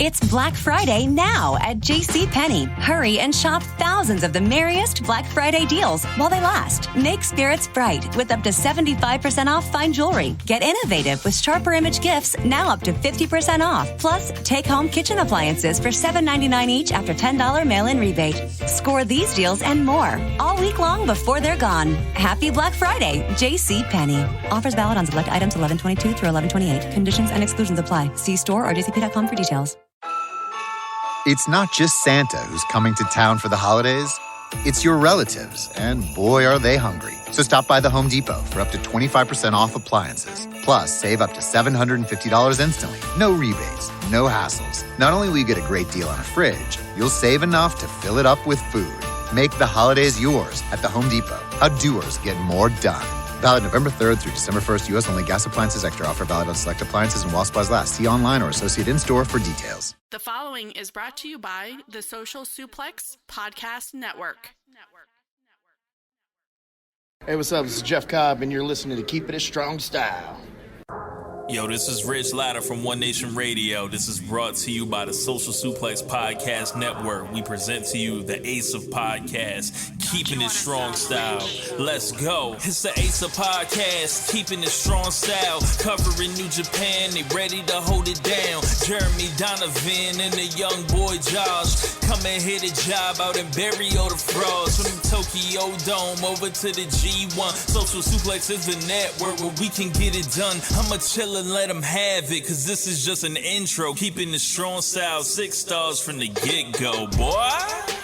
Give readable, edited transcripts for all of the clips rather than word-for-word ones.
It's Black Friday now at JCPenney. Hurry and shop thousands of the merriest Black Friday deals while they last. Make spirits bright with up to 75% off fine jewelry. Get innovative with sharper image gifts now up to 50% off. Plus, take home kitchen appliances for $7.99 each after $10 mail-in rebate. Score these deals and more all week long before they're gone. Happy Black Friday, JCPenney. Offers valid on select items 11/22 through 11/28. Conditions and exclusions apply. See store or jcp.com for details. It's not just Santa who's coming to town for the holidays. It's your relatives, and boy, are they hungry. So stop by the Home Depot for up to 25% off appliances. Plus, save up to $750 instantly. No rebates, no hassles. Not only will you get a great deal on a fridge, you'll save enough to fill it up with food. Make the holidays yours at the Home Depot. How doers get more done. Valid November 3rd through December 1st. U.S. only. Gas appliances extra offer valid on select appliances and while supplies last. See online or associate in-store for details. The following is brought to you by the Social Suplex Podcast Network. Hey, what's up? This is Jeff Cobb, and you're listening to Keepin' It Strong Style. Yo, this is Rich Latta from One Nation Radio. This is brought to you by the Social Suplex Podcast Network. We present to you the Ace of Podcasts, Keeping It Strong Style. Let's go. It's the Ace of Podcasts, Keeping It Strong Style. Covering New Japan, they ready to hold it down. Jeremy Donovan and the young boy Josh. Come and hit a job out and bury all the frauds. From the Tokyo Dome over to the G1. Social Suplex is the network where we can get it done. I'm a chiller and let them have it, cause this is just an intro. Keeping the strong style, 6 stars from the get-go, boy.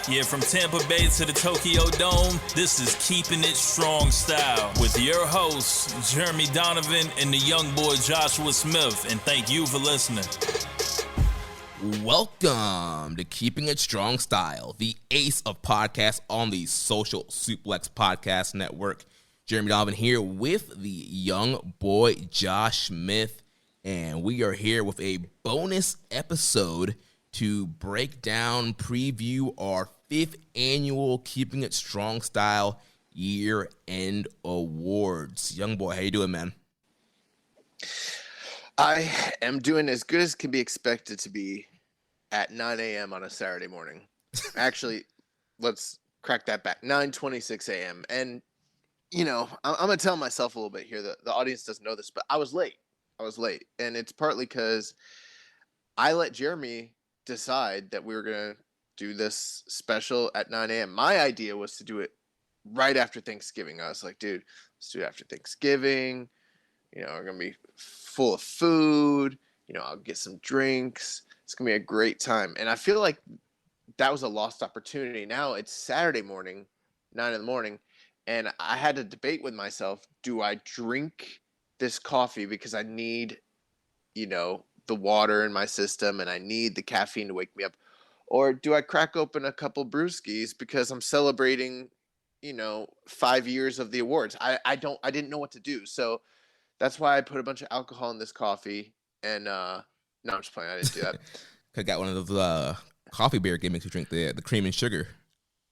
Yeah, from Tampa Bay to the Tokyo Dome, this is Keeping It Strong Style with your hosts, Jeremy Donovan and the young boy Joshua Smith. And thank you for listening. Welcome to Keeping It Strong Style, the ace of podcasts on the Social Suplex Podcast Network. Jeremy Donovan here with the young boy Josh Smith, and we are here with a bonus episode to break down, preview our 5th annual Keeping It Strong Style year-end awards. Young boy, how you doing, man? I am doing as good as can be expected to be at 9 a.m. on a Saturday morning. Actually, let's crack that back. 9:26 a.m. And you know, I'm going to tell myself a little bit here. The audience doesn't know this, but I was late. And it's partly because I let Jeremy decide that we were going to do this special at 9 a.m. My idea was to do it right after Thanksgiving. I was like, dude, let's do it after Thanksgiving. You know, we're going to be full of food. You know, I'll get some drinks. It's going to be a great time. And I feel like that was a lost opportunity. Now it's Saturday morning, 9 in the morning. And I had to debate with myself, do I drink this coffee because I need, you know, the water in my system and I need the caffeine to wake me up? Or do I crack open a couple brewskis because I'm celebrating, you know, 5 years of the awards? I didn't know what to do. So that's why I put a bunch of alcohol in this coffee. And no, I'm just playing. I didn't do that. I got one of those coffee bear gimmicks to drink the cream and sugar.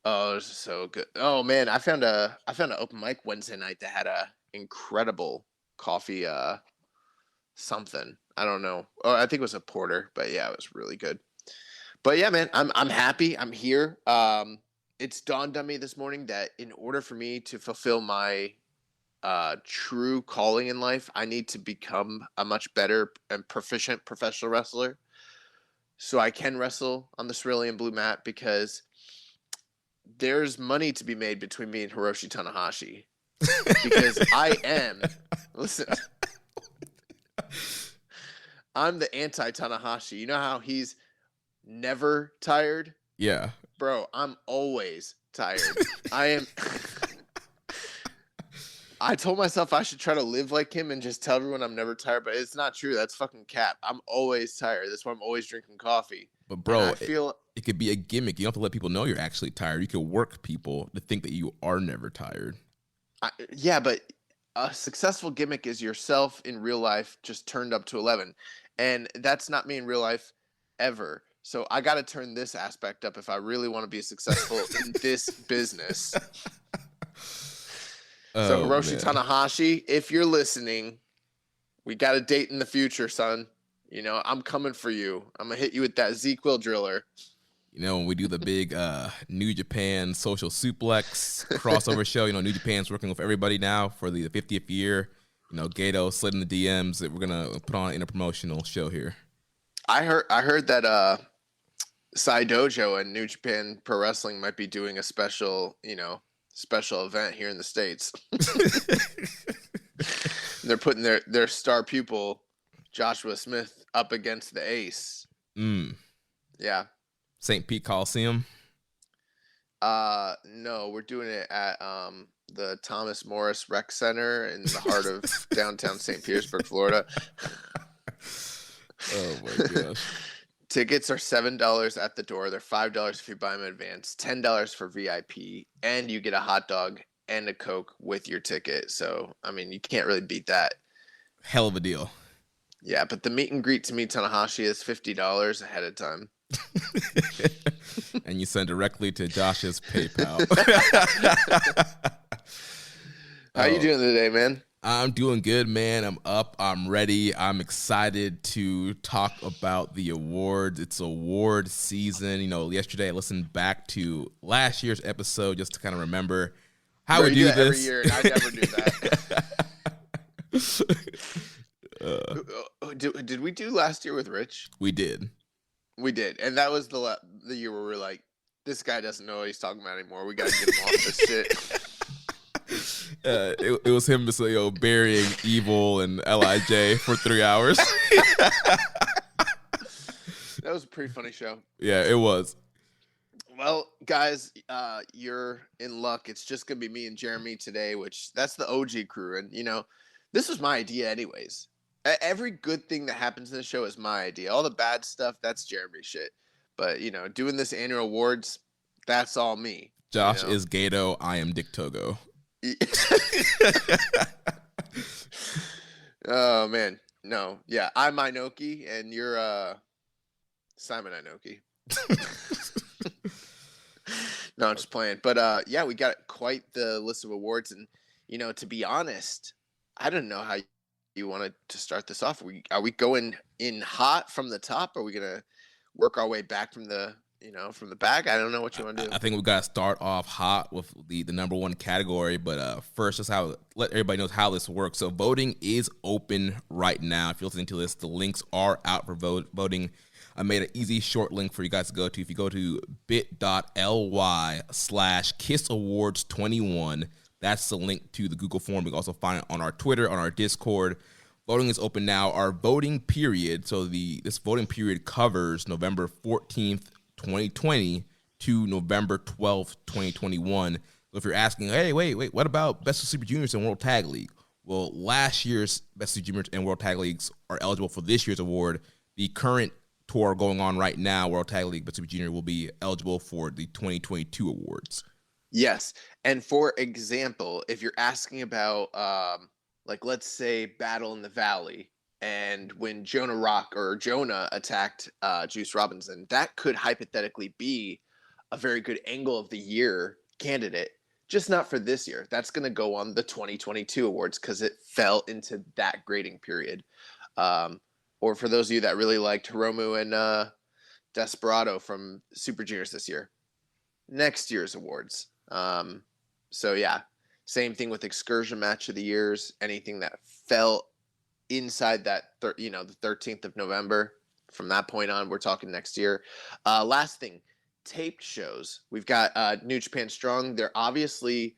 Oh, this is so good. Oh man, I found an open mic Wednesday night that had a incredible coffee something. I don't know. Oh, I think it was a porter, but yeah, it was really good. But yeah, man, I'm happy. I'm here. It's dawned on me this morning that in order for me to fulfill my true calling in life, I need to become a much better and proficient professional wrestler so I can wrestle on the cerulean blue mat, because there's money to be made between me and Hiromu Takahashi, because listen, I'm the anti-Tanahashi. You know how he's never tired? Yeah. Bro, I'm always tired. I told myself I should try to live like him and just tell everyone I'm never tired, but it's not true. That's fucking cap. I'm always tired. That's why I'm always drinking coffee. But bro, it could be a gimmick. You don't have to let people know you're actually tired. You could work people to think that you are never tired. Yeah, but a successful gimmick is yourself in real life just turned up to 11. And that's not me in real life ever. So I got to turn this aspect up if I really want to be successful in this business. So Hiromu Takahashi, if you're listening, we got a date in the future, son. I'm coming for you. I'm going to hit you with that Z-Quill driller. When we do the big New Japan social suplex crossover show, New Japan's working with everybody now for the 50th year. Gato slid in the DMs that we're going to put on in a promotional show here. I heard that Sai Dojo and New Japan Pro Wrestling might be doing a special event here in the States. They're putting their star pupil, Joshua Smith, up against the ace. Yeah. St. Pete Coliseum? No, we're doing it at the Thomas Morris Rec Center in the heart of downtown St. Petersburg, Florida. Oh my gosh. Tickets are $7 at the door. They're $5 if you buy them in advance, $10 for VIP, and you get a hot dog and a Coke with your ticket. So, you can't really beat that. Hell of a deal. Yeah, but the meet and greet to meet Tanahashi is $50 ahead of time. And you send directly to Josh's PayPal. How you doing today, man? I'm doing good, man. I'm up. I'm ready. I'm excited to talk about the awards. It's award season. Yesterday I listened back to last year's episode just to kind of remember how we do this every year, and I never do that. Did we do last year with Rich? We did. We did, and that was the year where we were like, this guy doesn't know what he's talking about anymore. We got to get him off this shit. It was him just burying Evil and LIJ for 3 hours. That was a pretty funny show. Yeah, it was. Well, guys, you're in luck. It's just gonna be me and Jeremy today, which that's the OG crew, and this was my idea anyways. Every good thing that happens in the show is my idea. All the bad stuff, that's Jeremy's shit. But doing this annual awards, that's all me. Josh is Gato. I am Dick Togo. Oh man, no, yeah, I'm Enoki, and you're Simon Enoki. No, I'm just playing. But yeah, we got quite the list of awards, and to be honest, I don't know how you wanted to start this off. Are we going in hot from the top? Or are we gonna work our way back from the back? I don't know what you want to do. I think we've got to start off hot with the number one category. But first, just let everybody know how this works. So voting is open right now. If you're listening to this, the links are out for voting. I made an easy short link for you guys to go to. If you go to bit.ly/KissAwards21, that's the link to the Google form. You can also find it on our Twitter, on our Discord. Voting is open now. Our voting period, so this voting period covers November 14th, 2020 to November 12th, 2021. So if you're asking, hey, wait, what about Best of Super Juniors and World Tag League? Well, last year's Best of Juniors and World Tag Leagues are eligible for this year's award. The current tour going on right now, World Tag League Best Super Junior, will be eligible for the 2022 awards. Yes, and for example, if you're asking about, let's say Battle in the Valley, and when Jonah attacked Juice Robinson, that could hypothetically be a very good angle of the year candidate, just not for this year. That's going to go on the 2022 awards because it fell into that grading period. Or for those of you that really liked Hiromu and Desperado from Super Juniors this year, next year's awards. So yeah, same thing with Excursion Match of the Years. Anything that fell inside that, the 13th of November. From that point on, we're talking next year. Last thing, taped shows. We've got New Japan Strong. They're obviously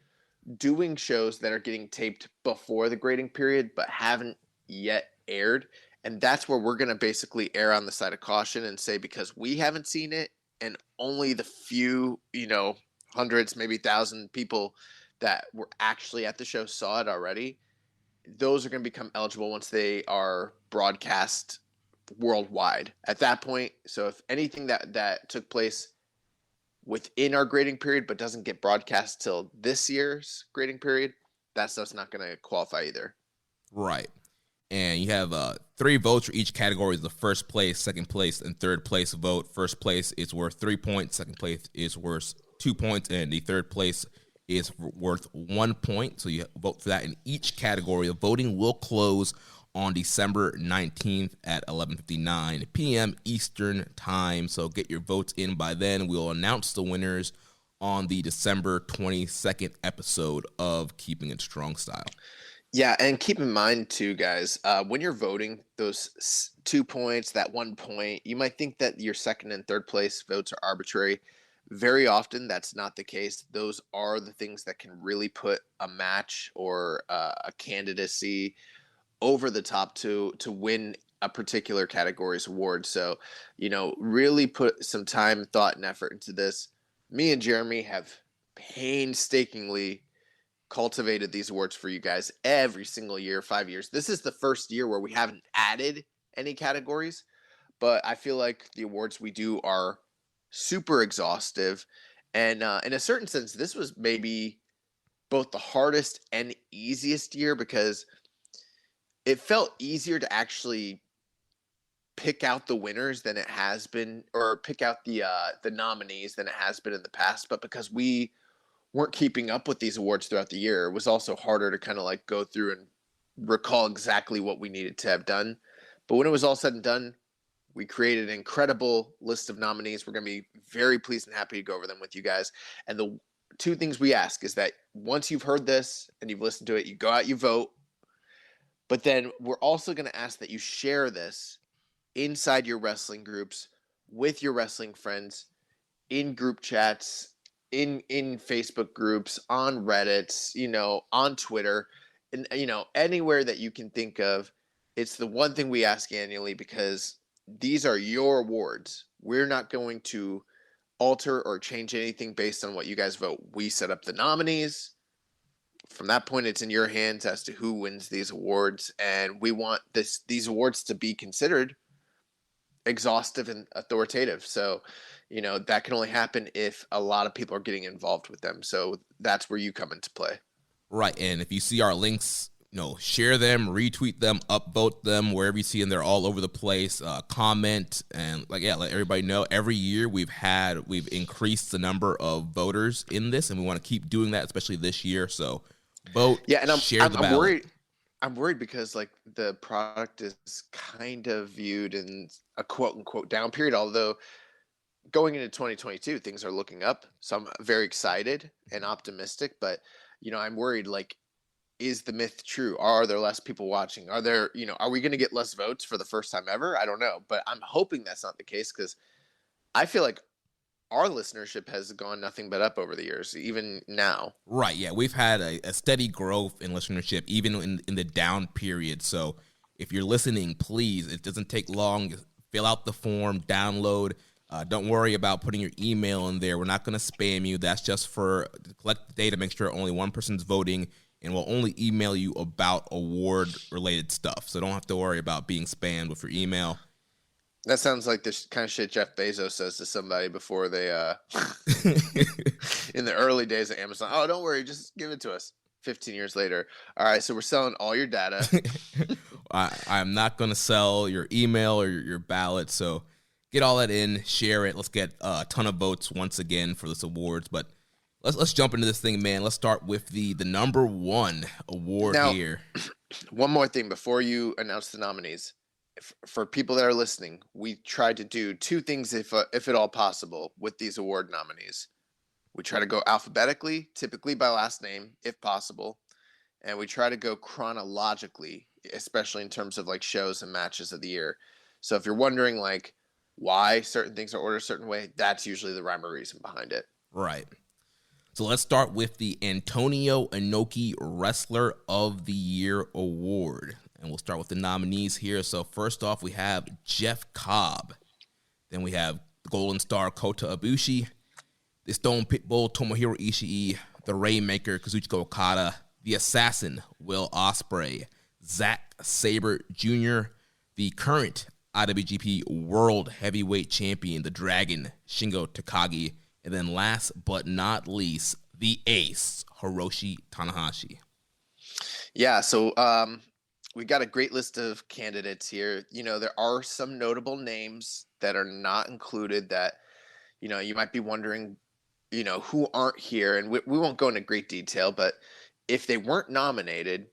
doing shows that are getting taped before the grading period, but haven't yet aired. And that's where we're going to basically err on the side of caution and say, because we haven't seen it and only the few, hundreds, maybe 1,000 people that were actually at the show saw it already, those are going to become eligible once they are broadcast worldwide at that point. So if anything that took place within our grading period but doesn't get broadcast till this year's grading period, that stuff's not going to qualify either. Right. And you have 3 votes for each category: the first place, second place, and third place vote. First place is worth 3 points. Second place is worth 2 points, and the third place is worth 1 point. So you vote for that in each category. The voting will close on December 19th at 11:59 p.m. Eastern Time. So get your votes in by then. We'll announce the winners on the December 22nd episode of Keeping It Strong Style. Yeah, and keep in mind too, guys, when you're voting those 2 points, that 1 point, you might think that your second and third place votes are arbitrary. Very often, that's not the case. Those are the things that can really put a match or a candidacy over the top to win a particular category's award. So, really put some time, thought, and effort into this. Me and Jeremy have painstakingly cultivated these awards for you guys every single year, 5 years. This is the first year where we haven't added any categories, but I feel like the awards we do are super exhaustive. And in a certain sense, this was maybe both the hardest and easiest year because it felt easier to actually pick out the winners than it has been, or pick out the nominees than it has been in the past. But because we weren't keeping up with these awards throughout the year, it was also harder to kind of like go through and recall exactly what we needed to have done. But when it was all said and done, we created an incredible list of nominees. We're going to be very pleased and happy to go over them with you guys. And the two things we ask is that once you've heard this and you've listened to it, you go out, you vote. But then we're also going to ask that you share this inside your wrestling groups with your wrestling friends, in group chats, in Facebook groups, on Reddit, on Twitter, and anywhere that you can think of. It's the one thing we ask annually because these are your awards. We're not going to alter or change anything based on what you guys vote. We set up the nominees. From that point, it's in your hands as to who wins these awards, and we want these awards to be considered exhaustive and authoritative. So, that can only happen if a lot of people are getting involved with them. So that's where you come into play. Right, and if you see our links, share them, retweet them, upvote them, wherever you see them. They're all over the place. Comment, and let everybody know. Every year we've increased the number of voters in this, and we want to keep doing that, especially this year. So vote, share the ballot. I'm worried because the product is kind of viewed in a quote unquote down period, although going into 2022, things are looking up. So I'm very excited and optimistic, but I'm worried, is the myth true? Are there less people watching? Are we going to get less votes for the first time ever? I don't know, but I'm hoping that's not the case because I feel like our listenership has gone nothing but up over the years, even now. Right, yeah. We've had a steady growth in listenership, even in the down period. So if you're listening, please, it doesn't take long. Fill out the form, download. Don't worry about putting your email in there. We're not going to spam you. That's just to collect the data, make sure only one person's voting, and we'll only email you about award-related stuff. So don't have to worry about being spammed with your email. That sounds like the kind of shit Jeff Bezos says to somebody before they, in the early days of Amazon. Oh, don't worry, just give it to us. 15 years later. All right, so we're selling all your data. I'm not going to sell your email or your ballot, so get all that in, share it. Let's get a ton of votes once again for this awards, but let's jump into this thing, man. Let's start with the number one award here. One more thing before you announce the nominees. For people that are listening, we tried to do two things, if at all possible, with these award nominees. We try to go alphabetically, typically by last name, if possible, and we try to go chronologically, especially in terms of shows and matches of the year. So if you're wondering why certain things are ordered a certain way, that's usually the rhyme or reason behind it. Right. So let's start with the Antonio Inoki Wrestler of the Year Award. And we'll start with the nominees here. So first off, we have Jeff Cobb. Then we have the Golden Star Kota Ibushi, the Stone Pitbull Tomohiro Ishii, the Rainmaker Kazuchika Okada, the Assassin Will Ospreay, Zack Saber Jr., the current IWGP World Heavyweight Champion, the Dragon Shingo Takagi, and then last but not least, the Ace Hiromu Takahashi. Yeah, so we got a great list of candidates here. There are some notable names that are not included that, you might be wondering, who aren't here. And we won't go into great detail, but if they weren't nominated,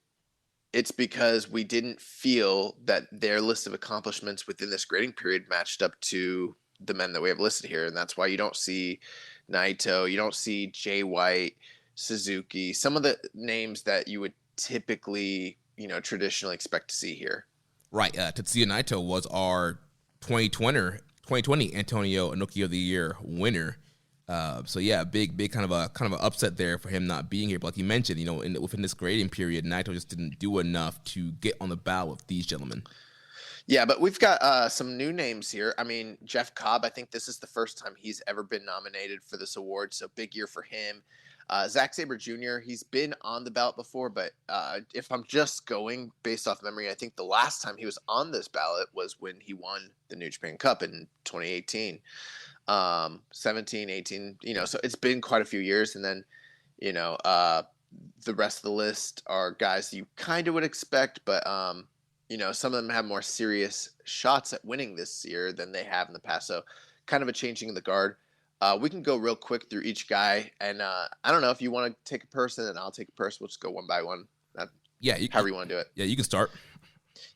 it's because we didn't feel that their list of accomplishments within this grading period matched up to the men that we have listed here. And that's why you don't see Naito, you don't see Jay White, Suzuki, some of the names that you would typically, traditionally expect to see here. Right. Tetsuya Naito was our 2020 Antonio Inoki of the Year winner. So yeah, big kind of a upset there for him not being here. But like you mentioned, within this grading period, Naito just didn't do enough to get on the ballot with these gentlemen. Yeah, but we've got some new names here. I mean, Jeff Cobb, I think this is the first time he's ever been nominated for this award, so big year for him. Zack Saber Jr., he's been on the ballot before, but if I'm just going based off memory, I think the last time he was on this ballot was when he won the New Japan Cup in 2018. 17, 18, so it's been quite a few years. And then, the rest of the list are guys you kind of would expect, but, some of them have more serious shots at winning this year than they have in the past. So kind of a changing of the guard. We can go real quick through each guy. And I don't know if you want to take a person and I'll take a person. We'll just go one by one. However you want to do it. Yeah, you can start.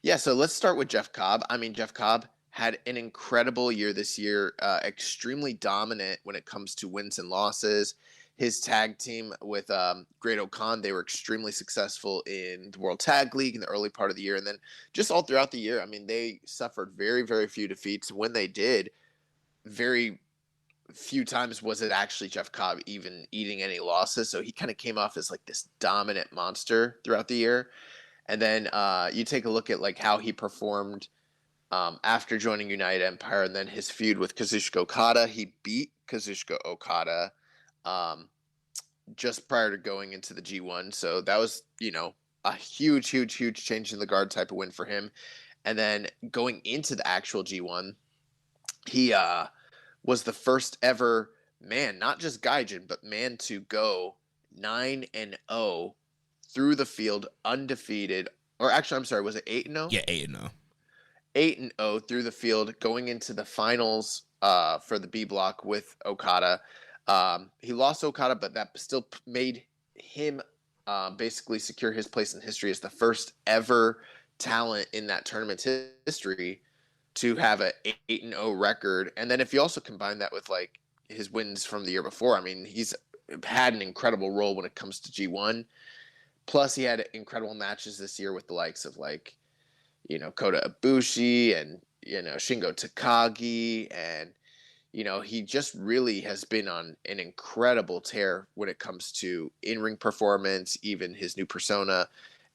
Yeah, so let's start with Jeff Cobb. I mean, Jeff Cobb had an incredible year this year, extremely dominant when it comes to wins and losses. His tag team with Great-O-Khan, they were extremely successful in the World Tag League in the early part of the year. And then just all throughout the year, I mean, they suffered very, very few defeats. When they did, very few times was it actually Jeff Cobb even eating any losses. So he kind of came off as like this dominant monster throughout the year. And then you take a look at like how he performed after joining United Empire, and then his feud with Kazushika Okada. He beat Kazushika Okada just prior to going into the G1. So that was, a huge change in the guard type of win for him. And then going into the actual G1, he was the first ever man, not just Gaijin, but man to go 9-0 through the field, undefeated. Or actually, I'm sorry, was it 8-0? Yeah, 8-0. 8-0 through the field, going into the finals for the B block with Okada. He lost Okada, but that still made him basically secure his place in history as the first ever talent in that tournament's history to have an 8-0 record. And then if you also combine that with like his wins from the year before, I mean, he's had an incredible role when it comes to G1. Plus, he had incredible matches this year with the likes of like, Kota Ibushi and, Shingo Takagi. And, he just really has been on an incredible tear when it comes to in-ring performance, even his new persona.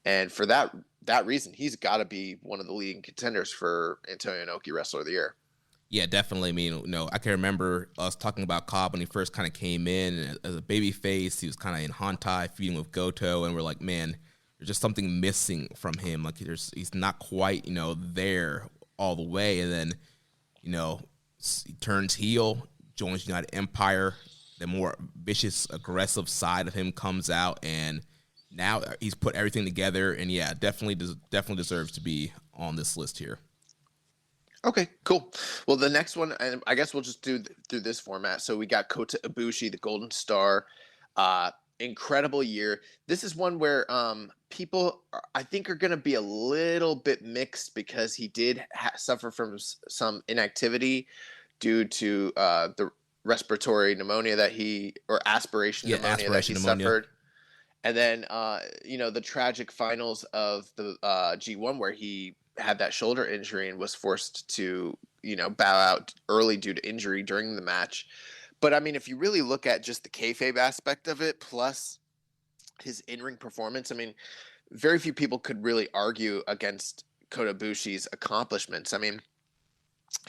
And for that reason, he's got to be one of the leading contenders for Antonio Inoki Wrestler of the Year. Yeah, definitely. I mean, I can remember us talking about Cobb when he first kind of came in as a baby face. He was kind of in Hantai, feuding with Goto, and we're like, man, there's just something missing from him. Like he's not quite, there all the way. And then, he turns heel, joins United Empire. The more vicious, aggressive side of him comes out, and now he's put everything together. And yeah, definitely deserves to be on this list here. Okay, cool. Well, the next one, and I guess we'll just do through this format. So we got Kota Ibushi, the Golden Star. Incredible year. This is one where people, I think, are going to be a little bit mixed because he did suffer from some inactivity due to the respiratory pneumonia aspiration pneumonia that he suffered. And then, the tragic finals of the G1 where he had that shoulder injury and was forced to, bow out early due to injury during the match. But I mean, if you really look at just the kayfabe aspect of it, plus his in-ring performance, I mean, very few people could really argue against Kota Ibushi's accomplishments. I mean,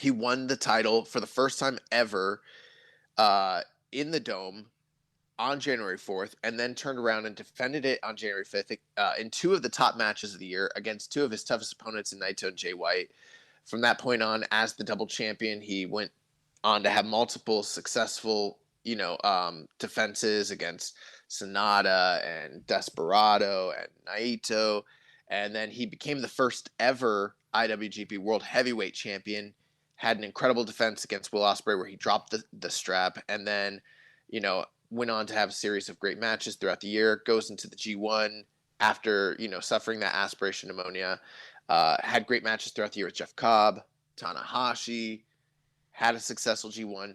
he won the title for the first time ever in the Dome on January 4th, and then turned around and defended it on January 5th in two of the top matches of the year against two of his toughest opponents in Naito and Jay White. From that point on, as the double champion, he went on to have multiple successful, defenses against Sonata and Desperado and Naito. And then he became the first ever IWGP World Heavyweight Champion, had an incredible defense against Will Ospreay where he dropped the strap, and then, went on to have a series of great matches throughout the year, goes into the G1 after, suffering that aspiration pneumonia. Had great matches throughout the year with Jeff Cobb, Tanahashi, had a successful G1,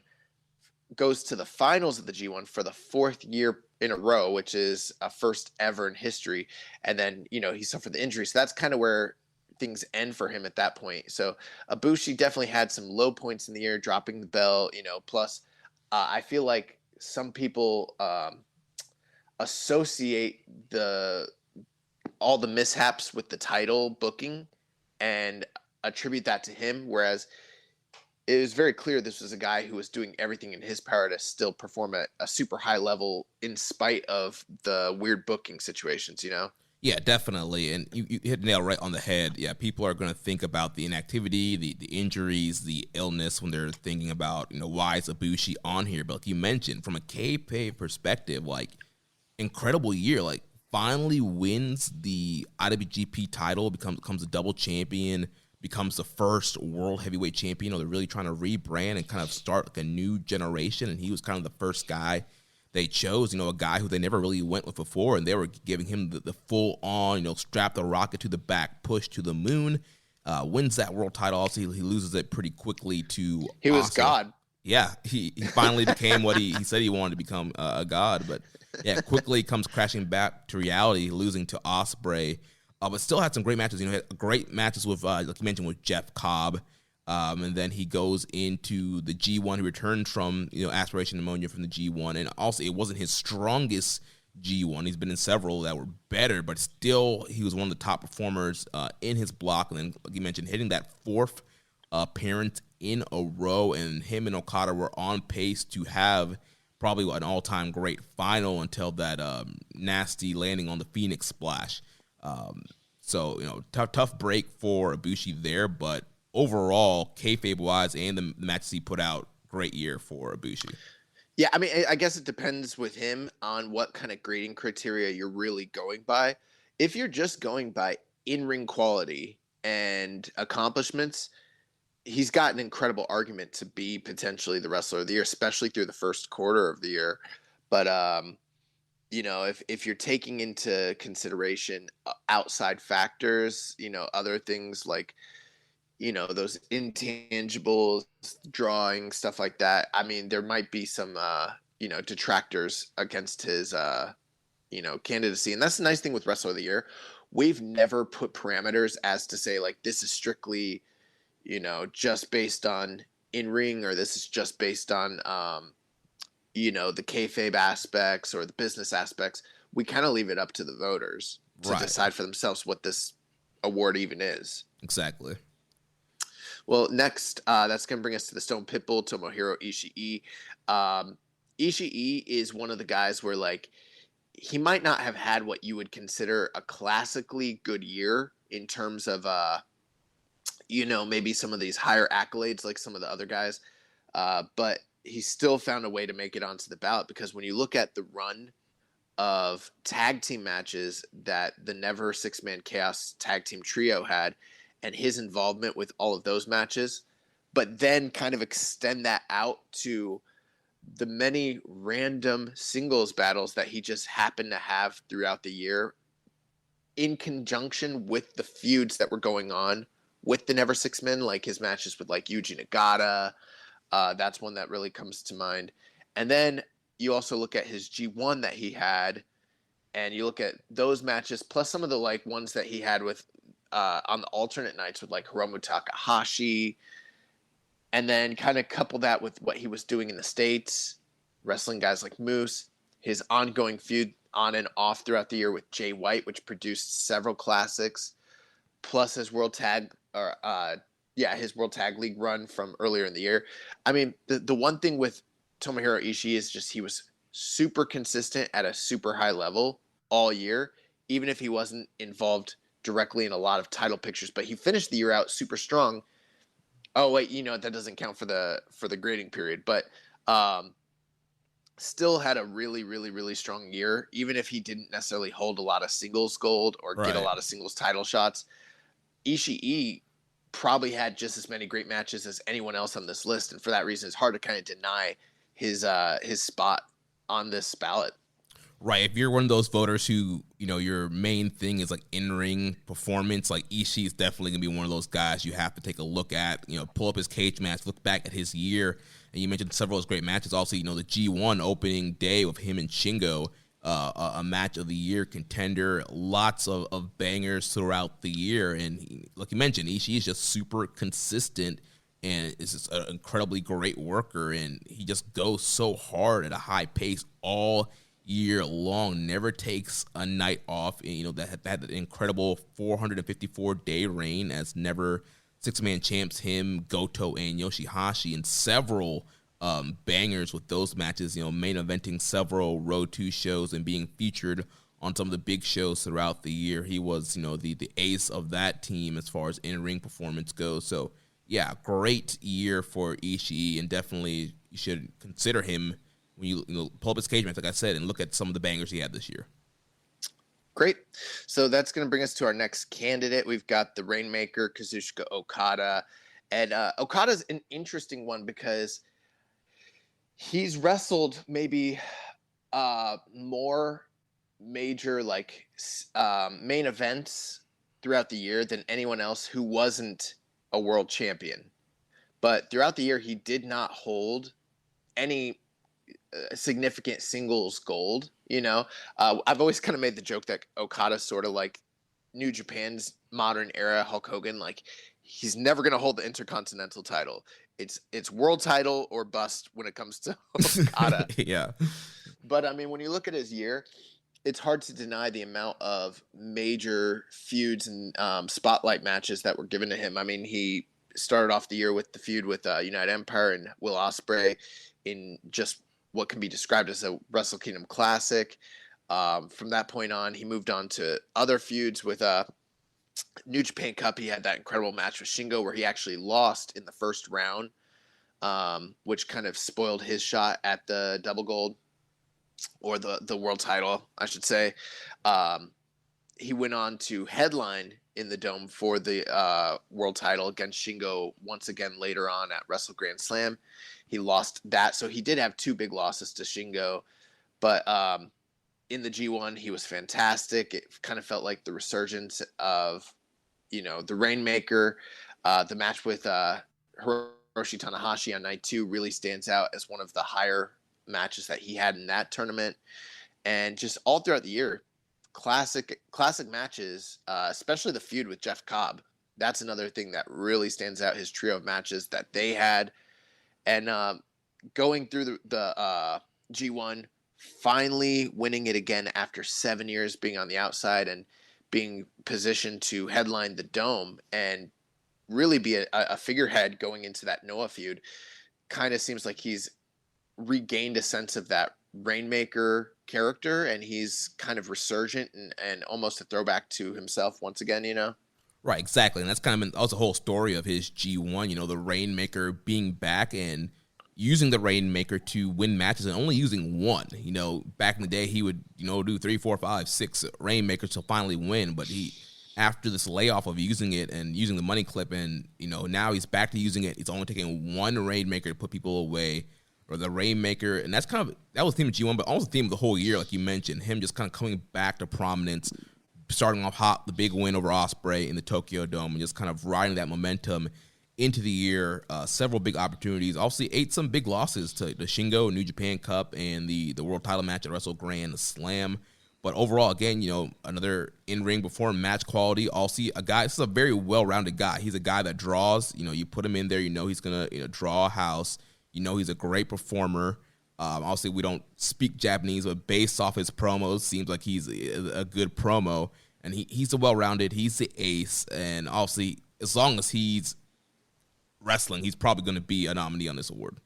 goes to the finals of the G1 for the 4th year in a row, which is a first ever in history. And then, he suffered the injury. So that's kind of where things end for him at that point. So Abushi definitely had some low points in the year, dropping the belt, plus I feel like some people associate all the mishaps with the title booking and attribute that to him, whereas it was very clear this was a guy who was doing everything in his power to still perform at a super high level in spite of the weird booking situations, Yeah, definitely. And you hit the nail right on the head. Yeah, people are going to think about the inactivity, the injuries, the illness when they're thinking about, why is Ibushi on here? But like you mentioned, from a kayfabe perspective, like, incredible year. Like, finally wins the IWGP title, becomes a double champion, becomes the first world heavyweight champion. They're really trying to rebrand and kind of start like a new generation. And he was kind of the first guy they chose, a guy who they never really went with before, and they were giving him the full on, strap the rocket to the back, push to the moon, wins that world title. Also, he loses it pretty quickly to He was God. Yeah, he finally became what he said he wanted to become, a god. But yeah, quickly comes crashing back to reality, losing to Ospreay. But still had some great matches. He had great matches with, like you mentioned, with Jeff Cobb. And then he goes into the G1. He returned from, aspiration pneumonia from the G1. And also, it wasn't his strongest G1. He's been in several that were better, but still, he was one of the top performers in his block. And then, like you mentioned, hitting that 4th appearance in a row. And him and Okada were on pace to have probably an all-time great final until that nasty landing on the Phoenix Splash. So, tough break for Ibushi there, but overall, kayfabe-wise and the matches he put out, great year for Ibushi. Yeah, I mean, I guess it depends with him on what kind of grading criteria you're really going by. If you're just going by in-ring quality and accomplishments, he's got an incredible argument to be potentially the wrestler of the year, especially through the first quarter of the year. But, if you're taking into consideration outside factors, other things like, those intangibles, drawing, stuff like that. I mean, there might be some, detractors against his, candidacy. And that's the nice thing with Wrestler of the Year. We've never put parameters as to say, like, this is strictly, just based on in-ring, or this is just based on, the kayfabe aspects or the business aspects. We kind of leave it up to the voters to decide for themselves what this award even is. Exactly. Well, next, that's going to bring us to the Stone Pitbull, Tomohiro Ishii. Ishii is one of the guys where, like, he might not have had what you would consider a classically good year in terms of, maybe some of these higher accolades like some of the other guys. But he still found a way to make it onto the ballot, because when you look at the run of tag team matches that the Never Six-Man Chaos tag team trio had, and his involvement with all of those matches, but then kind of extend that out to the many random singles battles that he just happened to have throughout the year in conjunction with the feuds that were going on with the Never Six Men, like his matches with like Yuji Nagata. That's one that really comes to mind. And then you also look at his G1 that he had, and you look at those matches, plus some of the like ones that he had with on the alternate nights with like Hiromu Takahashi, and then kind of couple that with what he was doing in the States, wrestling guys like Moose, his ongoing feud on and off throughout the year with Jay White, which produced several classics, plus his World Tag League run from earlier in the year. I mean, the one thing with Tomohiro Ishii is just he was super consistent at a super high level all year, even if he wasn't involved directly in a lot of title pictures, but he finished the year out super strong. Oh wait, that doesn't count for the grading period, but still had a really, really, really strong year, even if he didn't necessarily hold a lot of singles gold or get a lot of singles title shots. Ishii probably had just as many great matches as anyone else on this list, and for that reason, it's hard to kind of deny his spot on this ballot. Right. If you're one of those voters who, your main thing is like in-ring performance, like Ishii is definitely going to be one of those guys you have to take a look at, pull up his cage match, look back at his year. And you mentioned several of his great matches. Also, the G1 opening day with him and Shingo, a match of the year contender, lots of bangers throughout the year. And like you mentioned, Ishii is just super consistent and is just an incredibly great worker. And he just goes so hard at a high pace all year long, never takes a night off. And, that had an incredible 454-day reign as never six-man champs, him, Goto, and Yoshihashi, and several bangers with those matches, main eventing several Road 2 shows and being featured on some of the big shows throughout the year. He was, the ace of that team as far as in-ring performance goes. So, yeah, great year for Ishii, and definitely you should consider him when you pull up his cage match, like I said, and look at some of the bangers he had this year. Great. So that's going to bring us to our next candidate. We've got the Rainmaker, Kazushika Okada. And Okada's an interesting one because he's wrestled maybe more major main events throughout the year than anyone else who wasn't a world champion. But throughout the year, he did not hold any significant singles gold. I've always kind of made the joke that Okada's sort of like New Japan's modern era Hulk Hogan. Like, he's never going to hold the Intercontinental title. It's world title or bust when it comes to Okada. Yeah. But I mean, when you look at his year, it's hard to deny the amount of major feuds and spotlight matches that were given to him. I mean, he started off the year with the feud with United Empire and Will Ospreay in just what can be described as a Wrestle Kingdom classic. From that point on, he moved on to other feuds with New Japan Cup. He had that incredible match with Shingo where he actually lost in the first round, which kind of spoiled his shot at the double gold, or the world title, I should say. He went on to headline in the Dome for the world title against Shingo once again later on at Wrestle Grand Slam. He lost that, so he did have two big losses to Shingo. But in the G1, he was fantastic. It kind of felt like the resurgence of, the Rainmaker. The match with Hiromu Takahashi on night 2 really stands out as one of the higher matches that he had in that tournament. And just all throughout the year, classic matches, especially the feud with Jeff Cobb. That's another thing that really stands out, his trio of matches that they had. And going through the G1, finally winning it again after 7 years being on the outside and being positioned to headline the Dome and really be a figurehead going into that Noah feud, kind of seems like he's regained a sense of that Rainmaker character, and he's kind of resurgent and almost a throwback to himself once again, Right, exactly. And that's kind of the whole story of his G1, the Rainmaker being back and using the Rainmaker to win matches and only using one. Back in the day, he would, do 3, 4, 5, 6 Rainmakers to finally win. But after this layoff of using it and using the money clip, and, now he's back to using it. He's only taking one Rainmaker to put people away, or the Rainmaker. And that was the theme of G1, but almost the theme of the whole year, like you mentioned, him just kind of coming back to prominence, starting off hot, the big win over Ospreay in the Tokyo Dome, and just kind of riding that momentum into the year. Several big opportunities. Obviously, ate some big losses to the Shingo New Japan Cup and the world title match at Wrestle Grand Slam. But overall, again, another in-ring before match quality. Also, this is a very well-rounded guy. He's a guy that draws. You put him in there, he's going to draw a house. He's a great performer. Obviously, we don't speak Japanese, but based off his promos, seems like he's a good promo. And he's a well-rounded, he's the ace. And obviously, as long as he's wrestling, he's probably going to be a nominee on this award.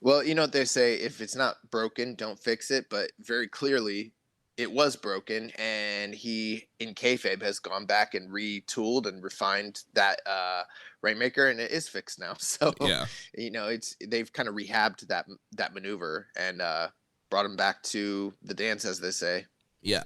Well, you know what they say, if it's not broken, don't fix it. But very clearly, it was broken, and he, in kayfabe, has gone back and retooled and refined that Rainmaker, and it is fixed now. So, yeah. They've kind of rehabbed that maneuver and brought him back to the dance, as they say. Yeah.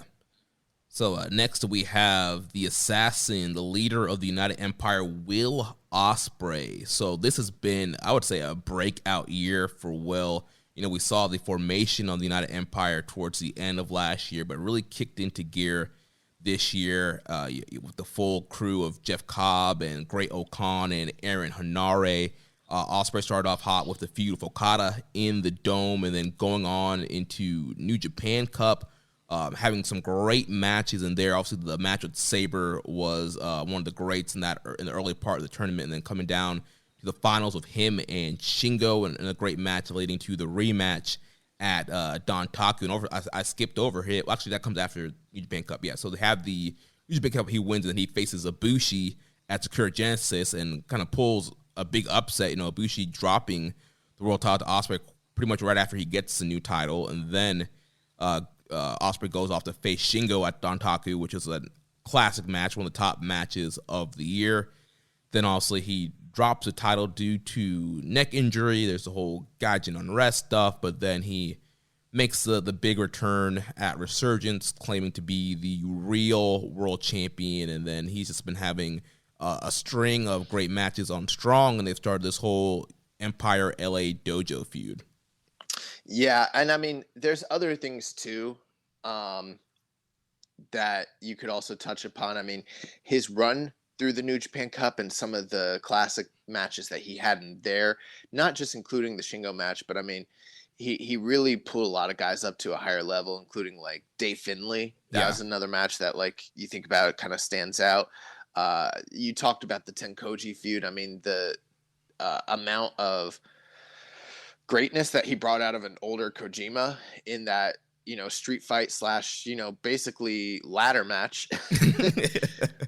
So next we have the assassin, the leader of the United Empire, Will Ospreay. So this has been, I would say, a breakout year for Will. we saw the formation of the United Empire towards the end of last year, but really kicked into gear this year with the full crew of Jeff Cobb and Great Okan and Aaron Hanare. Ospreay started off hot with the feud with Okada in the Dome, and then going on into New Japan Cup, having some great matches in there. Obviously, the match with Saber was one of the greats in the early part of the tournament, and then coming down to the finals with him and Shingo, and a great match leading to the rematch at Dontaku. And I skipped over here. Well, actually, that comes after New Japan Cup. Yeah, so they have the New Japan Cup. He wins, and he faces Abushi at Sakura Genesis, and kind of pulls a big upset. Abushi dropping the world title to Ospreay pretty much right after he gets the new title, and then Ospreay goes off to face Shingo at Dontaku, which is a classic match, one of the top matches of the year. Then obviously he drops the title due to neck injury. There's the whole Gaijin unrest stuff, but then he makes the big return at Resurgence, claiming to be the real world champion, and then he's just been having a string of great matches on Strong, and they've started this whole Empire LA Dojo feud. Yeah, and I mean, there's other things too that you could also touch upon. I mean, his run through the New Japan Cup and some of the classic matches that he had in there, not just including the Shingo match, but I mean, he really pulled a lot of guys up to a higher level, including like Dave Finlay. That was another match that, like, you think about it, kind of stands out. You talked about the Tenkoji feud. I mean, the amount of greatness that he brought out of an older Kojima in that, street fight / basically ladder match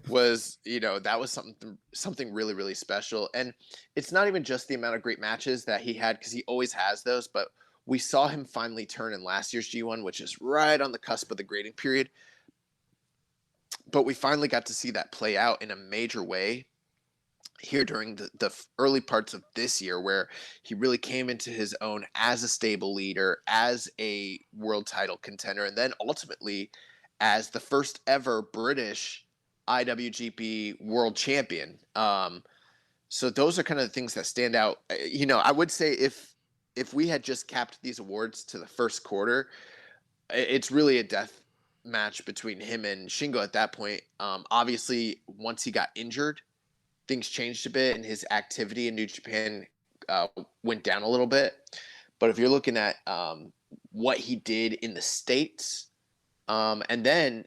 was, that was something really, really special. And it's not even just the amount of great matches that he had, because he always has those, but we saw him finally turn in last year's G1, which is right on the cusp of the grading period. But we finally got to see that play out in a major way here during the early parts of this year, where he really came into his own as a stable leader, as a world title contender, and then ultimately as the first ever British IWGP world champion. So those are kind of the things that stand out. I would say if we had just capped these awards to the first quarter, it's really a death match between him and Shingo at that point. Obviously, once he got injured, things changed a bit, and his activity in New Japan went down a little bit. But if you're looking at what he did in the States, and then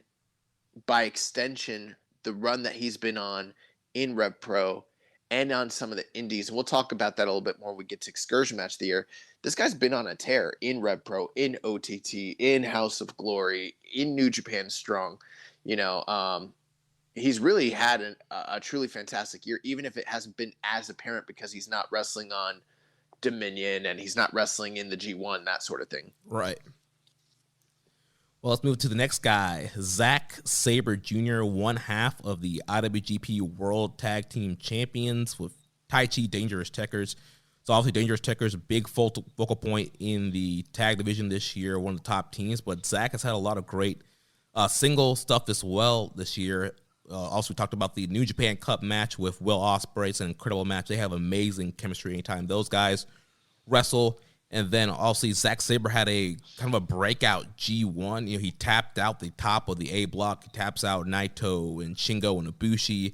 by extension, the run that he's been on in Rev Pro and on some of the indies, and we'll talk about that a little bit more when we get to Excursion Match of the Year. This guy's been on a tear in Rev Pro, in OTT, in House of Glory, in New Japan Strong. He's really had a truly fantastic year, even if it hasn't been as apparent because he's not wrestling on Dominion and he's not wrestling in the G1, that sort of thing. Right. Well, let's move to the next guy, Zack Saber Jr., one half of the IWGP World Tag Team Champions with Taichi Dangerous Tekkers. So obviously Dangerous Tekkers, a big focal point in the tag division this year, one of the top teams, but Zack has had a lot of great single stuff as well this year. Also, we talked about the New Japan Cup match with Will Ospreay. It's an incredible match. They have amazing chemistry anytime those guys wrestle. And then also Zack Saber had a kind of a breakout G1. He tapped out the top of the A block. He taps out Naito and Shingo and Ibushi.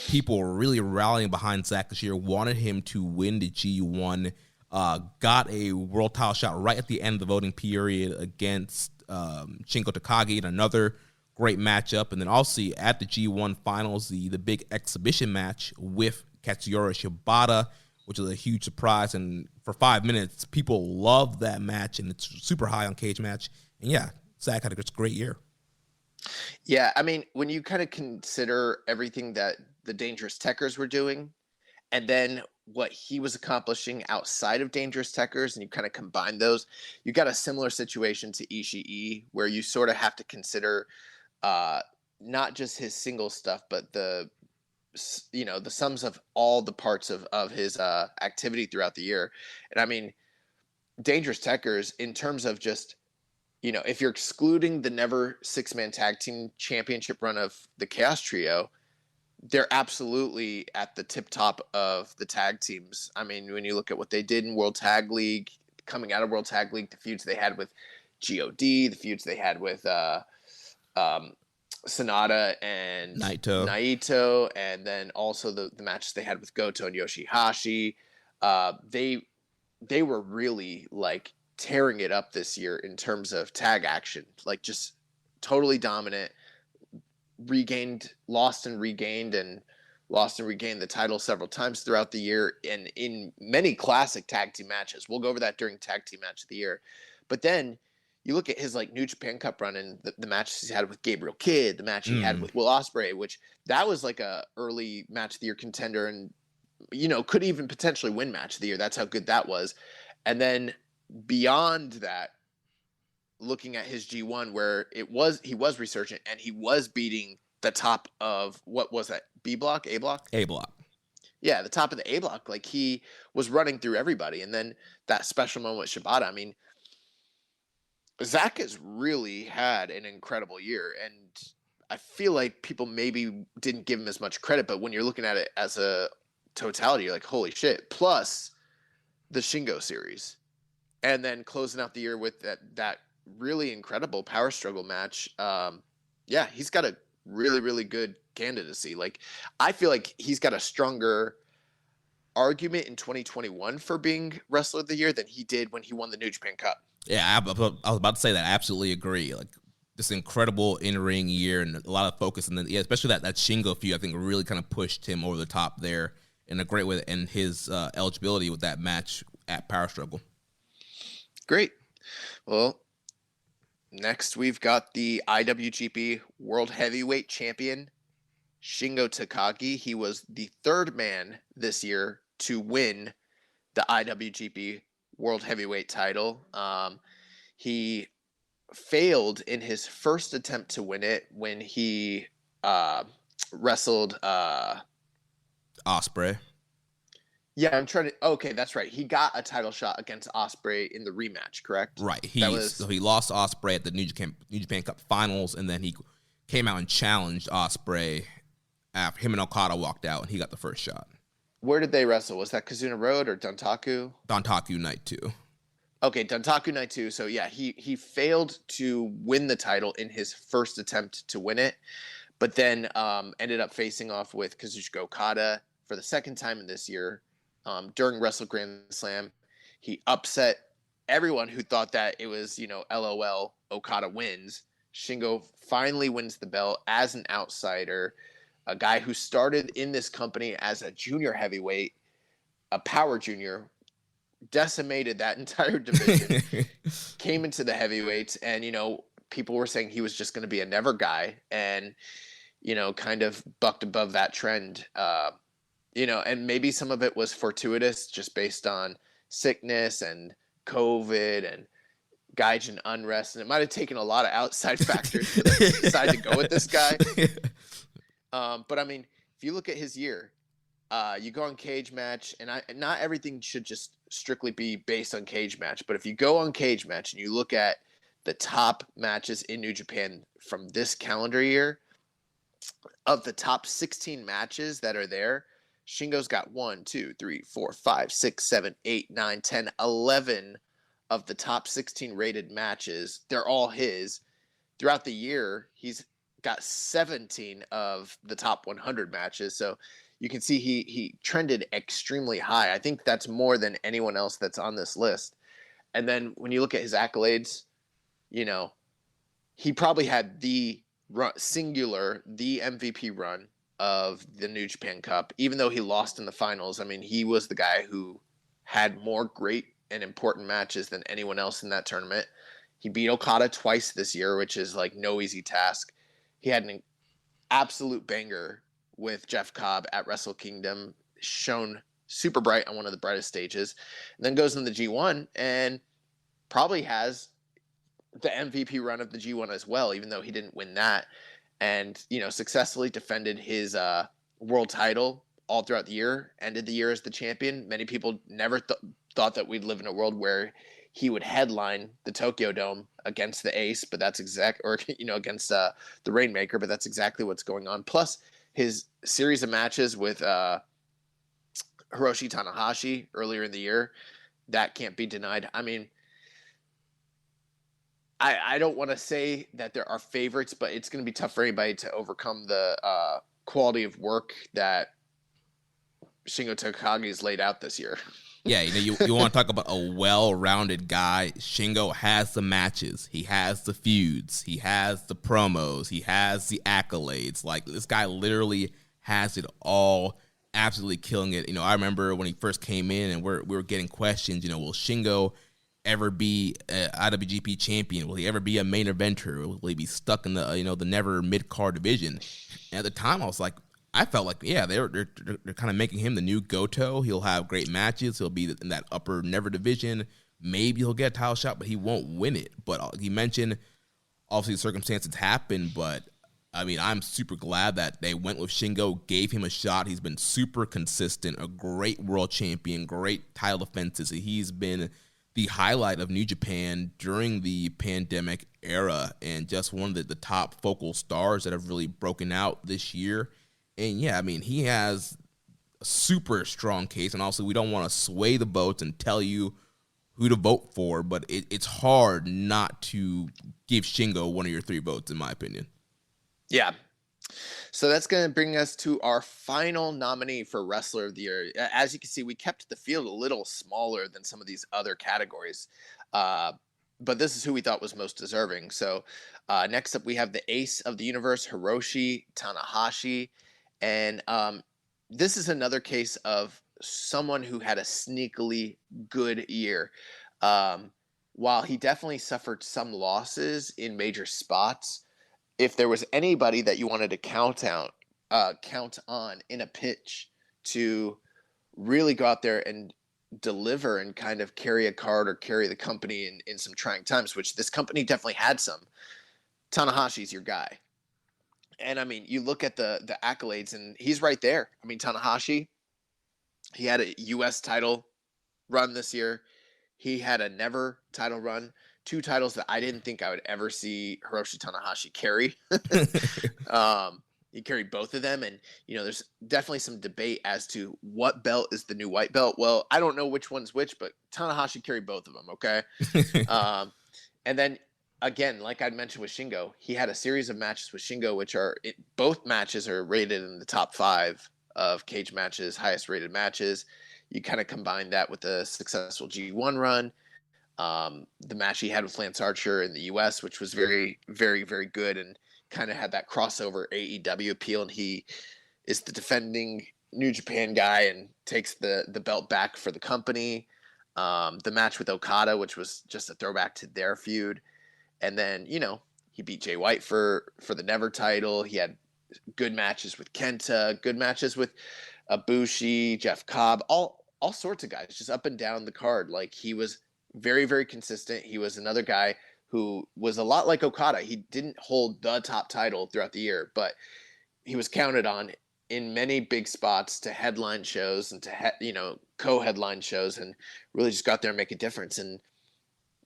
People were really rallying behind Zack this year, wanted him to win the G1. Got a world title shot right at the end of the voting period against Shingo Takagi in another great matchup. And then also at the G1 finals, the big exhibition match with Katsuyori Shibata, which is a huge surprise. And for 5 minutes, people love that match, and it's super high on Cage Match. And yeah, Zack had a great year. Yeah, I mean, when you kind of consider everything that the Dangerous Tekkers were doing, and then what he was accomplishing outside of Dangerous Tekkers, and you kind of combine those, you got a similar situation to Ishii, where you sort of have to consider not just his single stuff, but the sums of all the parts of his activity throughout the year. And I mean, Dangerous Tekkers, in terms of just, if you're excluding the never 6-man tag team championship run of the Chaos Trio, they're absolutely at the tip top of the tag teams. I mean, when you look at what they did in World Tag League, coming out of World Tag League, the feuds they had with God, the feuds they had with Sonata and Naito, and then also the matches they had with Goto and Yoshihashi. They were really like tearing it up this year in terms of tag action, like just totally dominant. Lost and regained the title several times throughout the year, and in many classic tag team matches. We'll go over that during tag team match of the year. But then you look at his like New Japan Cup run and the matches he's had with Gabriel Kidd, the match he had with Will Ospreay, which that was like a early match of the year contender, and could even potentially win match of the year. That's how good that was. And then beyond that, looking at his G1, where he was resurgent and he was beating the top of, what was that, B block, A block? A block. Yeah, the top of the A block. Like, he was running through everybody. And then that special moment with Shibata. I mean, Zach has really had an incredible year. And I feel like people maybe didn't give him as much credit, but when you're looking at it as a totality, you're like, holy shit. Plus the Shingo series. And then closing out the year with that really incredible power struggle match. Yeah, he's got a really, really good candidacy. Like, I feel like he's got a stronger argument in 2021 for being Wrestler of the Year than he did when he won the New Japan Cup. Yeah, I was about to say that. I absolutely agree. Like, this incredible in-ring year and a lot of focus. And then, yeah, especially that Shingo feud, I think really kind of pushed him over the top there in a great way, and his eligibility with that match at Power Struggle. Great. Well, next we've got the IWGP World Heavyweight Champion, Shingo Takagi. He was the third man this year to win the IWGP World Heavyweight title. He failed in his first attempt to win it when he wrestled Ospreay. Yeah, okay, that's right. He got a title shot against Ospreay in the rematch, correct? Right. So he lost Ospreay at the New Japan Cup Finals, and then he came out and challenged Ospreay after him and Okada walked out, and he got the first shot. Where did they wrestle? Was that Kazuna Road or Dontaku? Dontaku Night 2. Okay, Dontaku Night 2. So yeah, he failed to win the title in his first attempt to win it, but then ended up facing off with Kazuchika Okada for the second time in this year. During Wrestle Grand Slam, he upset everyone who thought that it was, LOL, Okada wins. Shingo finally wins the belt as an outsider, a guy who started in this company as a junior heavyweight, a power junior, decimated that entire division, came into the heavyweights, and, people were saying he was just going to be a never guy, and, kind of bucked above that trend. And maybe some of it was fortuitous just based on sickness and COVID and Gaijin unrest. And it might have taken a lot of outside factors for them to decide to go with this guy. But, I mean, if you look at his year, you go on Cage Match, and not everything should just strictly be based on Cage Match. But if you go on Cage Match and you look at the top matches in New Japan from this calendar year, of the top 16 matches that are there, Shingo's got 1, 2, 3, 4, 5, 6, 7, 8, 9, 10, 11 of the top 16 rated matches. They're all his. Throughout the year, he's got 17 of the top 100 matches. So you can see he trended extremely high. I think that's more than anyone else that's on this list. And then when you look at his accolades, he probably had the MVP run of the New Japan Cup, even though he lost in the finals. I mean, he was the guy who had more great and important matches than anyone else in that tournament. He beat Okada twice this year, which is like no easy task. He had an absolute banger with Jeff Cobb at Wrestle Kingdom, shown super bright on one of the brightest stages, and then goes in the G1 and probably has the MVP run of the G1 as well, even though he didn't win that. And, successfully defended his world title all throughout the year, ended the year as the champion. Many people never thought that we'd live in a world where he would headline the Tokyo Dome against the Ace, but that's against the Rainmaker, but that's exactly what's going on. Plus his series of matches with Hiroshi Tanahashi earlier in the year, that can't be denied. I mean, I don't want to say that there are favorites, but it's going to be tough for anybody to overcome the quality of work that Shingo Takagi has laid out this year. Yeah, you want to talk about a well-rounded guy. Shingo has the matches. He has the feuds. He has the promos. He has the accolades. Like, this guy literally has it all, absolutely killing it. I remember when he first came in and we were getting questions, will Shingo ever be an IWGP champion? Will he ever be a main eventer? Will he be stuck in the the never mid-card division? And at the time, I felt like, yeah, they're kind of making him the new Goto. He'll have great matches. He'll be in that upper never division. Maybe he'll get a title shot, but he won't win it. But he mentioned, obviously, circumstances happen, but I mean, I'm super glad that they went with Shingo, gave him a shot. He's been super consistent, a great world champion, great title defenses. He's been the highlight of New Japan during the pandemic era and just one of the top focal stars that have really broken out this year. And yeah, I mean, he has a super strong case, and also we don't want to sway the votes and tell you who to vote for, but it's hard not to give Shingo one of your 3 votes, in my opinion. Yeah. So that's going to bring us to our final nominee for Wrestler of the Year. As you can see, we kept the field a little smaller than some of these other categories, but this is who we thought was most deserving. So next up, we have the Ace of the Universe, Hiroshi Tanahashi. And this is another case of someone who had a sneakily good year. While he definitely suffered some losses in major spots, if there was anybody that you wanted to count on in a pitch to really go out there and deliver and kind of carry a card or carry the company in some trying times, which this company definitely had some, Tanahashi's your guy. And I mean, you look at the accolades and he's right there. I mean, Tanahashi, he had a U.S. title run this year. He had a never title run. 2 titles that I didn't think I would ever see Hiroshi Tanahashi carry. He carried both of them. And, there's definitely some debate as to what belt is the new white belt. Well, I don't know which one's which, but Tanahashi carried both of them. Okay. And then again, like I mentioned with Shingo, he had a series of matches with Shingo, which both matches are rated in the top 5 of cage matches, highest rated matches. You kind of combine that with a successful G1 run. The match he had with Lance Archer in the U.S., which was very, very, very good and kind of had that crossover AEW appeal. And he is the defending New Japan guy and takes the belt back for the company. The match with Okada, which was just a throwback to their feud. And then, he beat Jay White for the never title. He had good matches with Kenta, good matches with Abushi, Jeff Cobb, all sorts of guys just up and down the card. Like, he was very, very consistent. He was another guy who was a lot like Okada. He didn't hold the top title throughout the year, but he was counted on in many big spots to headline shows and to, co-headline shows, and really just got there and make a difference. And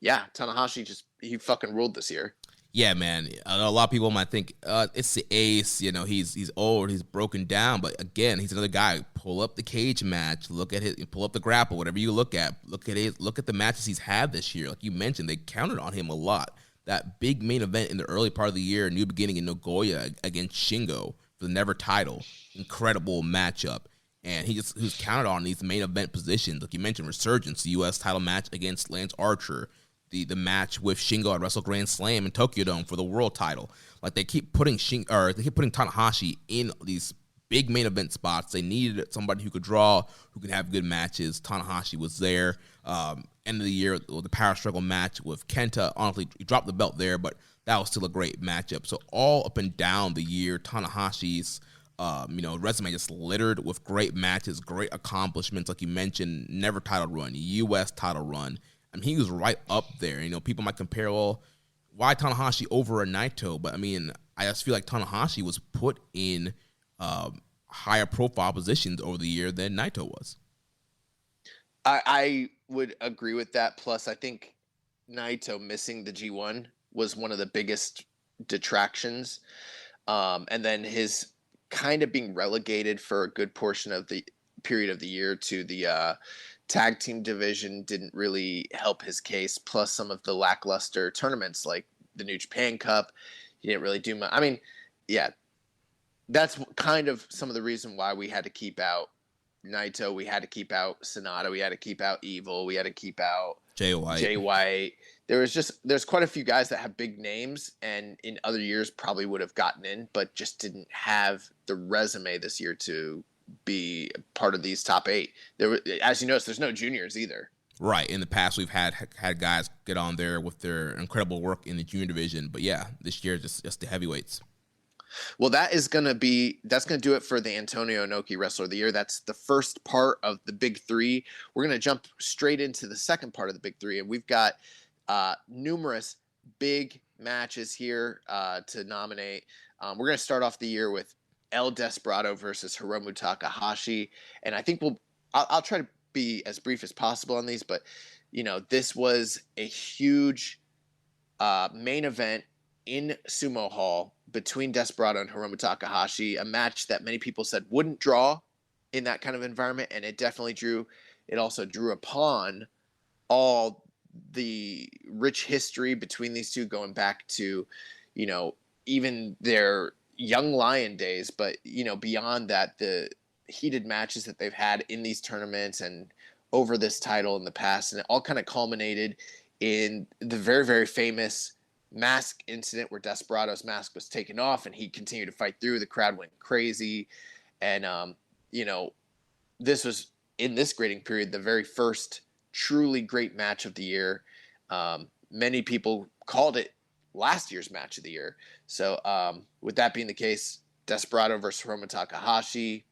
yeah, Tanahashi he fucking ruled this year. Yeah, man. A lot of people might think it's the Ace. He's old, he's broken down. But again, he's another guy. Pull up the cage match, look at pull up the grapple, whatever you look at. Look at the matches he's had this year. Like you mentioned, they counted on him a lot. That big main event in the early part of the year, New Beginning in Nagoya against Shingo for the never title, incredible matchup. And he was counted on in these main event positions. Like you mentioned, Resurgence, the U.S. title match against Lance Archer. The match with Shingo at Wrestle Grand Slam in Tokyo Dome for the world title. Like they keep putting Tanahashi in these big main event spots. They needed somebody who could draw, who could have good matches. Tanahashi was there. End of the year, the power struggle match with Kenta. Honestly, he dropped the belt there, but that was still a great matchup. So all up and down the year, Tanahashi's resume just littered with great matches, great accomplishments. Like you mentioned, never title run, U.S. title run. I mean, he was right up there. People might compare, well, why Tanahashi over a Naito? But, I mean, I just feel like Tanahashi was put in higher profile positions over the year than Naito was. I would agree with that. Plus, I think Naito missing the G1 was one of the biggest detractions. And then his kind of being relegated for a good portion of the period of the year to the tag team division didn't really help his case, plus some of the lackluster tournaments like the New Japan Cup. He didn't really do much. I mean, yeah, that's kind of some of the reason why we had to keep out Naito. We had to keep out Sonata. We had to keep out Evil. We had to keep out Jay White. There's quite a few guys that have big names and in other years probably would have gotten in, but just didn't have the resume this year to be part of these top 8. As you notice, there's no juniors either. Right. In the past, we've had guys get on there with their incredible work in the junior division. But yeah, this year, just the heavyweights. Well, that's going to do it for the Antonio Inoki Wrestler of the Year. That's the first part of the Big Three. We're going to jump straight into the second part of the Big Three. And we've got numerous big matches here to nominate. We're going to start off the year with El Desperado versus Hiromu Takahashi. And I think I'll try to be as brief as possible on these, but this was a huge main event in Sumo Hall between Desperado and Hiromu Takahashi, a match that many people said wouldn't draw in that kind of environment, and it definitely drew. It also drew upon all the rich history between these two, going back to, even their Young Lion days, but beyond that, the heated matches that they've had in these tournaments and over this title in the past, and it all kind of culminated in the very, very famous mask incident where Desperado's mask was taken off and he continued to fight through. The crowd went crazy, and this was, in this grading period, the very first truly great match of the year. Many people called it last year's match of the year. So with that being the case, Desperado versus Hiromu Takahashi,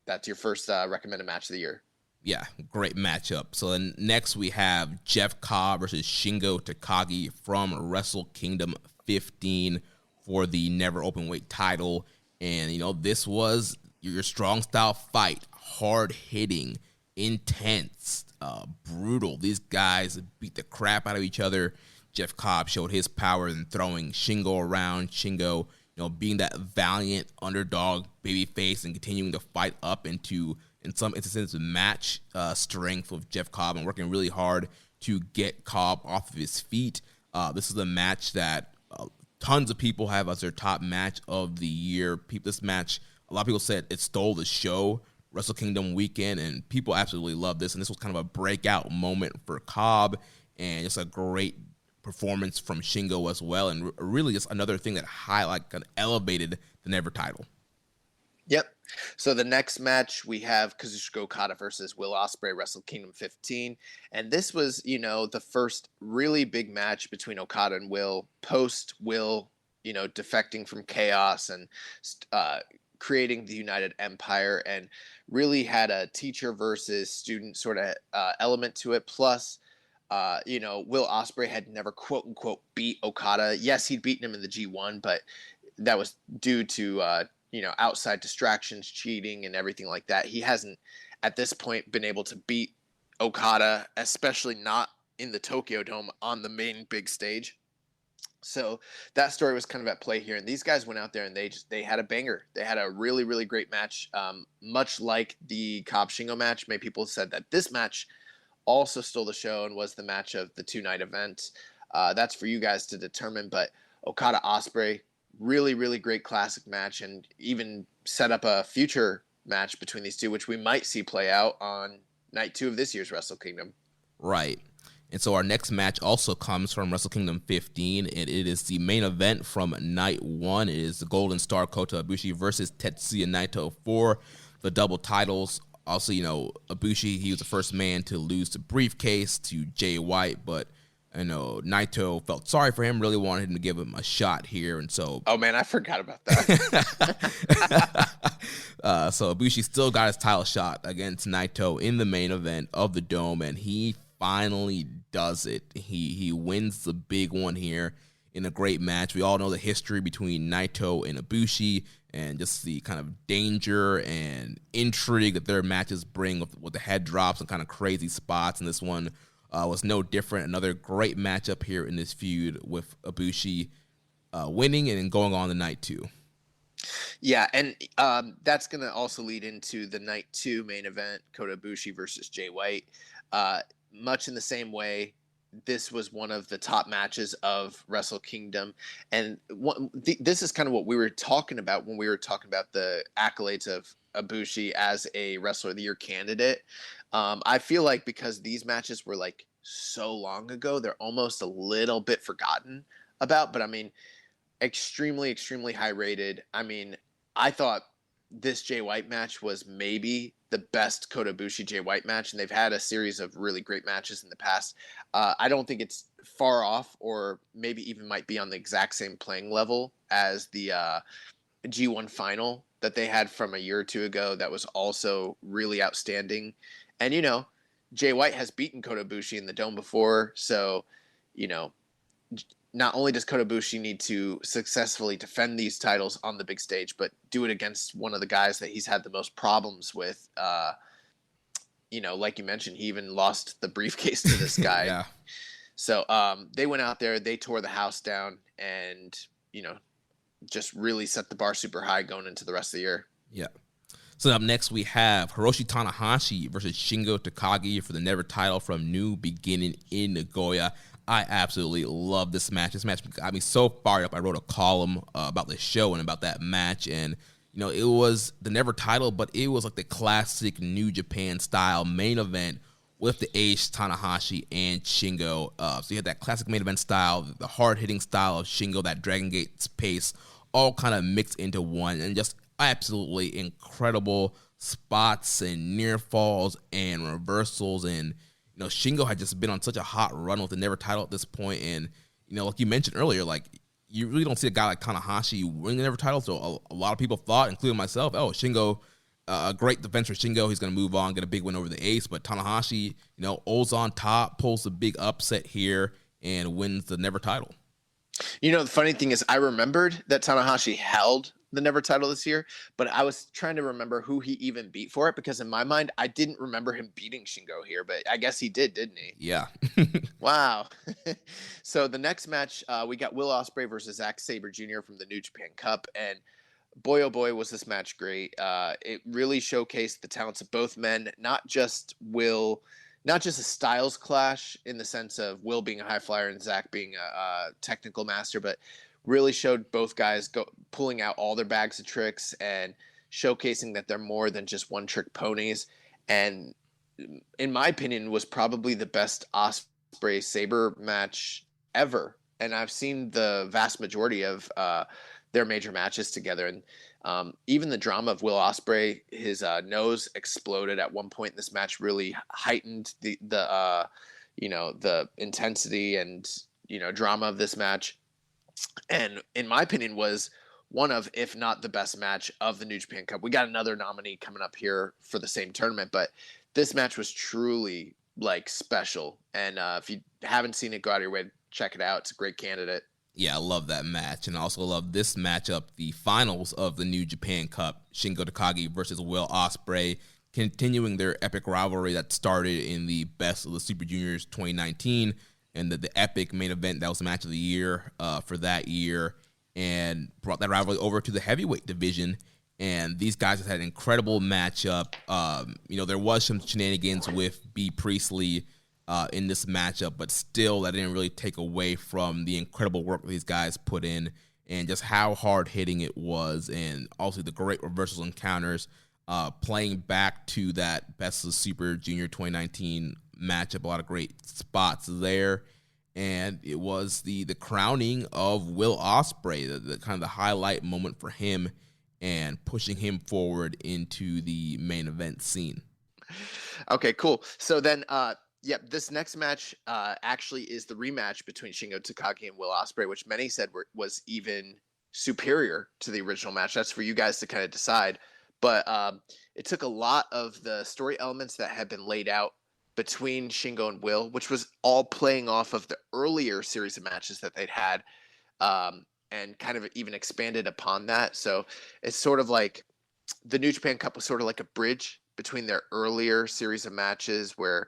that's your first recommended match of the year. Yeah, great matchup. So then next we have Jeff Cobb versus Shingo Takagi from Wrestle Kingdom 15 for the never openweight title. And, this was your strong style fight, hard hitting, intense, brutal. These guys beat the crap out of each other. Jeff Cobb showed his power in throwing Shingo around. Shingo, being that valiant underdog babyface and continuing to fight up into, in some instances, match strength with Jeff Cobb and working really hard to get Cobb off of his feet. This is a match that tons of people have as their top match of the year. This match, a lot of people said it stole the show, Wrestle Kingdom weekend, and people absolutely love this. And this was kind of a breakout moment for Cobb, and it's a great performance from Shingo as well, and really just another thing that elevated the Never title. Yep. So the next match we have Kazushika Okada versus Will Ospreay, Wrestle Kingdom 15, and this was the first really big match between Okada and Will post Will defecting from Chaos and creating the United Empire, and really had a teacher versus student sort of element to it. Plus Will Ospreay had never quote unquote beat Okada. Yes, he'd beaten him in the G1, but that was due to outside distractions, cheating, and everything like that. He hasn't at this point been able to beat Okada, especially not in the Tokyo Dome on the main big stage. So that story was kind of at play here, and these guys went out there and they had a banger. They had a really, really great match, much like the Cobb Shingo match. Many people said that this match also stole the show and was the match of the 2-night event. That's for you guys to determine, but Okada Ospreay, really, really great classic match, and even set up a future match between these two, which we might see play out on night 2 of this year's Wrestle Kingdom. Right. And so our next match also comes from Wrestle Kingdom 15, and it is the main event from night 1. It is the Golden Star Kota Ibushi versus Tetsuya Naito for the double titles. Also, Ibushi, he was the first man to lose the briefcase to Jay White, but Naito felt sorry for him, really wanted him to give him a shot here, and so... Oh, man, I forgot about that. So Ibushi still got his title shot against Naito in the main event of the Dome, and he finally does it. He wins the big one here in a great match. We all know the history between Naito and Ibushi, and just the kind of danger and intrigue that their matches bring with the head drops and kind of crazy spots, and this one was no different. Another great matchup here in this feud with Ibushi winning and going on to night 2. Yeah, and that's going to also lead into the night 2 main event, Kota Ibushi versus Jay White. Much in the same way, this was one of the top matches of Wrestle Kingdom. And this is kind of what we were talking about when we were talking about the accolades of Ibushi as a Wrestler of the Year candidate. I feel like because these matches were like so long ago, they're almost a little bit forgotten about. But I mean, extremely, extremely high rated. I mean, I thought this Jay White match was maybe the best Kota Ibushi Jay White match, and they've had a series of really great matches in the past. I don't think it's far off, or maybe even might be on the exact same playing level as the G1 final that they had from a year or two ago that was also really outstanding. And, you know, Jay White has beaten Kota Ibushi in the Dome before, so, you know, not only does Kota Ibushi need to successfully defend these titles on the big stage, but do it against one of the guys that he's had the most problems with. You know, like you mentioned, he even lost the briefcase to this guy. Yeah. So they went out there, they tore the house down, and, you know, just really set the bar super high going into the rest of the year. Yeah. So up next we have Hiromu Takahashi versus Shingo Takagi for the Never title from New Beginning in Nagoya. I absolutely love this match. This match got me so fired up. I wrote a column about the show and about that match. And, you know, it was the Never title, but it was like the classic New Japan style main event with the Ace, Tanahashi, and Shingo. So you had that classic main event style, the hard-hitting style of Shingo, that Dragon Gate pace, all kind of mixed into one. And just absolutely incredible spots and near falls and reversals. And, you know, Shingo had just been on such a hot run with the Never title at this point. And, you know, like you mentioned earlier, like, you really don't see a guy like Tanahashi winning the Never title. So a lot of people thought, including myself, oh, Shingo, a great defense for Shingo. He's going to move on, get a big win over the Ace. But Tanahashi, you know, O's on top, pulls a big upset here, and wins the Never title. You know, the funny thing is I remembered that Tanahashi held the Never title this year, but I was trying to remember who he even beat for it, because in my mind, I didn't remember him beating Shingo here, but I guess he did, didn't he? Yeah. Wow. So the next match, we got Will Ospreay versus Zack Saber Jr. from the New Japan Cup, and boy, oh boy, was this match great. It really showcased the talents of both men, not just a styles clash in the sense of Will being a high flyer and Zack being a technical master, but really showed both guys pulling out all their bags of tricks and showcasing that they're more than just one-trick ponies. And in my opinion, was probably the best Ospreay Saber match ever. And I've seen the vast majority of their major matches together. And even the drama of Will Ospreay, his nose exploded at one point in this match, really heightened the intensity and, you know, drama of this match. And in my opinion, was one of, if not the best match of the New Japan Cup. We got another nominee coming up here for the same tournament, but this match was truly like special. And if you haven't seen it, go out of your way to check it out. It's a great candidate. Yeah, I love that match. And I also love this matchup, the finals of the New Japan Cup, Shingo Takagi versus Will Ospreay, continuing their epic rivalry that started in the Best of the Super Juniors 2019, and the epic main event that was the match of the year for that year, and brought that rivalry over to the heavyweight division. And these guys have had an incredible matchup. You know, there was some shenanigans with B. Priestley in this matchup, but still that didn't really take away from the incredible work these guys put in and just how hard-hitting it was, and also the great reversals and counters, playing back to that Best of Super Junior 2019 matchup. A lot of great spots there, and it was the crowning of Will Ospreay, the kind of the highlight moment for him, and pushing him forward into the main event scene. Okay, cool. So then, this next match actually is the rematch between Shingo Takagi and Will Ospreay, which many said was even superior to the original match. That's for you guys to kind of decide. But it took a lot of the story elements that had been laid out between Shingo and Will, which was all playing off of the earlier series of matches that they'd had, and kind of even expanded upon that. So it's sort of like the New Japan Cup was sort of like a bridge between their earlier series of matches where,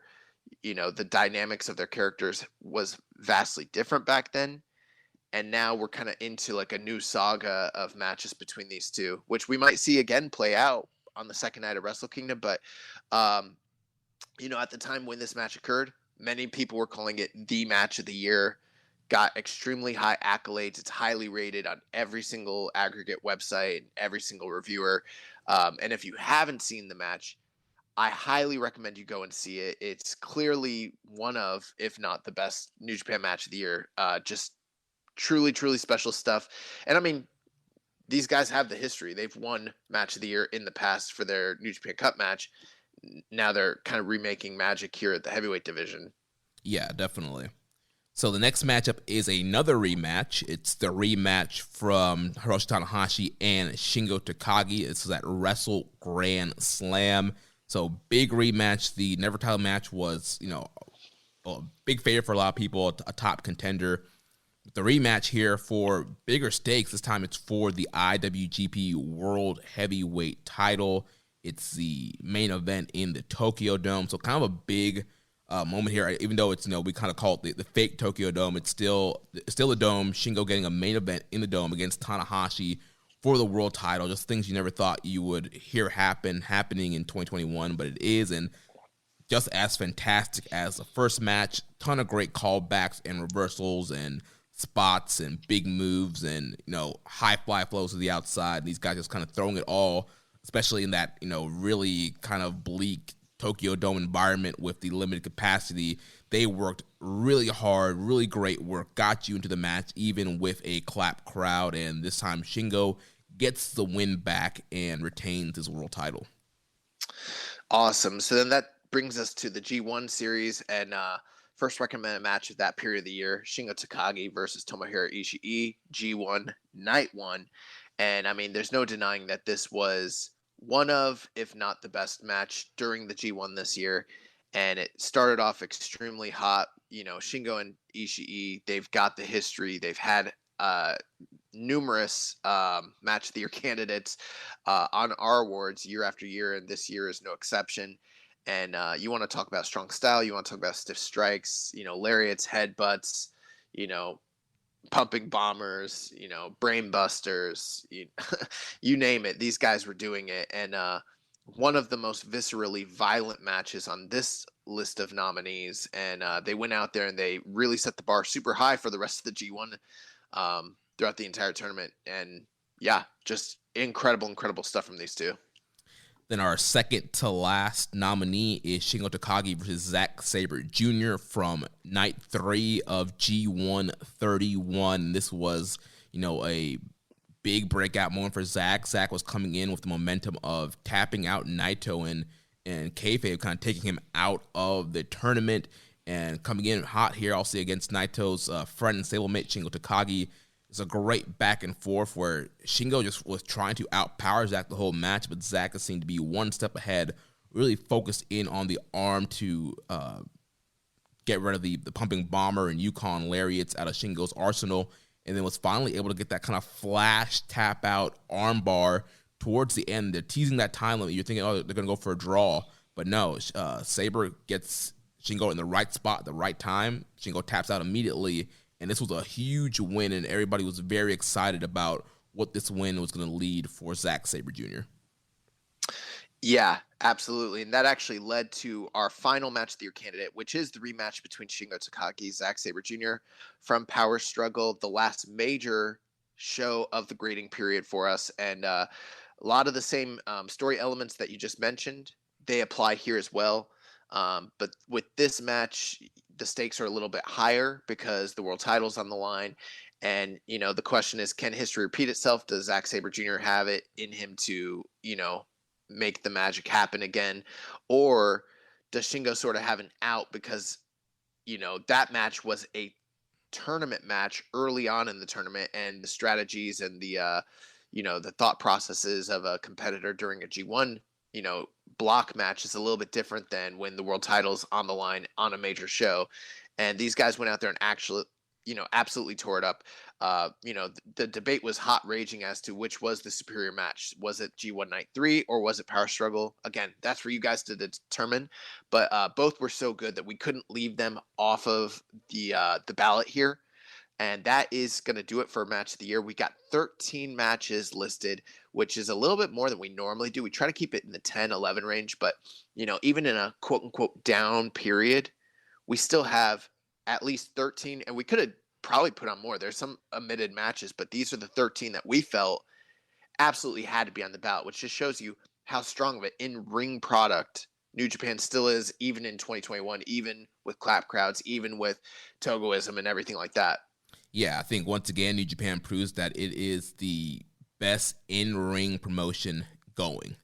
you know, the dynamics of their characters was vastly different back then. And now we're kind of into like a new saga of matches between these two, which we might see again play out on the second night of Wrestle Kingdom. But, at the time when this match occurred, many people were calling it the match of the year. Got extremely high accolades. It's highly rated on every single aggregate website, every single reviewer. And if you haven't seen the match, I highly recommend you go and see it. It's clearly one of, if not the best New Japan match of the year. Just truly, truly special stuff. And I mean, these guys have the history. They've won match of the year in the past for their New Japan Cup match. Now they're kind of remaking magic here at the heavyweight division. Yeah, definitely. So the next matchup is another rematch. It's the rematch from Hiromu Takahashi and Shingo Takagi. This is at Wrestle Grand Slam. So big rematch. The never title match was, a big favorite for a lot of people, a top contender. The rematch here for bigger stakes. This time it's for the IWGP World Heavyweight title. It's the main event in the Tokyo Dome. So kind of a big moment here, even though it's, we kind of call it the fake Tokyo Dome. It's still a dome. Shingo getting a main event in the dome against Tanahashi for the world title. Just things you never thought you would hear happening in 2021, but it is, and just as fantastic as the first match. Ton of great callbacks and reversals and spots and big moves and, high fly flows to the outside. These guys just kind of throwing it all, especially in that, really kind of bleak Tokyo Dome environment with the limited capacity. They worked really hard, really great work, got you into the match even with a clap crowd, and this time Shingo gets the win back and retains his world title. Awesome. So then that brings us to the G1 series, and first recommended match of that period of the year, Shingo Takagi versus Tomohiro Ishii, G1 Night 1. And I mean, there's no denying that this was one of, if not the best match during the G1 this year. And it started off extremely hot. Shingo and Ishii, they've got the history. They've had numerous match of the year candidates on our awards year after year, and this year is no exception. And you want to talk about strong style, you want to talk about stiff strikes, lariats, headbutts, pumping bombers, brain busters, you name it. These guys were doing it. And one of the most viscerally violent matches on this list of nominees. And they went out there and they really set the bar super high for the rest of the G1 throughout the entire tournament. And yeah, just incredible stuff from these two. Then our second to last nominee is Shingo Takagi versus Zack Saber Jr. from night 3 of G1 31. This was, a big breakout moment for Zack. Zack was coming in with the momentum of tapping out Naito and kayfabe, kind of taking him out of the tournament and coming in hot here, I'll say, against Naito's friend and stablemate Shingo Takagi. It's a great back and forth where Shingo just was trying to outpower Zack the whole match, but Zack seemed to be one step ahead, really focused in on the arm to get rid of the pumping bomber and Yukon lariats out of Shingo's arsenal, and then was finally able to get that kind of flash tap out arm bar towards the end. They're teasing that time limit. You're thinking, they're going to go for a draw, but no, Saber gets Shingo in the right spot at the right time. Shingo taps out immediately. And this was a huge win, and everybody was very excited about what this win was going to lead for Zack Saber Jr. Yeah, absolutely. And that actually led to our final match of the year candidate, which is the rematch between Shingo Takagi and Zack Saber Jr. from Power Struggle, the last major show of the grading period for us. And a lot of the same story elements that you just mentioned, they apply here as well. But with this match, the stakes are a little bit higher because the world title's on the line. And, the question is, can history repeat itself? Does Zack Saber Jr. have it in him to, make the magic happen again? Or does Shingo sort of have an out because, that match was a tournament match early on in the tournament, and the strategies and the, the thought processes of a competitor during a G1, block match is a little bit different than when the world title's on the line on a major show. And these guys went out there and actually, absolutely tore it up. The debate was hot raging as to which was the superior match. Was it G1 Night 3 or was it Power Struggle? Again, that's for you guys to determine. But both were so good that we couldn't leave them off of the ballot here. And that is going to do it for match of the year. We got 13 matches listed, which is a little bit more than we normally do. We try to keep it in the 10, 11 range, but even in a quote unquote down period, we still have at least 13, and we could have probably put on more. There's some omitted matches, but these are the 13 that we felt absolutely had to be on the ballot, which just shows you how strong of an in-ring product New Japan still is, even in 2021, even with clap crowds, even with Togoism and everything like that. Yeah, I think once again, New Japan proves that it is the best in-ring promotion going.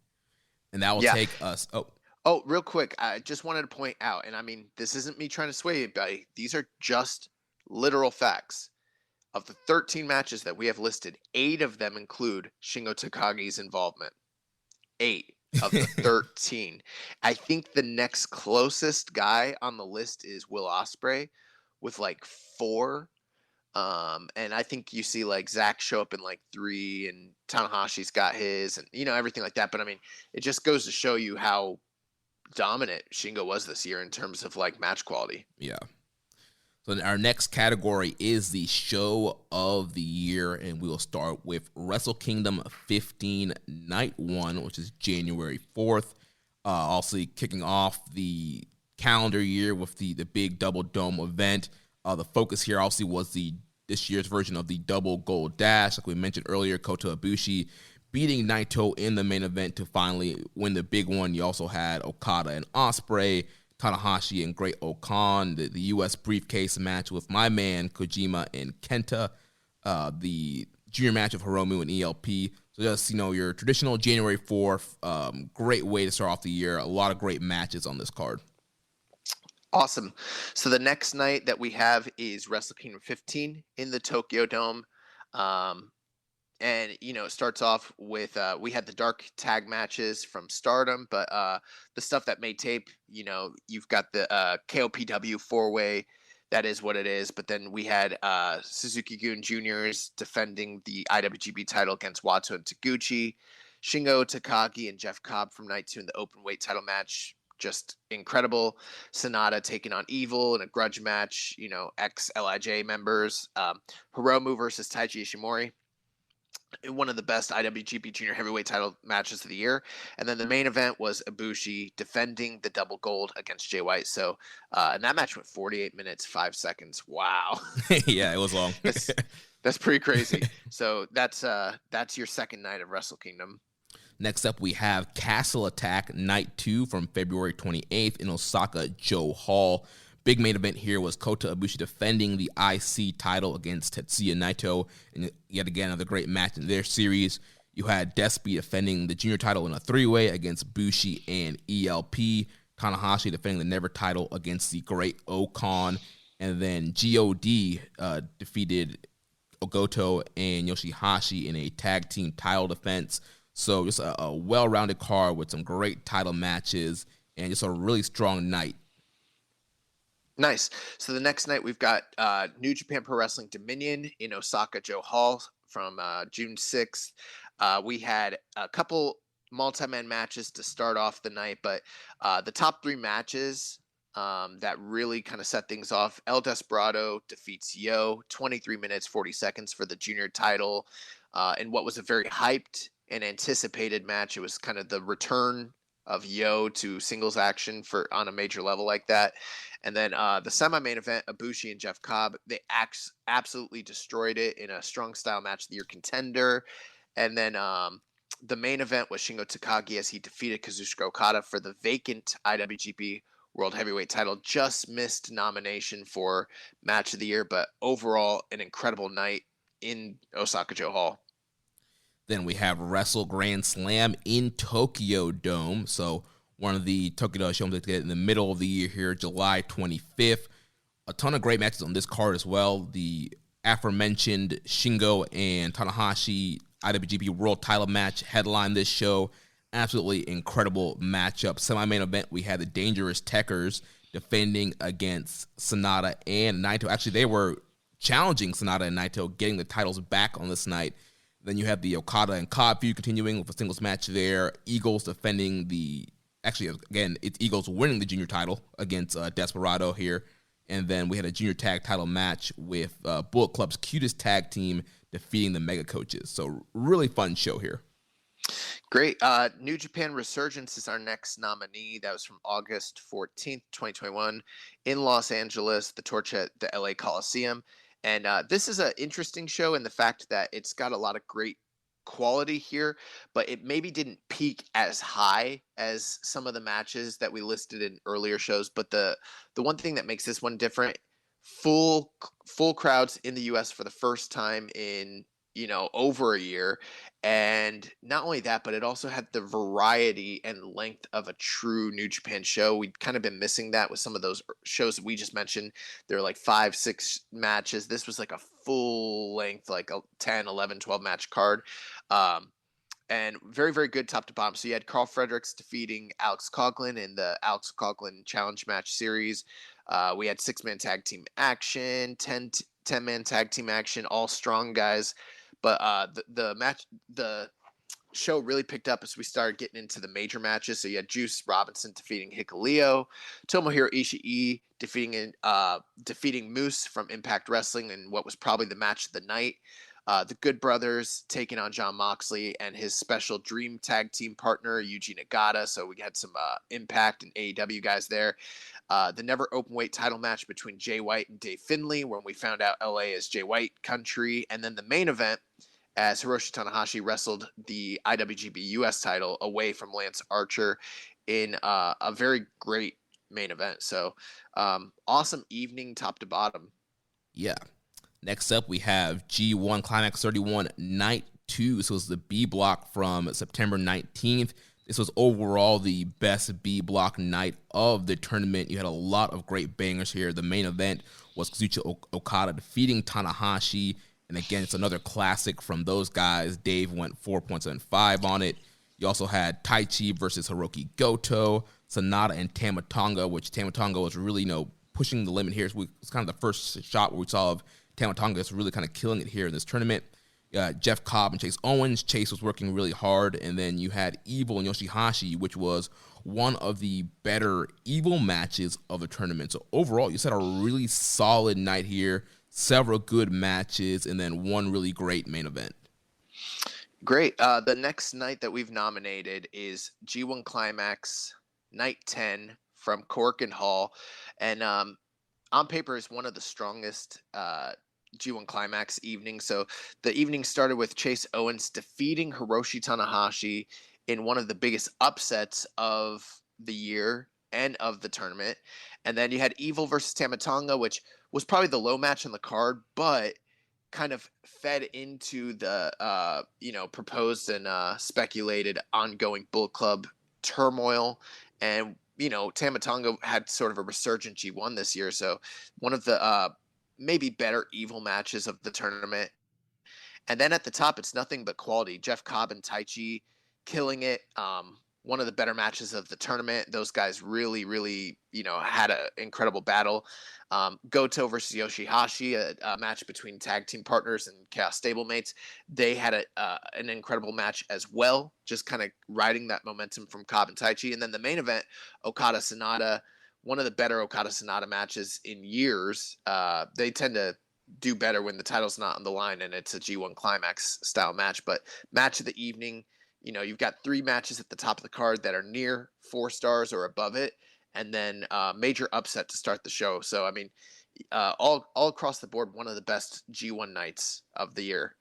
And that will take us... Oh, real quick, I just wanted to point out, and I mean, this isn't me trying to sway anybody. These are just literal facts. Of the 13 matches that we have listed, 8 of them include Shingo Takagi's involvement. 8 of the 13. I think the next closest guy on the list is Will Ospreay with like 4. And I think you see like Zach show up in like 3, and Tanahashi's got his, and everything like that. But I mean, it just goes to show you how dominant Shingo was this year in terms of like match quality. Yeah. So our next category is the show of the year, and we will start with Wrestle Kingdom 15 Night 1, which is January 4th. Also kicking off the calendar year with the big Double Dome event. The focus here obviously was this year's version of the Double Gold Dash. Like we mentioned earlier, Kota Ibushi beating Naito in the main event to finally win the big one. You also had Okada and Ospreay, Tanahashi and Great Okan, the U.S. briefcase match with my man Kojima and Kenta, the junior match of Hiromu and ELP. So just, your traditional January 4th, great way to start off the year. A lot of great matches on this card. Awesome. So the next night that we have is Wrestle Kingdom 15 in the Tokyo Dome. And, it starts off with, we had the dark tag matches from Stardom, but the stuff that made tape, you've got the KOPW 4-way. That is what it is. But then we had Suzuki-gun Jr.'s defending the IWGP title against Wato and Taguchi. Shingo, Takagi, and Jeff Cobb from night 2 in the open weight title match. Just incredible. Sonata taking on Evil in a grudge match, ex-LIJ members. Hiromu versus Taiji Ishimori. One of the best IWGP Junior Heavyweight title matches of the year. And then the main event was Ibushi defending the double gold against Jay White. So, and that match went 48 minutes, 5 seconds. Wow. Yeah, it was long. That's pretty crazy. So that's your second night of Wrestle Kingdom. Next up, we have Castle Attack Night 2 from February 28th in Osaka Joe Hall. Big main event here was Kota Ibushi defending the IC title against Tetsuya Naito. And yet again, another great match in their series. You had Despy defending the junior title in a 3-way against Bushi and ELP. Tanahashi defending the Never title against the Great Okan. And then GOD defeated Ogoto and Yoshihashi in a tag team title defense. So just a well-rounded card with some great title matches and just a really strong night. Nice. So the next night we've got New Japan Pro Wrestling Dominion in Osaka Joe Hall from June 6th. We had a couple multi-man matches to start off the night, but the top 3 matches that really kind of set things off. El Desperado defeats Yo, 23 minutes, 40 seconds for the junior title in what was a very hyped and anticipated match. It was kind of the return of Yo to singles action on a major level like that. And then the semi-main event, Ibushi and Jeff Cobb, they absolutely destroyed it in a strong style match of the year contender. And then the main event was Shingo Takagi as he defeated Kazushika Okada for the vacant IWGP World Heavyweight title. Just missed nomination for match of the year, but overall an incredible night in Osaka Joe Hall. Then we have Wrestle Grand Slam in Tokyo Dome. So one of the Tokyo Dome shows that get in the middle of the year here, July 25th. A ton of great matches on this card as well. The aforementioned Shingo and Tanahashi IWGP World title match headline this show. Absolutely incredible matchup. Semi-main event, we had the Dangerous Tekkers defending against Sonata and Naito. Actually, they were challenging Sonata and Naito, getting the titles back on this night. Then you have the Okada and Cobb feud continuing with a singles match there. Eagles defending it's Eagles winning the junior title against Desperado here And then we had a junior tag title match with Bullet Club's cutest tag team defeating the Mega Coaches. So really fun show here. Great. New Japan Resurgence is our next nominee. That was from August 14th, 2021 in Los Angeles, the torch at the LA Coliseum. And this is an interesting show in the fact that it's got a lot of great quality here, but it maybe didn't peak as high as some of the matches that we listed in earlier shows. But the one thing that makes this one different, full crowds in the US for the first time in over a year. And not only that, but it also had the variety and length of a true New Japan show. We'd kind of been missing that with some of those shows that we just mentioned. There were like 5-6 matches. This was like a full length, like a 10, 11, 12 match card. And very, very good top to bottom. So you had Karl Fredericks defeating Alex Coughlin in the Alex Coughlin Challenge Match Series. We had 6-man tag team action, 10-man tag team action, all strong guys. But the show really picked up as we started getting into the major matches. So you had Juice Robinson defeating Hikuleo, Tomohiro Ishii defeating Moose from Impact Wrestling in what was probably the match of the night. The Good Brothers taking on Jon Moxley and his special dream tag team partner, Yuji Nagata. So we had some Impact and AEW guys there. The never openweight title match between Jay White and Dave Finlay when we found out LA is Jay White country. And then the main event as Hiroshi Tanahashi wrestled the IWGP US title away from Lance Archer in a very great main event. So awesome evening top to bottom. Yeah. Next up, we have G1 Climax 31 Night 2. So it's the B block from September 19th. This was overall the best B block night of the tournament. You had a lot of great bangers here. The main event was Kazuchika Okada defeating Tanahashi. And again, it's another classic from those guys. Dave went 4.75 on it. You also had Taichi versus Hiroki Goto, Sonata and Tama Tonga, which Tama Tonga was really, pushing the limit here. It's kind of the first shot where we saw of Tama Tonga is really kind of killing it here in this tournament. Jeff Cobb and Chase Owens. Chase was working really hard. And then you had Evil and Yoshihashi, which was one of the better Evil matches of the tournament. So overall, you said a really solid night here. Several good matches, and then one really great main event. Great. The next night that we've nominated is G1 Climax Night 10 from Korakuen Hall. And on paper is one of the strongest G1 Climax evening. So the evening started with Chase Owens defeating Hiroshi Tanahashi in one of the biggest upsets of the year and of the tournament. And then you had Evil versus Tama Tonga, which was probably the low match on the card, but kind of fed into the proposed and speculated ongoing Bullet Club turmoil. And Tama Tonga had sort of a resurgent G1 this year, so one of the maybe better Evil matches of the tournament. And then at the top, it's nothing but quality. Jeff Cobb and Taichi killing it. One of the better matches of the tournament. Those guys really, really, had an incredible battle. Goto versus Yoshihashi, a match between tag team partners and Chaos stablemates. They had an incredible match as well, just kind of riding that momentum from Cobb and Taichi. And then the main event, Okada Sonata, one of the better Okada Sonata matches in years. They tend to do better when the title's not on the line and it's a G1 Climax style match. But match of the evening, you've got 3 matches at the top of the card that are near 4 stars or above it. And then major upset to start the show. So, I mean, all across the board, one of the best G1 nights of the year.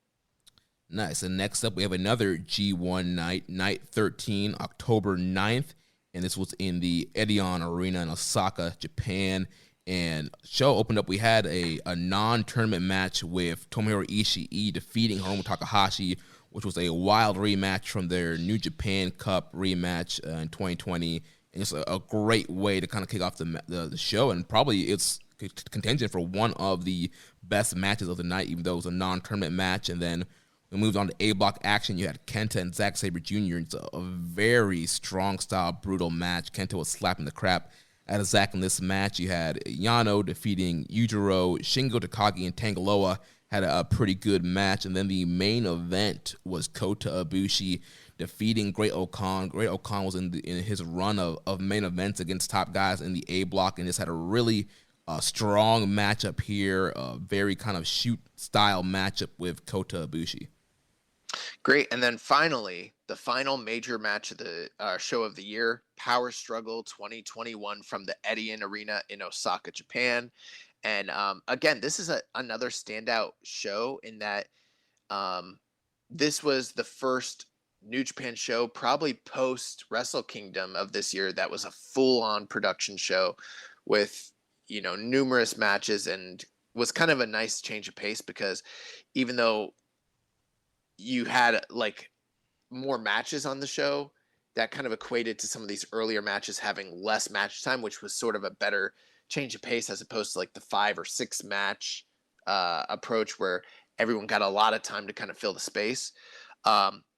Nice. And next up, we have another G1 night, Night 13, October 9th. And this was in the Edion Arena in Osaka, Japan. And show opened up, we had a non-tournament match with Tomohiro Ishii defeating Hiromu Takahashi, which was a wild rematch from their New Japan Cup rematch in 2020. And it's a great way to kind of kick off the show. And probably it's contention for one of the best matches of the night, even though it was a non-tournament match. And then we moved on to A-block action. You had Kenta and Zack Saber Jr. It's a very strong style, brutal match. Kenta was slapping the crap out of Zack in this match. You had Yano defeating Yujiro. Shingo, Takagi, and Tangaloa had a pretty good match. And then the main event was Kota Ibushi defeating Great Okan. Great Okan was in his run of main events against top guys in the A block, and just had a really A strong matchup here, a very kind of shoot style matchup with Kota Ibushi. Great. And then finally, the final major match of the show of the year, Power Struggle 2021 from the Edion Arena in Osaka, Japan. And again, this is another standout show in that this was the first New Japan show, probably post Wrestle Kingdom of this year, that was a full-on production show with, you know, numerous matches, and was kind of a nice change of pace, because even though you had like more matches on the show, that kind of equated to some of these earlier matches having less match time, which was sort of a better change of pace as opposed to like the 5 or 6 match approach where everyone got a lot of time to kind of fill the space.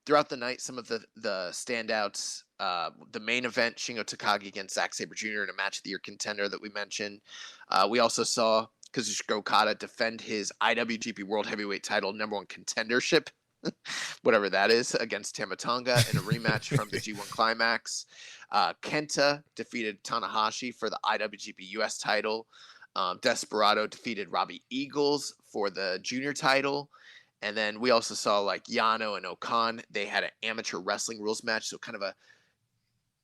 Throughout the night, some of the standouts, the main event, Shingo Takagi against Zack Saber Jr. in a match of the year contender that we mentioned. We also saw Kazushika Okada defend his IWGP World Heavyweight title #1 contendership, whatever that is, against Tama Tonga in a rematch from the G1 Climax. Kenta defeated Tanahashi for the IWGP US title. Desperado defeated Robbie Eagles for the junior title. And then we also saw like Yano and Okan. They had an amateur wrestling rules match, so kind of a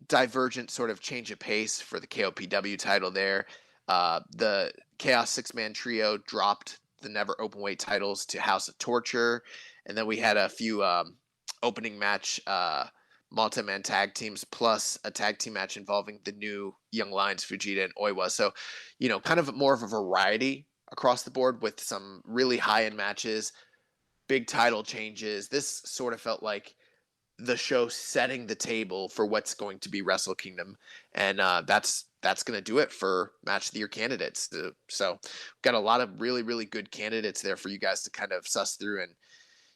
divergent sort of change of pace for the KOPW title there. The Chaos 6-man trio dropped the never openweight titles to House of Torture. And then we had a few opening match multi-man tag teams, plus a tag team match involving the new Young Lions, Fujita and Oiwa. So, you know, kind of more of a variety across the board with some really high-end matches, big title changes. This sort of felt like the show setting the table for what's going to be Wrestle Kingdom. And that's going to do it for Match of the Year candidates. So we've got a lot of really, really good candidates there for you guys to kind of suss through, and,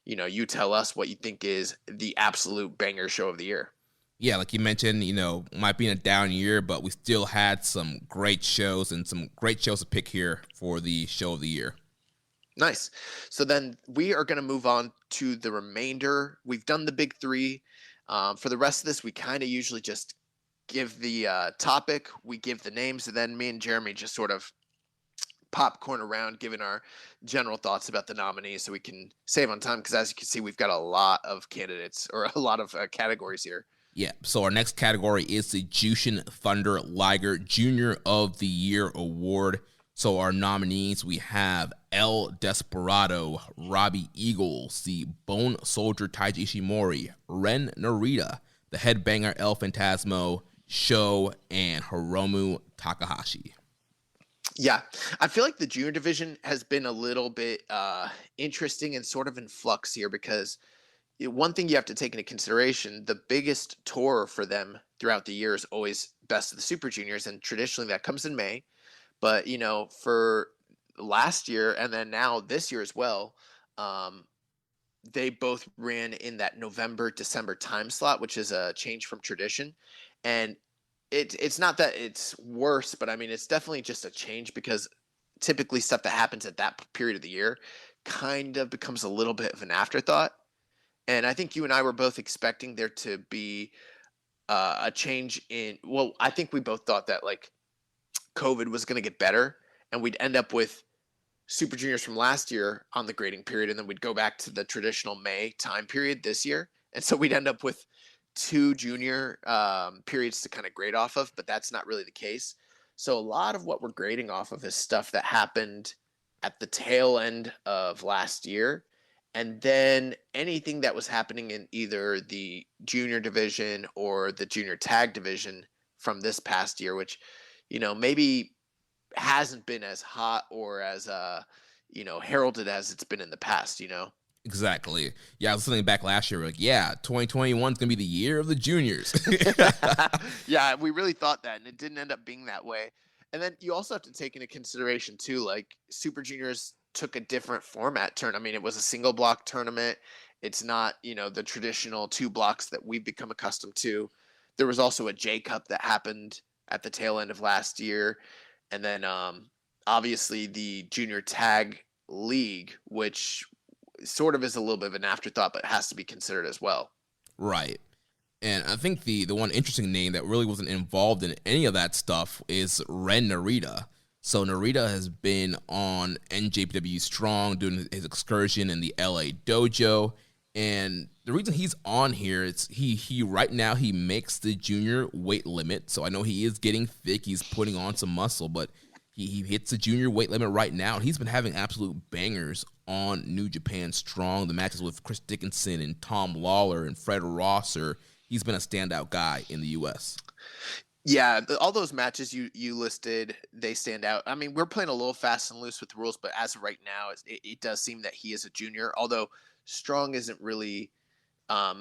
you know, you tell us what you think is the absolute banger show of the year. Yeah, like you mentioned, you know, might be in a down year, but we still had some great shows and some great shows to pick here for the show of the year. Nice. So then we are going to move on to the remainder. We've done the big three. For the rest of this, we kind of usually just give the topic, we give the names, and then me and Jeremy just sort of popcorn around giving our general thoughts about the nominees so we can save on time, because as you can see, we've got a lot of candidates, or a lot of categories here. Yeah, so our next category is the Jushin Thunder Liger Junior of the Year Award. So our nominees, we have El Desperado, Robbie Eagles, the Bone Soldier Taiji Ishimori, Ren Narita, the Headbanger El Phantasmo, Sho, and Hiromu Takahashi. Yeah, I feel like the junior division has been a little bit interesting and sort of in flux here, because one thing you have to take into consideration, the biggest tour for them throughout the year is always Best of the Super Juniors, and traditionally that comes in May. But, you know, for last year and then now this year as well, they both ran in that November-December time slot, which is a change from tradition. And it's not that it's worse, but I mean, it's definitely just a change, because typically stuff that happens at that period of the year kind of becomes a little bit of an afterthought. And I think you and I were both expecting there to be a change in, well, I think we both thought that like COVID was going to get better and we'd end up with Super Juniors from last year on the grading period, and then we'd go back to the traditional May time period this year. And so we'd end up with 2 junior periods to kind of grade off of, but that's not really the case. So a lot of what we're grading off of is stuff that happened at the tail end of last year. And then anything that was happening in either the junior division or the junior tag division from this past year, which, you know, maybe hasn't been as hot or as, you know, heralded as it's been in the past, you know? Exactly. Yeah, I was listening back last year, like, yeah, 2021 is going to be the year of the juniors. Yeah, we really thought that, and it didn't end up being that way. And then you also have to take into consideration, too, like, Super Juniors took a different format turn. I mean, it was a single block tournament. It's not, you know, the traditional 2 blocks that we've become accustomed to. There was also a J Cup that happened at the tail end of last year. And then obviously the junior tag league, which sort of is a little bit of an afterthought, but has to be considered as well. Right. And I think the one interesting name that really wasn't involved in any of that stuff is Ren Narita. So Narita has been on NJPW Strong doing his excursion in the LA dojo. And the reason he's on here is he right now he makes the junior weight limit. So I know he is getting thick. He's putting on some muscle, but he hits the junior weight limit right now. And he's been having absolute bangers on New Japan Strong. The matches with Chris Dickinson and Tom Lawler and Fred Rosser. He's been a standout guy in the U.S. Yeah, all those matches you listed, they stand out. I mean, we're playing a little fast and loose with the rules, but as of right now, it does seem that he is a junior, although Strong isn't really I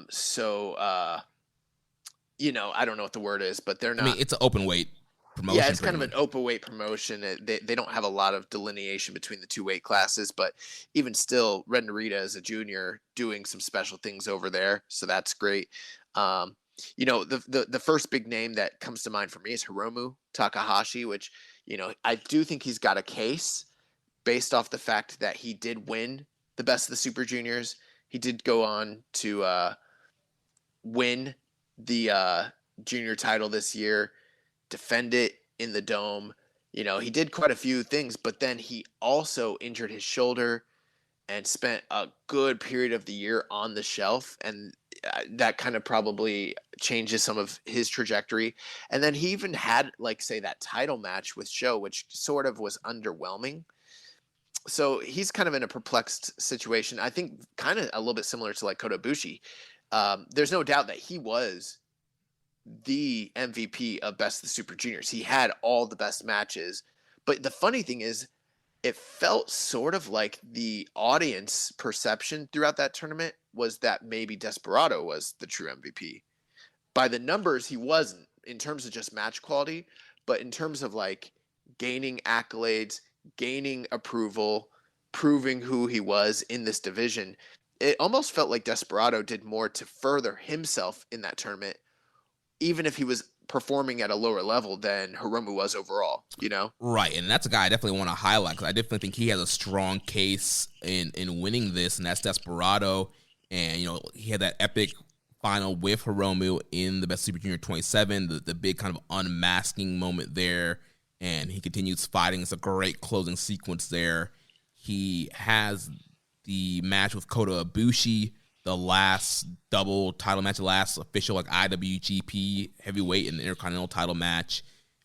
don't know what the word is, but they're not. I mean, it's an open weight promotion. Yeah, it's kind of an open weight promotion. They don't have a lot of delineation between the two weight classes, but even still, Red Narita is a junior doing some special things over there, so that's great. The first big name that comes to mind for me is Hiromu Takahashi, which, I do think he's got a case based off the fact that he did win the Best of the Super Juniors. He did go on to win the junior title this year, defend it in the Dome. He did quite a few things, but then he also injured his shoulder and spent a good period of the year on the shelf, and that kind of probably changes some of his trajectory. And then he even had, that title match with Sho, which sort of was underwhelming. So he's kind of in a perplexed situation. I think kind of a little bit similar to Kota Ibushi. There's no doubt that he was the MVP of Best of the Super Juniors. He had all the best matches. But the funny thing is, it felt sort of like the audience perception throughout that tournament was that maybe Desperado was the true MVP. By the numbers, he wasn't in terms of just match quality, but in terms of gaining accolades, gaining approval, proving who he was in this division. It almost felt like Desperado did more to further himself in that tournament, even if he was performing at a lower level than Hiromu was overall, Right, and that's a guy I definitely want to highlight because I definitely think he has a strong case in winning this, and that's Desperado. And, he had that epic final with Hiromu in the Best Super Junior 27, the big kind of unmasking moment there, and he continues fighting. It's a great closing sequence there. He has the match with Kota Ibushi, the last double title match, the last official IWGP heavyweight and intercontinental title match,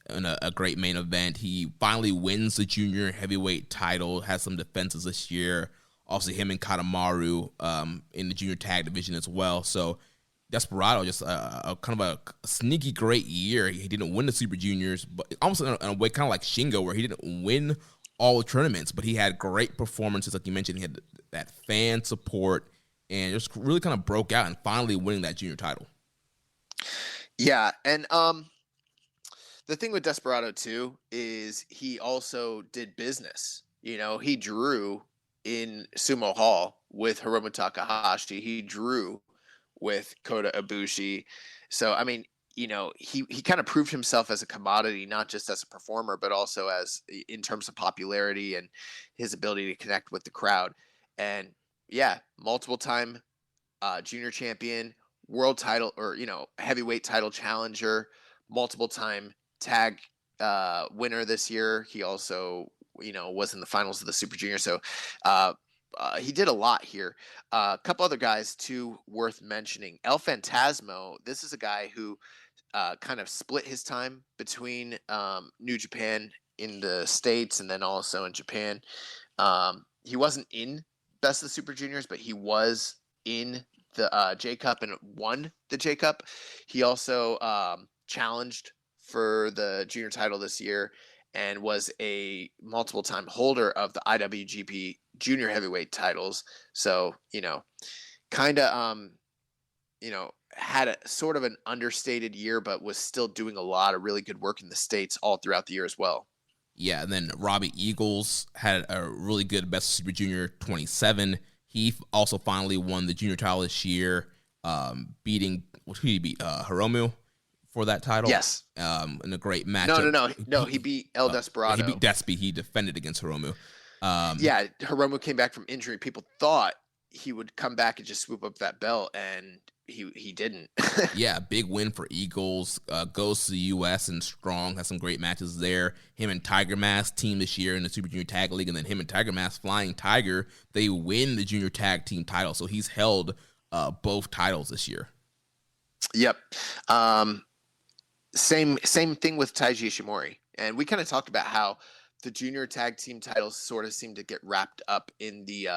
and a great main event. He finally wins the junior heavyweight title, has some defenses this year. Obviously, him and Katamaru in the junior tag division as well. So Desperado, just a kind of a sneaky great year. He didn't win the Super Juniors, but almost in a way kind of like Shingo, where he didn't win all the tournaments, but he had great performances. Like you mentioned, he had that fan support and just really kind of broke out and finally winning that junior title. Yeah, and the thing with Desperado, too, is he also did business. He drew in Sumo Hall with Hiromu Takahashi. He drew with Kota Ibushi. So, I mean, he kind of proved himself as a commodity, not just as a performer, but also as in terms of popularity and his ability to connect with the crowd. And yeah, multiple time junior champion, world title, or, heavyweight title challenger, multiple time tag winner this year. He also, was in the finals of the Super Junior. So he did a lot here. A couple other guys, too, worth mentioning. El Phantasmo, this is a guy who kind of split his time between New Japan in the States and then also in Japan. He wasn't in Best of the Super Juniors, but he was in the J Cup and won the J Cup. He also challenged for the junior title this year and was a multiple time holder of the IWGP junior heavyweight titles. So, kind of, had a sort of an understated year, but was still doing a lot of really good work in the States all throughout the year as well. Yeah, and then Robbie Eagles had a really good Best of Super Junior 27. He also finally won the junior title this year, beating Hiromu for that title. Yes. In a great matchup. No. He beat El Desperado. He beat Despy. He defended against Hiromu. Hiromu came back from injury. People thought he would come back and just swoop up that belt, and he didn't. Yeah, big win for Eagles. Goes to the U.S. and strong. Has some great matches there. Him and Tiger Mask team this year in the Super Junior Tag League, and then him and Tiger Mask, Flying Tiger, they win the Junior Tag Team title. So he's held both titles this year. Yep. Same thing with Taiji Ishimori. And we kind of talked about how the Junior Tag Team titles sort of seem to get wrapped up in the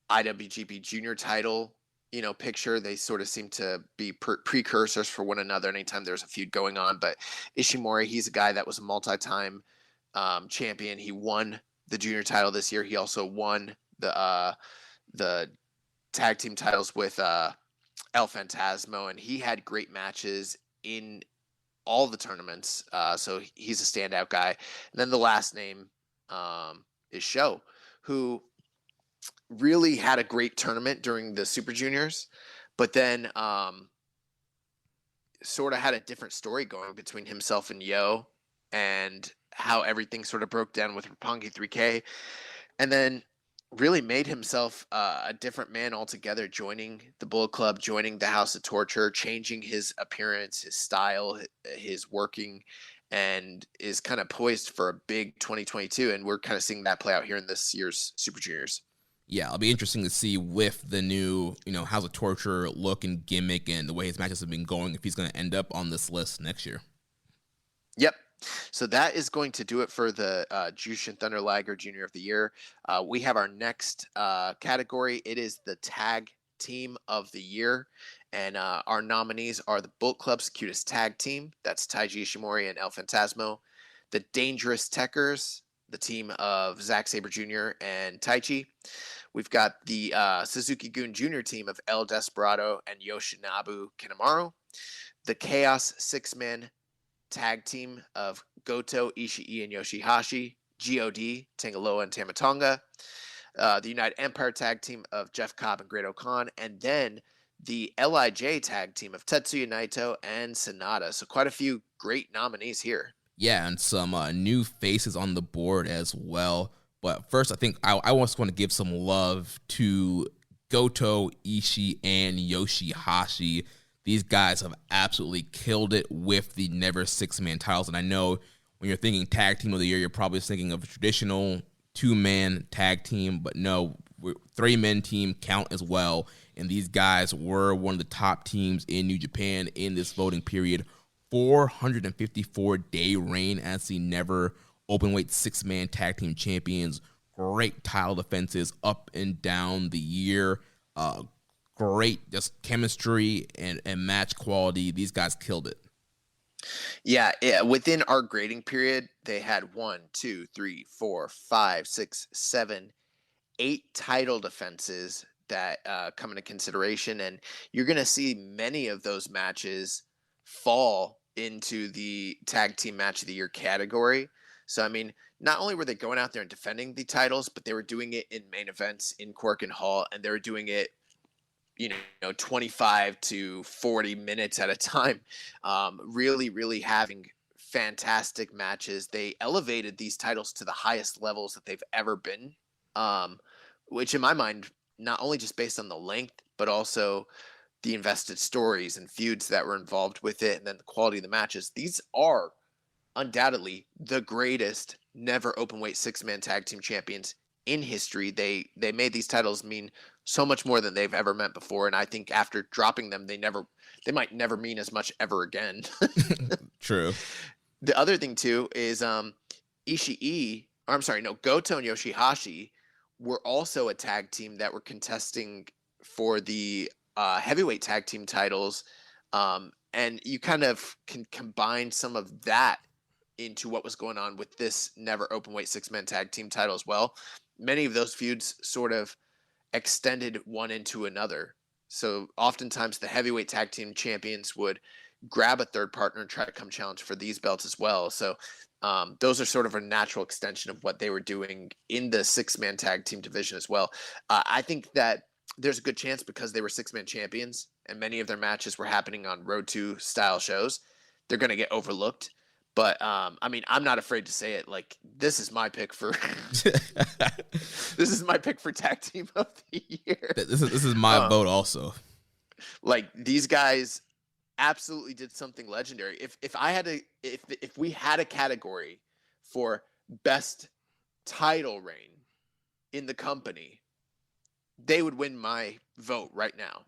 IWGP Junior title, picture. They sort of seem to be precursors for one another anytime there's a feud going on. But Ishimori, he's a guy that was a multi-time champion. He won the Junior title this year. He also won the tag team titles with El Phantasmo, and he had great matches in all the tournaments. So he's a standout guy. And then the last name is Sho, who really had a great tournament during the Super Juniors, but then sort of had a different story going between himself and Yo, and how everything sort of broke down with Roppongi 3K, and then really made himself a different man altogether, joining the Bullet Club, joining the House of Torture, changing his appearance, his style, his working, and is kind of poised for a big 2022. And we're kind of seeing that play out here in this year's Super Juniors. Yeah, it'll be interesting to see with the new, House of Torture look and gimmick and the way his matches have been going, if he's going to end up on this list next year. Yep. So that is going to do it for the Jushin Thunder Liger Junior of the Year. We have our next category. It is the Tag Team of the Year. And our nominees are the Bullet Club's cutest tag team. That's Taiji Ishimori and El Phantasmo. The Dangerous Techers, the team of Zack Saber Jr. and Taichi. We've got the Suzuki-gun Jr. team of El Desperado and Yoshinobu Kanemaru. The Chaos Six-Man Tag team of Goto, Ishii, and Yoshihashi. GOD, Tangaloa, and Tamatonga. The United Empire Tag team of Jeff Cobb and Great-O-Khan. And then the LIJ Tag team of Tetsuya Naito and Sonata. So quite a few great nominees here. Yeah, and some new faces on the board as well. But first, I think I also want to give some love to Goto, Ishii, and Yoshihashi. These guys have absolutely killed it with the Never Six-Man titles. And I know when you're thinking Tag Team of the Year, you're probably thinking of a traditional two-man tag team. But no, three-man team count as well. And these guys were one of the top teams in New Japan in this voting period. 454-day reign as the Never Openweight Six-Man Tag Team Champions. Great title defenses up and down the year. Great just chemistry and match quality. These guys killed it. Yeah, within our grading period, they had 1, 2, 3, 4, 5, 6, 7, 8 title defenses that come into consideration. And you're going to see many of those matches fall into the Tag Team Match of the Year category. So, I mean, not only were they going out there and defending the titles, but they were doing it in main events in Cork and Hall, and they were doing it 25 to 40 minutes at a time. Really, really having fantastic matches. They elevated these titles to the highest levels that they've ever been, which in my mind, not only just based on the length, but also the invested stories and feuds that were involved with it, and then the quality of the matches. These are undoubtedly the greatest Never Openweight Six-Man Tag Team Champions in history. They made these titles mean so much more than they've ever meant before, and I think after dropping them, they might never mean as much ever again. True. The other thing too is Goto and Yoshihashi were also a tag team that were contesting for the heavyweight tag team titles, and you kind of can combine some of that into what was going on with this Never Openweight Six-Man Tag Team title as well. Many of those feuds sort of extended one into another. So oftentimes the heavyweight tag team champions would grab a third partner and try to come challenge for these belts as well. So those are sort of a natural extension of what they were doing in the six-man tag team division as well. I think that there's a good chance, because they were six-man champions and many of their matches were happening on Road 2 style shows, they're going to get overlooked. But I mean, I'm not afraid to say it. Like, this is my pick for this is my pick for Tag Team of the Year. This is my vote also. Like, these guys absolutely did something legendary. If we had a category for best title reign in the company, they would win my vote right now.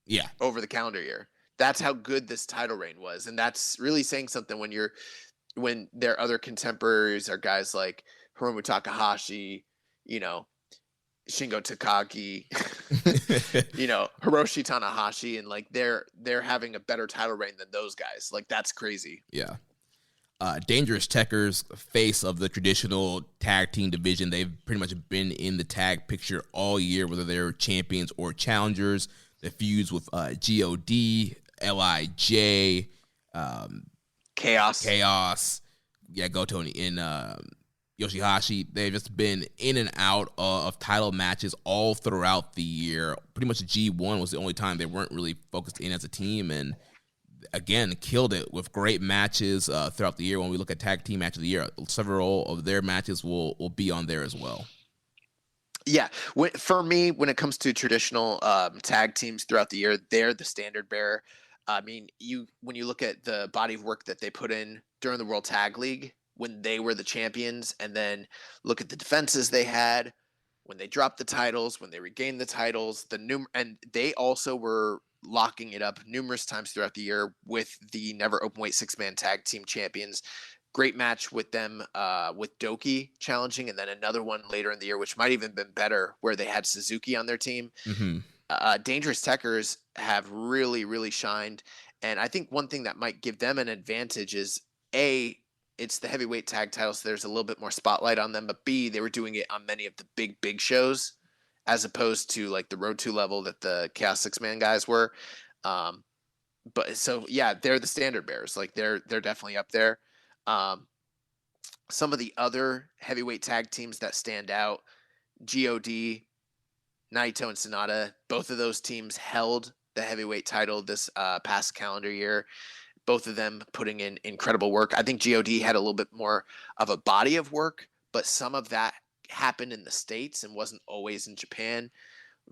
Yeah. Over the calendar year. That's how good this title reign was. And that's really saying something when their other contemporaries are guys like Hiromu Takahashi, Shingo Takagi, Hiroshi Tanahashi, and like they're having a better title reign than those guys. Like, that's crazy. Yeah. Dangerous Tekkers, face of the traditional tag team division. They've pretty much been in the tag picture all year, whether they're champions or challengers. The feuds with GOD, LIJ, Chaos, yeah, Goto and Yoshihashi. They've just been in and out of title matches all throughout the year. Pretty much G1 was the only time they weren't really focused in as a team, and again, killed it with great matches throughout the year. When we look at tag team match of the year, several of their matches will be on there as well. Yeah, for me, when it comes to traditional tag teams throughout the year, they're the standard bearer. I mean, when you look at the body of work that they put in during the World Tag League when they were the champions, and then look at the defenses they had when they dropped the titles, when they regained the titles, and they also were locking it up numerous times throughout the year with the Never Openweight 6-man tag team champions. Great match with them, with Doki challenging, and then another one later in the year, which might even been better, where they had Suzuki on their team. Mm-hmm. Dangerous Tekkers have really, really shined. And I think one thing that might give them an advantage is, A, it's the heavyweight tag titles, so there's a little bit more spotlight on them, but B, they were doing it on many of the big shows, as opposed to like the Road 2 level that the Chaos 6-man guys were. But so, yeah, they're the standard bearers. Like, they're definitely up there. Some of the other heavyweight tag teams that stand out, GOD, Naito, and Sonata, both of those teams held the heavyweight title this past calendar year. Both of them putting in incredible work. I think GOD had a little bit more of a body of work, but some of that happened in the States and wasn't always in Japan,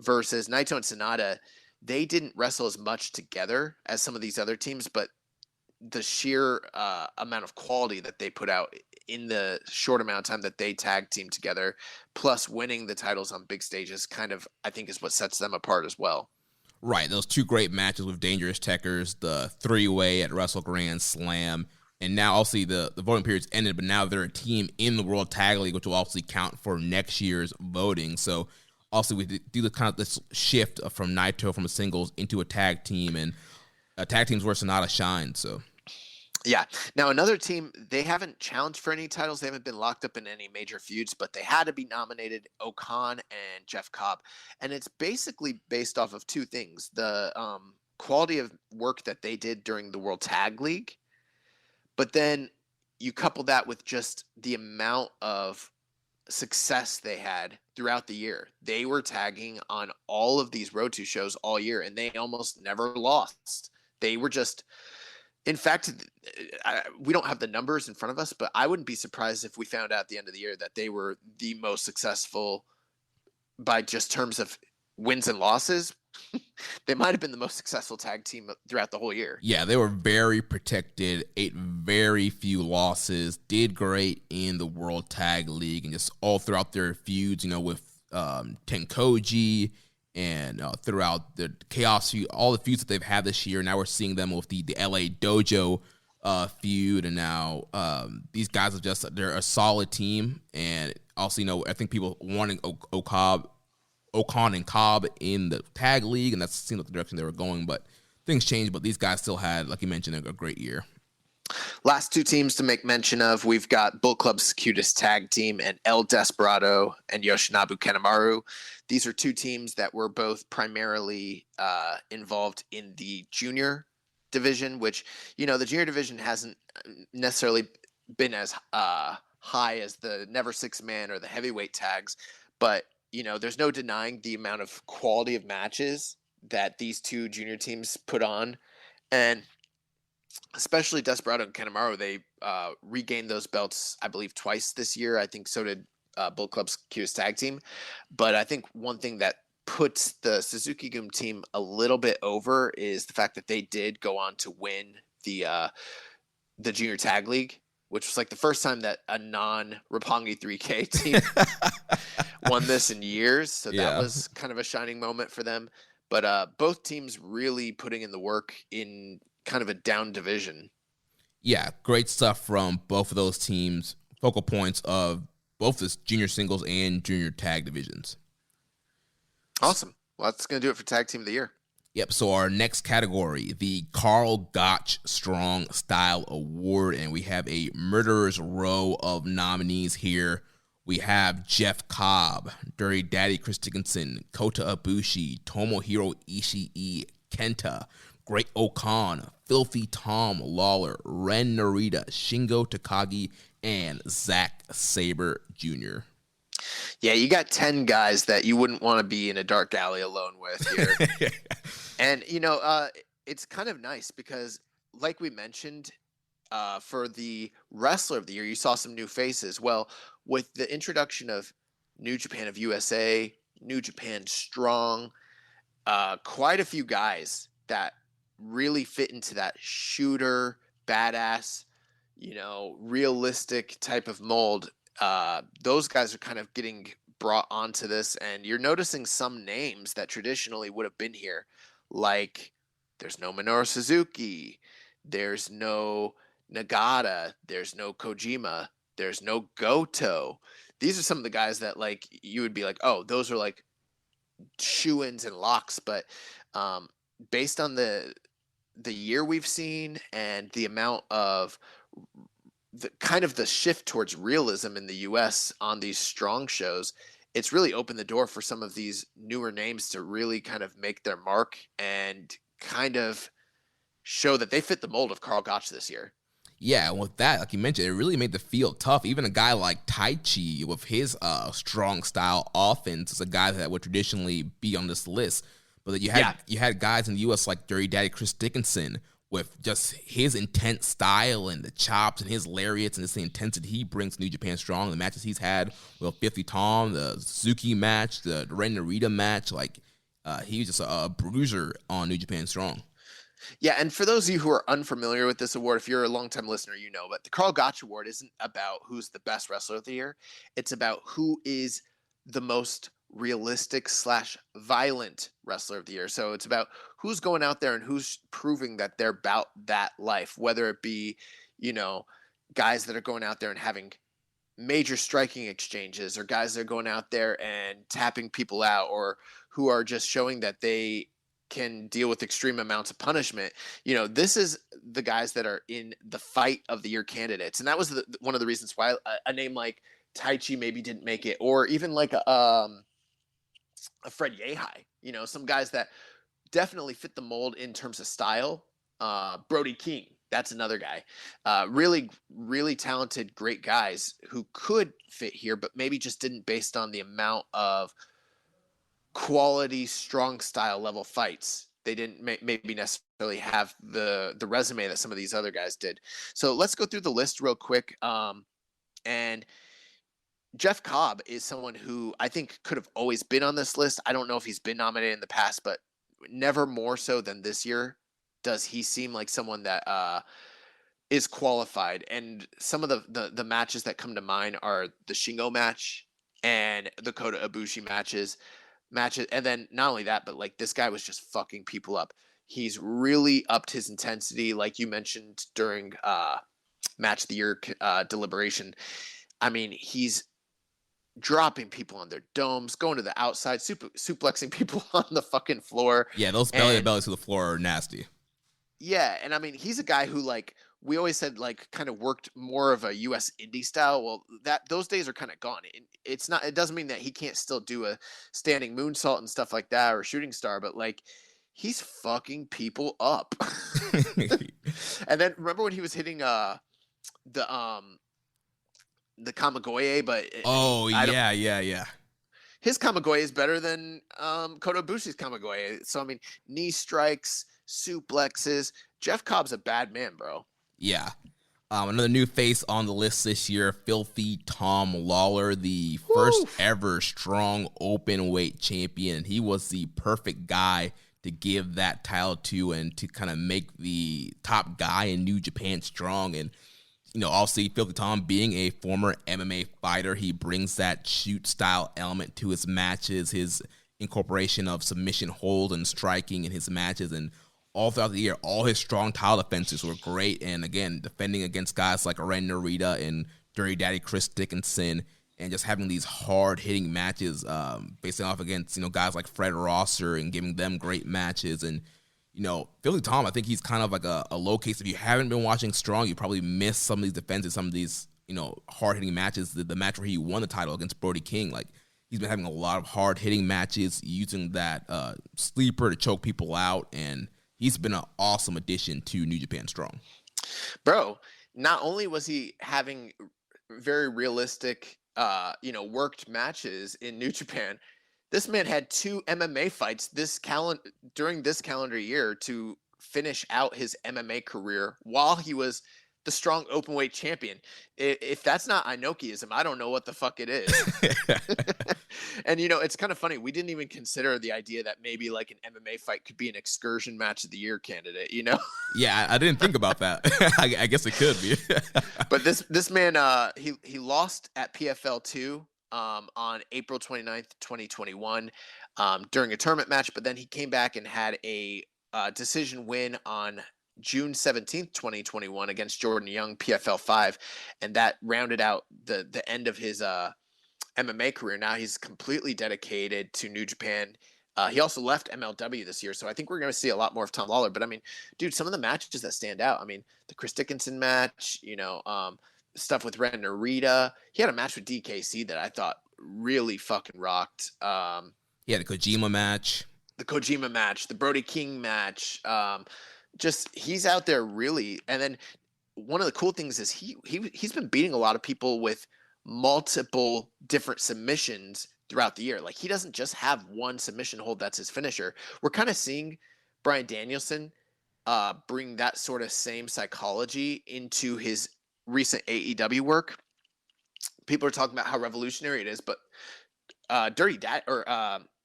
versus Naito and Sonata, they didn't wrestle as much together as some of these other teams, but the sheer amount of quality that they put out in the short amount of time that they tag team together, plus winning the titles on big stages, kind of, I think, is what sets them apart as well. Right, those two great matches with Dangerous Tekkers, the 3-way at Wrestle Grand Slam, and now obviously the voting period's ended, but now they're a team in the World Tag League, which will obviously count for next year's voting. So also we do the kind of this shift from Naito from a singles into a tag team, and tag teams where Sonata shine. So. Yeah. Now, another team, they haven't challenged for any titles. They haven't been locked up in any major feuds, but they had to be nominated, Okan and Jeff Cobb. And it's basically based off of two things. The quality of work that they did during the World Tag League, but then you couple that with just the amount of success they had throughout the year. They were tagging on all of these Road 2 shows all year, and they almost never lost. They were just... In fact, we don't have the numbers in front of us, but I wouldn't be surprised if we found out at the end of the year that they were the most successful by just terms of wins and losses. They might have been the most successful tag team throughout the whole year. Yeah, they were very protected, ate very few losses, did great in the World Tag League, and just all throughout their feuds, with Tenkoji, and throughout the Chaos feud, all the feuds that they've had this year. Now we're seeing them with the LA Dojo feud, and now these guys they're a solid team. And also, I think people wanting Okan and Cobb in the tag league, and that seemed like the direction they were going, but things changed. But these guys still had, like you mentioned, a great year. Last two teams to make mention of, we've got Bullet Club's cutest tag team and El Desperado and Yoshinobu Kanemaru. These are two teams that were both primarily involved in the junior division, which, the junior division hasn't necessarily been as high as the Never 6-man or the heavyweight tags. But, there's no denying the amount of quality of matches that these two junior teams put on. And especially Desperado and Kanemaru, they regained those belts, I believe, twice this year. I think so did Bullet Club's cutest tag team. But I think one thing that puts the Suzuki-gun team a little bit over is the fact that they did go on to win the Junior Tag League, which was like the first time that a non-Roppongi 3K team won this in years. So that was kind of a shining moment for them. But both teams really putting in the work in kind of a down division. Yeah, great stuff from both of those teams. Focal points of both the junior singles and junior tag divisions. Awesome. Well, that's going to do it for Tag Team of the Year. Yep, so our next category, the Karl Gotch Strong Style Award, and we have a murderer's row of nominees here. We have Jeff Cobb, Dirty Daddy Chris Dickinson, Kota Ibushi, Tomohiro Ishii, Kenta, Great Okan, Filthy Tom Lawler, Ren Narita, Shingo Takagi, and Zack Saber Jr. Yeah, you got 10 guys that you wouldn't want to be in a dark alley alone with here. And, it's kind of nice because, like we mentioned, for the Wrestler of the Year, you saw some new faces. Well, with the introduction of New Japan of USA, New Japan Strong, quite a few guys that really fit into that shooter, badass, realistic type of mold. Those guys are kind of getting brought onto this, and you're noticing some names that traditionally would have been here, like there's no Minoru Suzuki, there's no Nagata, there's no Kojima, there's no Goto. These are some of the guys that like you would be like, oh, those are like shoo-ins and locks, but based on the year we've seen and the amount of the shift towards realism in the US on these strong shows, it's really opened the door for some of these newer names to really kind of make their mark and kind of show that they fit the mold of Karl Gotch this year. Yeah, and with that, like you mentioned, it really made the field tough. Even a guy like Taichi with his strong style offense is a guy that would traditionally be on this list. But you had guys in the U.S. like Dirty Daddy Chris Dickinson with just his intense style and the chops and his lariats and just the intensity he brings to New Japan Strong. The matches he's had with 50 Tom, the Suzuki match, the Ren Narita match, he was just a bruiser on New Japan Strong. Yeah, and for those of you who are unfamiliar with this award, if you're a longtime listener, you know, but the Karl Gotch Award isn't about who's the best wrestler of the year. It's about who is the most realistic / violent wrestler of the year. So it's about who's going out there and who's proving that they're about that life, whether it be, guys that are going out there and having major striking exchanges, or guys that are going out there and tapping people out, or who are just showing that they can deal with extreme amounts of punishment. This is the guys that are in the fight of the year candidates. And that was one of the reasons why a name like Taichi maybe didn't make it, or even like a Fred Yehai, some guys that definitely fit the mold in terms of style. Brody King, that's another guy. Really, really talented, great guys who could fit here, but maybe just didn't based on the amount of quality, strong style level fights. They didn't maybe necessarily have the resume that some of these other guys did. So let's go through the list real quick. And Jeff Cobb is someone who I think could have always been on this list. I don't know if he's been nominated in the past, but never more so than this year does he seem like someone that is qualified. And some of the matches that come to mind are the Shingo match and the Kota Ibushi matches. And then not only that, but like this guy was just fucking people up. He's really upped his intensity, like you mentioned during match of the year deliberation. I mean, he's dropping people on their domes, going to the outside, suplexing people on the fucking floor. Yeah, those belly-to-bellies to the floor are nasty. Yeah, and I mean, he's a guy who, like, we always said, like, kind of worked more of a U.S. indie style. Well, those days are kind of gone. It doesn't mean that he can't still do a standing moonsault and stuff like that, or shooting star, but like, he's fucking people up. And then remember when he was hitting the Kamigoye, but yeah. His Kamigoye is better than Kota Ibushi's Kamigoye. So I mean, knee strikes, suplexes. Jeff Cobb's a bad man, bro. Yeah. Another new face on the list this year, Filthy Tom Lawler, the first ever strong open weight champion. He was the perfect guy to give that title to and to kind of make the top guy in New Japan strong. And, obviously Filthy Tom being a former MMA fighter, he brings that shoot style element to his matches, his incorporation of submission hold and striking in his matches, and all throughout the year, all his strong title defenses were great. And again, defending against guys like Ren Narita and Dirty Daddy Chris Dickinson, and just having these hard-hitting matches, facing off against, guys like Fred Rosser and giving them great matches. And, Filthy Tom, I think he's kind of like a low case. If you haven't been watching Strong, you probably missed some of these defenses, some of these, hard-hitting matches. The match where he won the title against Brody King, like, he's been having a lot of hard-hitting matches, using that sleeper to choke people out, and he's been an awesome addition to New Japan Strong. Bro, not only was he having very realistic, worked matches in New Japan, this man had 2 MMA fights during this calendar year to finish out his MMA career while he was the strong openweight champion. If that's not Enokiism, I don't know what the fuck it is. And, it's kind of funny. We didn't even consider the idea that maybe like an MMA fight could be an Excursion match of the year candidate, Yeah, I didn't think about that. I guess it could be. But this man, he lost at PFL 2 on April 29th, 2021 during a tournament match. But then he came back and had a decision win on June 17th, 2021 against Jordan Young, PFL 5. And that rounded out the end of his MMA career. Now he's completely dedicated to New Japan. He also left MLW this year, so I think we're going to see a lot more of Tom Lawler. But, I mean, dude, some of the matches that stand out, I mean, the Chris Dickinson match, stuff with Ren Narita. He had a match with DKC that I thought really fucking rocked. The Kojima match. The Brody King match. Just he's out there really. And then one of the cool things is he's been beating a lot of people with multiple different submissions throughout the year. Like, he doesn't just have one submission hold that's his finisher. We're kind of seeing Bryan Danielson bring that sort of same psychology into his recent AEW work. People are talking about how revolutionary it is, but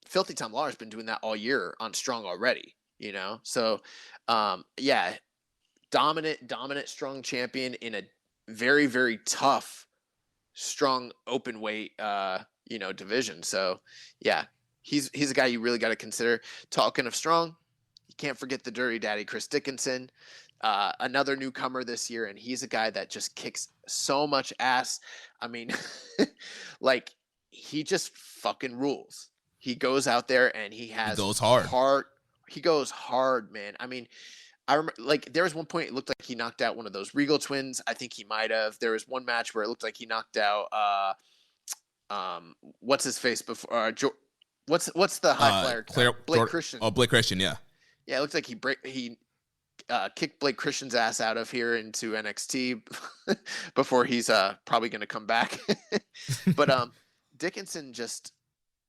Filthy Tom Lawler has been doing that all year on Strong already, So, dominant strong champion in a very, very tough strong open weight division. So yeah, he's a guy you really got to consider. Talking of strong, you can't forget the Dirty Daddy Chris Dickinson, another newcomer this year, and he's a guy that just kicks so much ass. I mean, like, he just fucking rules. He goes out there and he goes hard. He goes hard, man. I mean, I remember, like, there was one point it looked like he knocked out one of those Regal twins. I think he might have. There was one match where it looked like he knocked out what's his face before what's the high flyer? Blake Christian. Oh, Blake Christian, yeah. Yeah, it looks like he kicked Blake Christian's ass out of here into NXT before he's probably going to come back. But Dickinson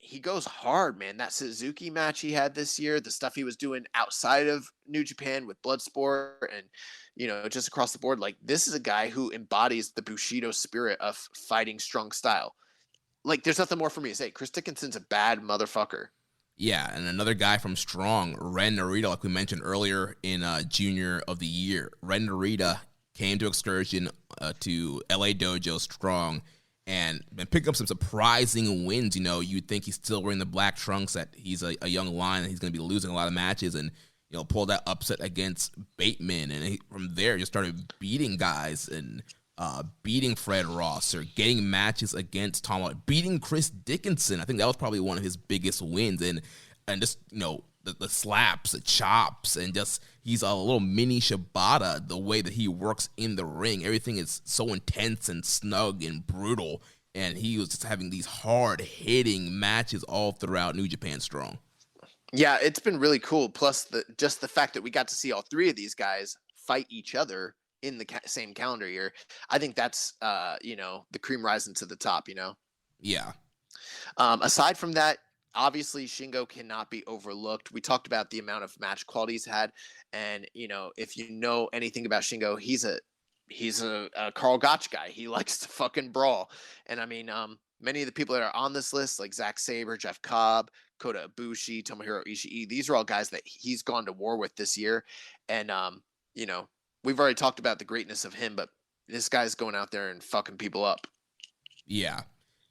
he goes hard, man. That Suzuki match he had this year, the stuff he was doing outside of New Japan with Bloodsport and, just across the board. Like, this is a guy who embodies the Bushido spirit of fighting strong style. Like, there's nothing more for me to say. Chris Dickinson's a bad motherfucker. Yeah, and another guy from Strong, Ren Narita, like we mentioned earlier in Junior of the Year. Ren Narita came to Excursion to LA Dojo Strong and been picking up some surprising wins. You'd think he's still wearing the black trunks, that he's a young lion and he's going to be losing a lot of matches, and pulled that upset against Bateman, and from there just started beating guys and beating Fred Rosser, getting matches against Tom Lawler, beating Chris Dickinson. I think that was probably one of his biggest wins, and just the slaps, the chops, and just he's a little mini Shibata. The way that he works in the ring, everything is so intense and snug and brutal, and he was just having these hard-hitting matches all throughout New Japan Strong. Yeah, it's been really cool. Plus, the fact that we got to see all three of these guys fight each other in the same calendar year. I think that's, the cream rising to the top, Yeah. Aside from that, obviously Shingo cannot be overlooked. We talked about the amount of match quality he's had. And, if you know anything about Shingo, he's a he's a Karl Gotch guy. He likes to fucking brawl. And I mean, many of the people that are on this list, like Zack Saber, Jeff Cobb, Kota Ibushi, Tomohiro Ishii, these are all guys that he's gone to war with this year. And, you know, we've already talked about the greatness of him, but this guy's going out there and fucking people up. Yeah.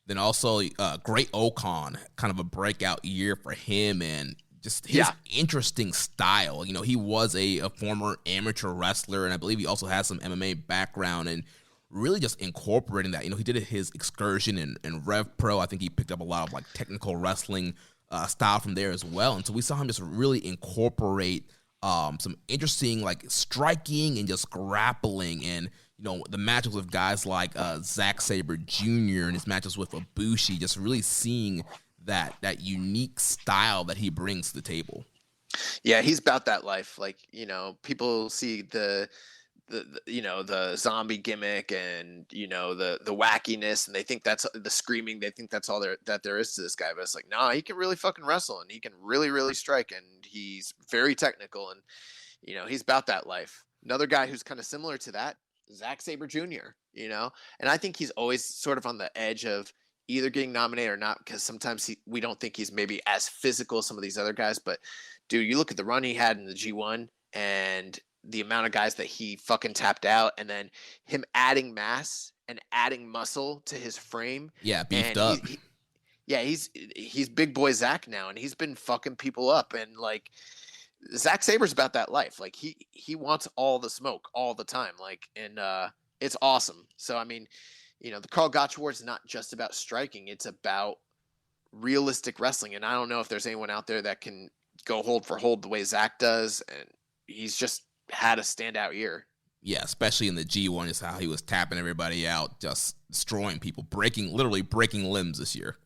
Then also, Great Okan, kind of a breakout year for him, and just his interesting style. You know, he was a former amateur wrestler, and I believe he also has some MMA background, and really just incorporating that. You know, he did his Excursion and Rev Pro. I think he picked up a lot of like technical wrestling style from there as well. And so we saw him just really incorporate some interesting like striking and just grappling, and you know, the matches with guys like Zack Saber Jr. and his matches with Abushi, just really seeing that unique style that he brings to the table. Yeah, he's about that life. Like, you know, people see the you know, the zombie gimmick and, you know, the wackiness, and they think that's the screaming. They think that's all there is to this guy. But it's like, nah, he can really fucking wrestle, and he can really, really strike, and he's very technical, and, you know, he's about that life. Another guy who's kind of similar to that, Zack Saber Jr., you know, and I think he's always sort of on the edge of either getting nominated or not, because sometimes we don't think he's maybe as physical as some of these other guys. But dude, you look at the run he had in the G1 and the amount of guys that he fucking tapped out, and then him adding mass and adding muscle to his frame. Yeah, beefed up. He's big boy Zach now, and he's been fucking people up. And like, Zack Saber's about that life. Like, he wants all the smoke all the time. Like, and it's awesome. So I mean, you know, the Karl Gotch Award is not just about striking; it's about realistic wrestling. And I don't know if there's anyone out there that can go hold for hold the way Zach does. And he's just had a standout year. Yeah, especially in the G1 is how he was tapping everybody out, just destroying people, literally breaking limbs this year.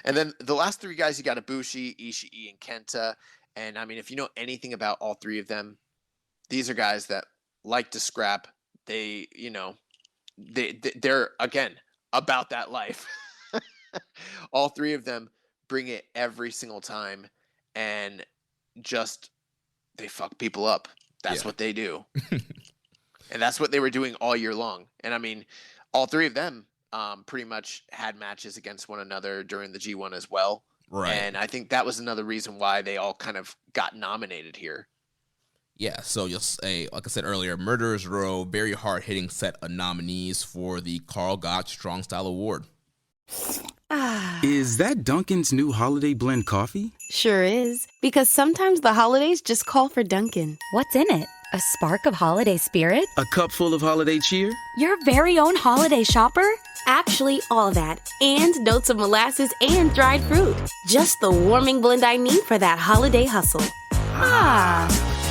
And then the last three guys, you got Ibushi, Ishii, and Kenta. And I mean, if you know anything about all three of them, these are guys that like to scrap. They, you know, they're again about that life. All three of them bring it every single time, and just they fuck people up. That's what they do. And that's what they were doing all year long. And I mean, all three of them pretty much had matches against one another during the G1 as well. Right. And I think that was another reason why they all kind of got nominated here. Yeah, so just like I said earlier, Murderers Row, very hard-hitting set of nominees for the Karl Gotch Strong Style Award. Is that Dunkin's new holiday blend coffee? Sure is, because sometimes the holidays just call for Dunkin'. What's in it? A spark of holiday spirit? A cup full of holiday cheer? Your very own holiday shopper? Actually, all that, and notes of molasses and dried fruit. Just the warming blend I need for that holiday hustle.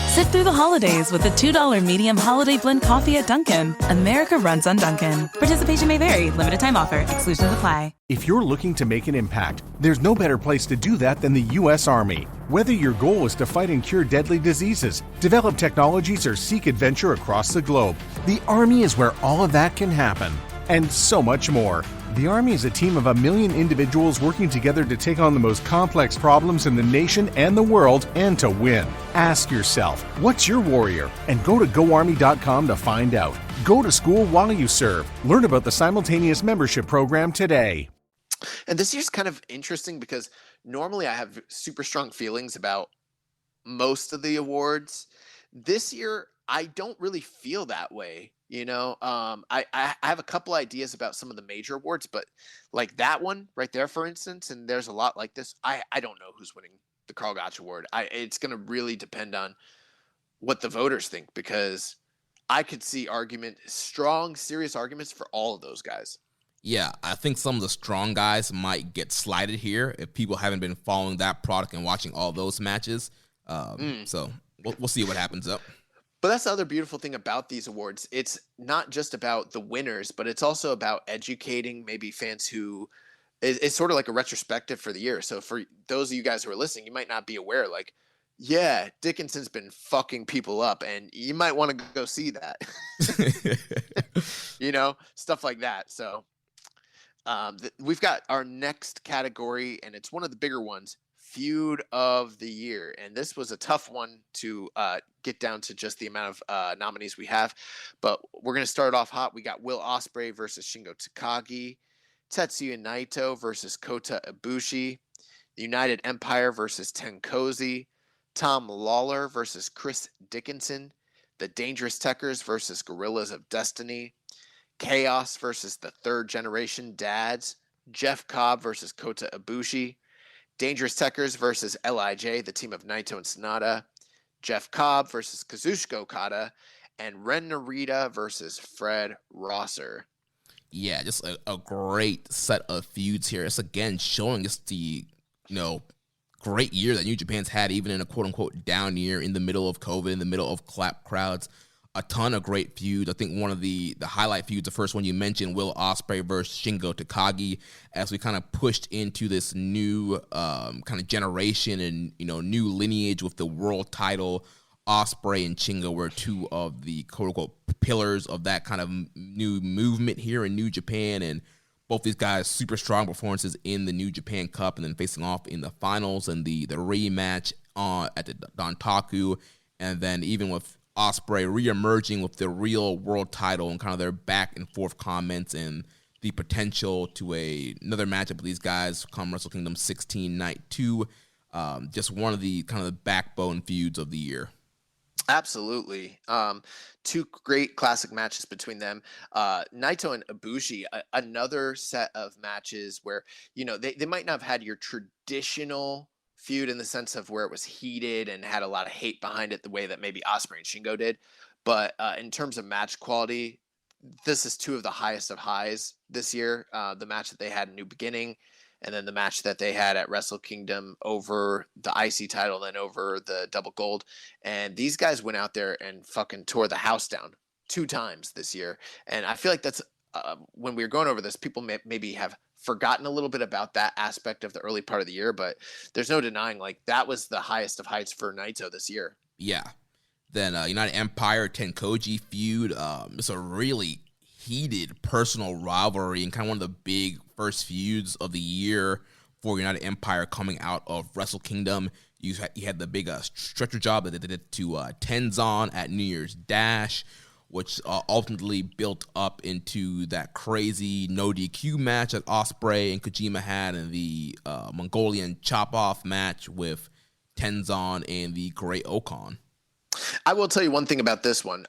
Sit through the holidays with the $2 medium holiday blend coffee at Dunkin'. America runs on Dunkin'. Participation may vary. Limited time offer. Exclusions apply. If you're looking to make an impact, there's no better place to do that than the U.S. Army. Whether your goal is to fight and cure deadly diseases, develop technologies, or seek adventure across the globe, the Army is where all of that can happen. And so much more. The Army is a team of 1 million individuals working together to take on the most complex problems in the nation and the world, and to win. Ask yourself, what's your warrior? And go to GoArmy.com to find out. Go to school while you serve. Learn about the simultaneous membership program today. And this year's kind of interesting because normally I have super strong feelings about most of the awards. This year, I don't really feel that way. You know, I have a couple ideas about some of the major awards, but like that one right there, for instance, and there's a lot like this. I don't know who's winning the Karl Gotch Award. It's going to really depend on what the voters think, because I could see strong, serious arguments for all of those guys. Yeah, I think some of the strong guys might get slighted here if people haven't been following that product and watching all those matches. So we'll see what happens up. But that's the other beautiful thing about these awards. It's not just about the winners, but it's also about educating maybe fans who it's sort of like a retrospective for the year. So for those of you guys who are listening, you might not be aware, like, yeah, Dickinson's been fucking people up, and you might want to go see that. You know, stuff like that. So we've got our next category, and it's one of the bigger ones, Feud of the Year. And this was a tough one to get down to just the amount of nominees we have. But we're going to start off hot. We got Will Ospreay versus Shingo Takagi, Tetsuya Naito versus Kota Ibushi, the United Empire versus Tenkozy, Tom Lawler versus Chris Dickinson, the Dangerous Tekkers versus Gorillas of Destiny, Chaos versus the Third Generation Dads, Jeff Cobb versus Kota Ibushi, Dangerous Tekkers versus LIJ, the team of Naito and Sonata, Jeff Cobb versus Kazushika Okada, and Ren Narita versus Fred Rosser. Yeah, just a great set of feuds here. It's again showing us the, great year that New Japan's had, even in a quote-unquote down year in the middle of COVID, in the middle of clap crowds. A ton of great feuds. I think one of the highlight feuds, the first one you mentioned, Will Ospreay versus Shingo Takagi, as we kind of pushed into this new kind of generation and, new lineage with the world title. Ospreay and Shingo were two of the quote-unquote pillars of that kind of new movement here in New Japan, and both these guys super strong performances in the New Japan Cup and then facing off in the finals and the rematch at the Dontaku, and then even with Ospreay re-emerging with the real world title and kind of their back and forth comments and the potential to another matchup with these guys come Wrestle Kingdom 16 Night 2. Just one of the kind of the backbone feuds of the year. Absolutely. Two great classic matches between them. Naito and Ibushi, another set of matches where, they might not have had your traditional feud in the sense of where it was heated and had a lot of hate behind it the way that maybe Ospreay and Shingo did. But in terms of match quality, this is two of the highest of highs this year. The match that they had in New Beginning, and then the match that they had at Wrestle Kingdom over the IC title, then over the Double Gold. And these guys went out there and fucking tore the house down 2 times this year. And I feel like that's when we were going over this, people maybe have forgotten a little bit about that aspect of the early part of the year, but there's no denying that was the highest of heights for Naito this year. Yeah. Then United Empire Tenkoji feud. It's a really heated personal rivalry and kind of one of the big first feuds of the year for United Empire coming out of Wrestle Kingdom. You had the big stretcher job that they did to Tenzan at New Year's Dash, which ultimately built up into that crazy no DQ match that Ospreay and Kojima had in the Mongolian chop-off match with Tenzan and the Great Okan. I will tell you one thing about this one.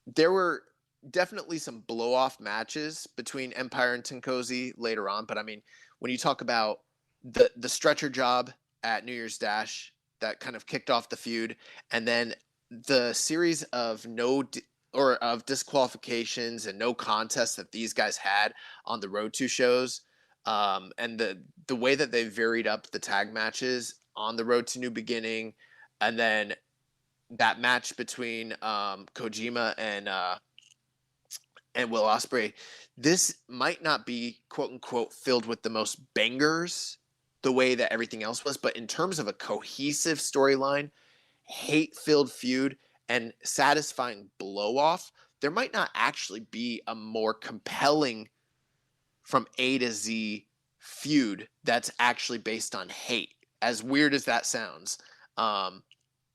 There were definitely some blow-off matches between Empire and Tenkozy later on, but I mean, when you talk about the stretcher job at New Year's Dash, that kind of kicked off the feud, and then the series of of disqualifications and no contests that these guys had on the Road to shows, and the way that they varied up the tag matches on the Road to New Beginning, and then that match between Kojima and Will Ospreay, this might not be quote unquote filled with the most bangers the way that everything else was, but in terms of a cohesive storyline, hate-filled feud, and satisfying blow-off, there might not actually be a more compelling from A to Z feud that's actually based on hate. As weird as that sounds,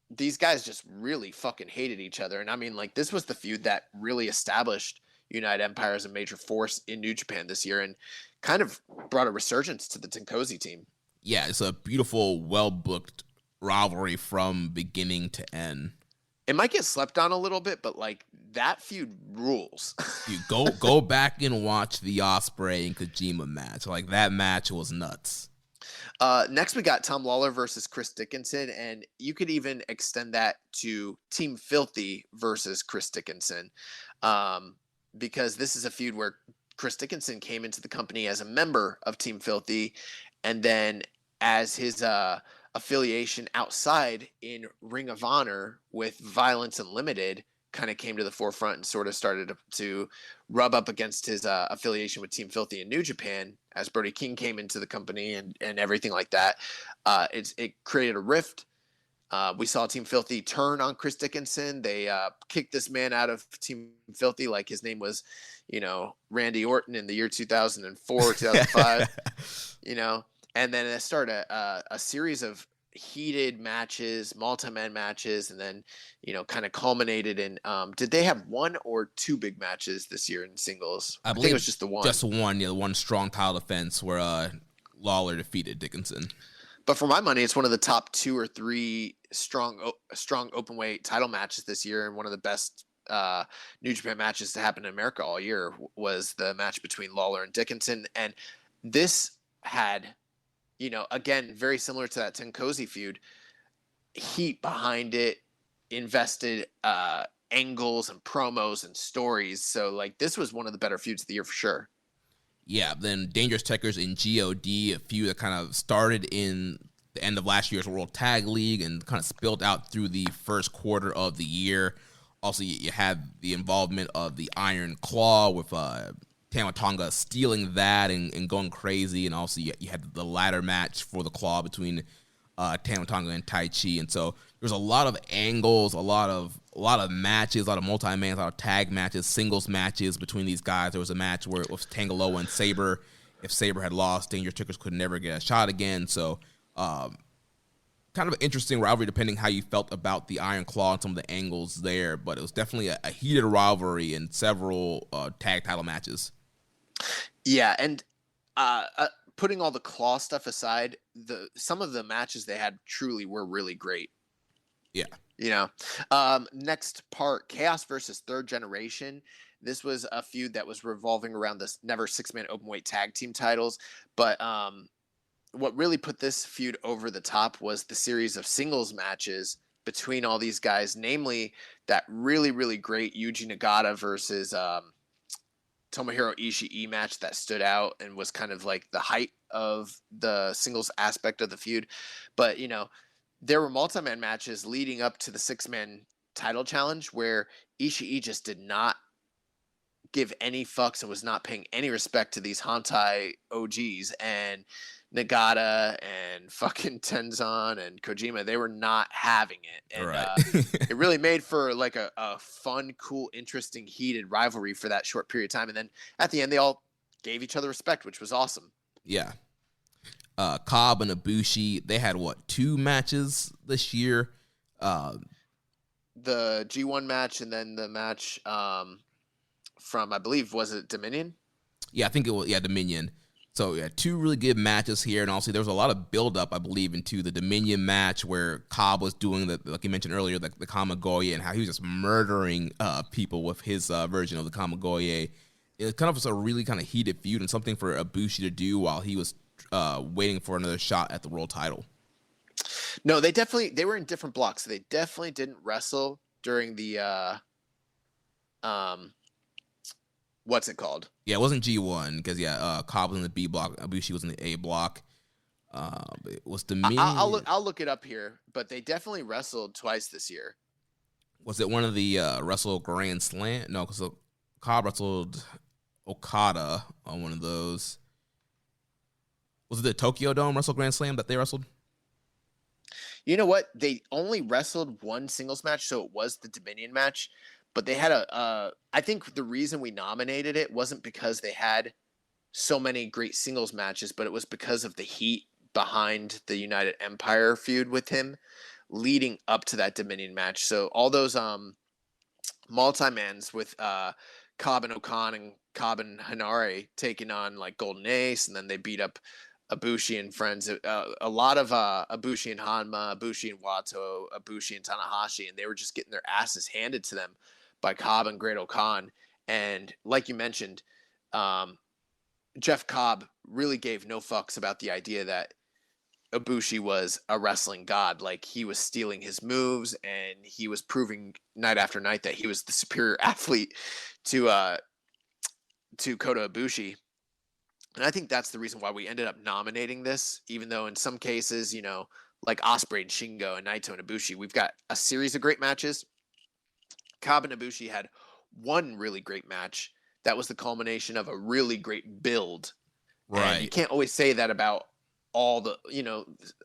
these guys just really fucking hated each other. And I mean, this was the feud that really established United Empire as a major force in New Japan this year and kind of brought a resurgence to the Tenkozy team. Yeah, it's a beautiful, well-booked rivalry from beginning to end. It might get slept on a little bit, but that feud rules. Dude, go back and watch the Ospreay and Kojima match. That match was nuts. Next, we got Tom Lawler versus Chris Dickinson, and you could even extend that to Team Filthy versus Chris Dickinson, because this is a feud where Chris Dickinson came into the company as a member of Team Filthy, and then as his affiliation outside in Ring of Honor with Violence Unlimited kind of came to the forefront and sort of started to rub up against his affiliation with Team Filthy in New Japan as Brody King came into the company and everything like that. It created a rift. We saw Team Filthy turn on Chris Dickinson. They kicked this man out of Team Filthy like his name was, Randy Orton in the year 2004, 2005, and then it started a series of heated matches, multi-man matches, and then, kind of culminated in, did they have one or two big matches this year in singles? I think it was just the one. Just one, the one strong title defense where Lawler defeated Dickinson. But for my money, it's one of the top 2 or 3 strong open weight title matches this year, and one of the best New Japan matches to happen in America all year was the match between Lawler and Dickinson. And this had, again, very similar to that Tenkozy feud, heat behind it, invested angles and promos and stories. So, this was one of the better feuds of the year for sure. Yeah, then Dangerous Tekkers and GOD, a feud that kind of started in the end of last year's World Tag League and kind of spilled out through the first quarter of the year. Also, you had the involvement of the Iron Claw with Tama Tonga stealing that and going crazy. And also, you had the ladder match for the Claw between Tama Tonga and Tai Chi. And so there's a lot of angles, a lot of matches, a lot of multi-man, a lot of tag matches, singles matches between these guys. There was a match where it was Tangaloa and Saber. If Saber had lost, Dangerous Tekkers could never get a shot again. So kind of an interesting rivalry depending how you felt about the Iron Claw and some of the angles there. But it was definitely a heated rivalry in several tag title matches. Yeah, and putting all the Claw stuff aside, some of the matches they had truly were really great. Yeah. Next part, Chaos versus Third Generation. This was a feud that was revolving around this never 6-man openweight tag team titles. But what really put this feud over the top was the series of singles matches between all these guys, namely that really, really great Yuji Nagata versus Tomohiro Ishii match that stood out and was kind of like the height of the singles aspect of the feud. But, there were multi-man matches leading up to the 6-man title challenge where Ishii just did not give any fucks and was not paying any respect to these Hantai OGs. And Nagata and fucking Tenzan and Kojima, they were not having it. And right. It really made for a fun, cool, interesting, heated rivalry for that short period of time. And then at the end, they all gave each other respect, which was awesome. Yeah. Cobb and Abushi, they had 2 matches this year? The G1 match and then the match from, I believe, was it Dominion? Yeah, I think it was, Dominion. So, 2 really good matches here. And also, there was a lot of build-up, I believe, into the Dominion match where Cobb was doing, like you mentioned earlier, the Kamigoye and how he was just murdering people with his version of the Kamigoye. It kind of was a really kind of heated feud and something for Abushi to do while he was waiting for another shot at the world title. No, they were in different blocks. They definitely didn't wrestle during the what's it called? Yeah, it wasn't G1 because Cobb was in the B block, Abushi was in the A block. It was Dominion. I'll look it up here, but they definitely wrestled twice this year. Was it one of the Wrestle Grand Slam? No, because Cobb wrestled Okada on one of those. Was it the Tokyo Dome Wrestle Grand Slam that they wrestled? You know what? They only wrestled one singles match, so it was the Dominion match. But they had I think the reason we nominated it wasn't because they had so many great singles matches, but it was because of the heat behind the United Empire feud with him leading up to that Dominion match. So all those multi-mans with Cobb and Okan and Cobb and Hanare taking on Golden Ace, and then they beat up Abushi and friends, a lot of Abushi and Hanma, Abushi and Wato, Abushi and Tanahashi, and they were just getting their asses handed to them by Cobb and Great Okan. And like you mentioned, Jeff Cobb really gave no fucks about the idea that Abushi was a wrestling god. He was stealing his moves, and he was proving night after night that he was the superior athlete to Kota Ibushi. And I think that's the reason why we ended up nominating this, even though in some cases, like Ospreay and Shingo and Naito and Ibushi, we've got a series of great matches. Cobb and Ibushi had one really great match. That was the culmination of a really great build. Right. And you can't always say that about all the,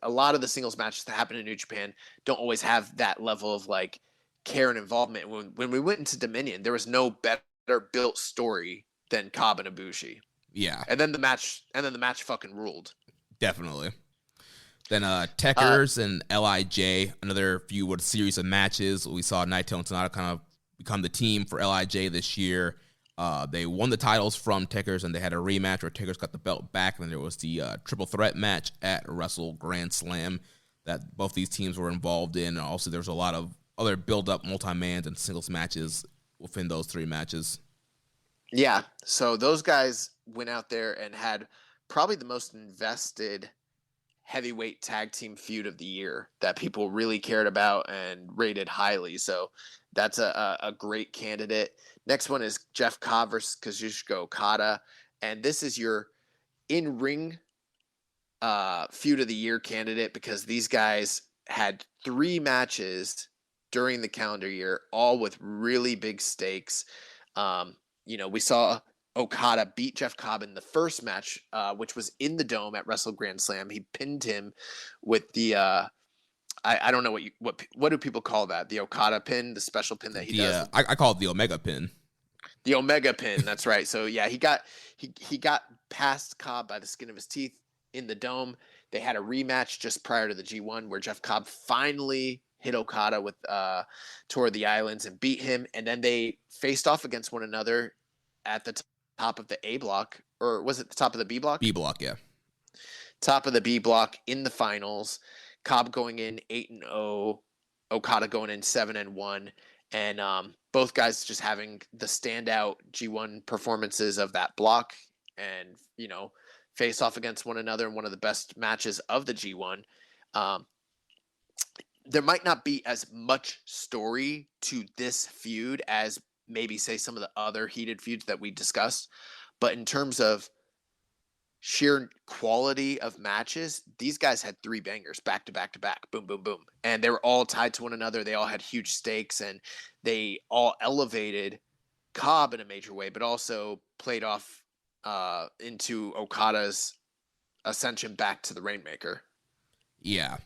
a lot of the singles matches that happen in New Japan don't always have that level of like care and involvement. When we went into Dominion, there was no better built story than Cobb and Abushi. Yeah. And then the match fucking ruled. Definitely. Then Techers and LIJ, another feud with a series of matches. We saw Naito and Sonata kind of become the team for LIJ this year. They won the titles from Techers, and they had a rematch where Techers got the belt back, and then there was the triple threat match at Wrestle Grand Slam that both these teams were involved in. And also, there was a lot of other build-up multi-mans and singles matches within those three matches. Yeah, so those guys went out there and had probably the most invested heavyweight tag team feud of the year that people really cared about and rated highly. So that's a great candidate. Next one is Jeff Cobb versus Kazushika Okada. And this is your in-ring feud of the year candidate because these guys had 3 matches during the calendar year, all with really big stakes. We saw Okada beat Jeff Cobb in the first match, which was in the Dome at Wrestle Grand Slam. He pinned him with the I don't know what do people call that? The Okada pin, the special pin that he does. I call it the Omega pin. The Omega pin, that's right. So yeah, he got past Cobb by the skin of his teeth in the Dome. They had a rematch just prior to the G1 where Jeff Cobb finally hit Okada with Tour of the Islands and beat him, and then they faced off against one another at the top of the A block, or was it the top of the B block? B block, yeah. Top of the B block in the finals. Cobb going in 8-0, Okada going in 7-1, and both guys just having the standout G1 performances of that block, and face off against one another in one of the best matches of the G1. There might not be as much story to this feud as maybe say some of the other heated feuds that we discussed, but in terms of sheer quality of matches, these guys had 3 bangers back to back to back, boom, boom, boom, and they were all tied to one another. They all had huge stakes, and they all elevated Cobb in a major way, but also played off into Okada's ascension back to the Rainmaker. Yeah.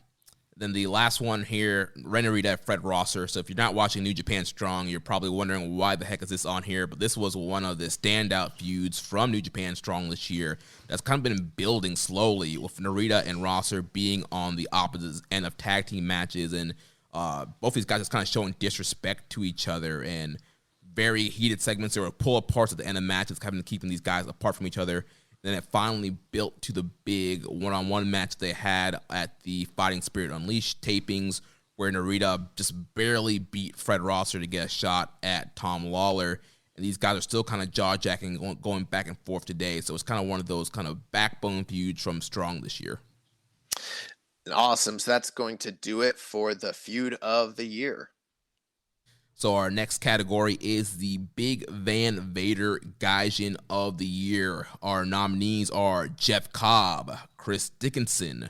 Then the last one here, Ren Narita, Fred Rosser. So if you're not watching New Japan Strong, you're probably wondering why the heck is this on here. But this was one of the standout feuds from New Japan Strong this year that's kind of been building slowly, with Narita and Rosser being on the opposite end of tag team matches. And both these guys just kind of showing disrespect to each other, and very heated segments. There were pull-aparts at the end of matches, kind of keeping these guys apart from each other. Then it finally built to the big one-on-one match they had at the Fighting Spirit Unleashed tapings, where Narita just barely beat Fred Rosser to get a shot at Tom Lawler. And these guys are still kind of jaw-jacking, going back and forth today. So it's kind of one of those kind of backbone feuds from Strong this year. Awesome. So that's going to do it for the feud of the year. So our next category is the Big Van Vader Gaijin of the Year. Our nominees are Jeff Cobb, Chris Dickinson,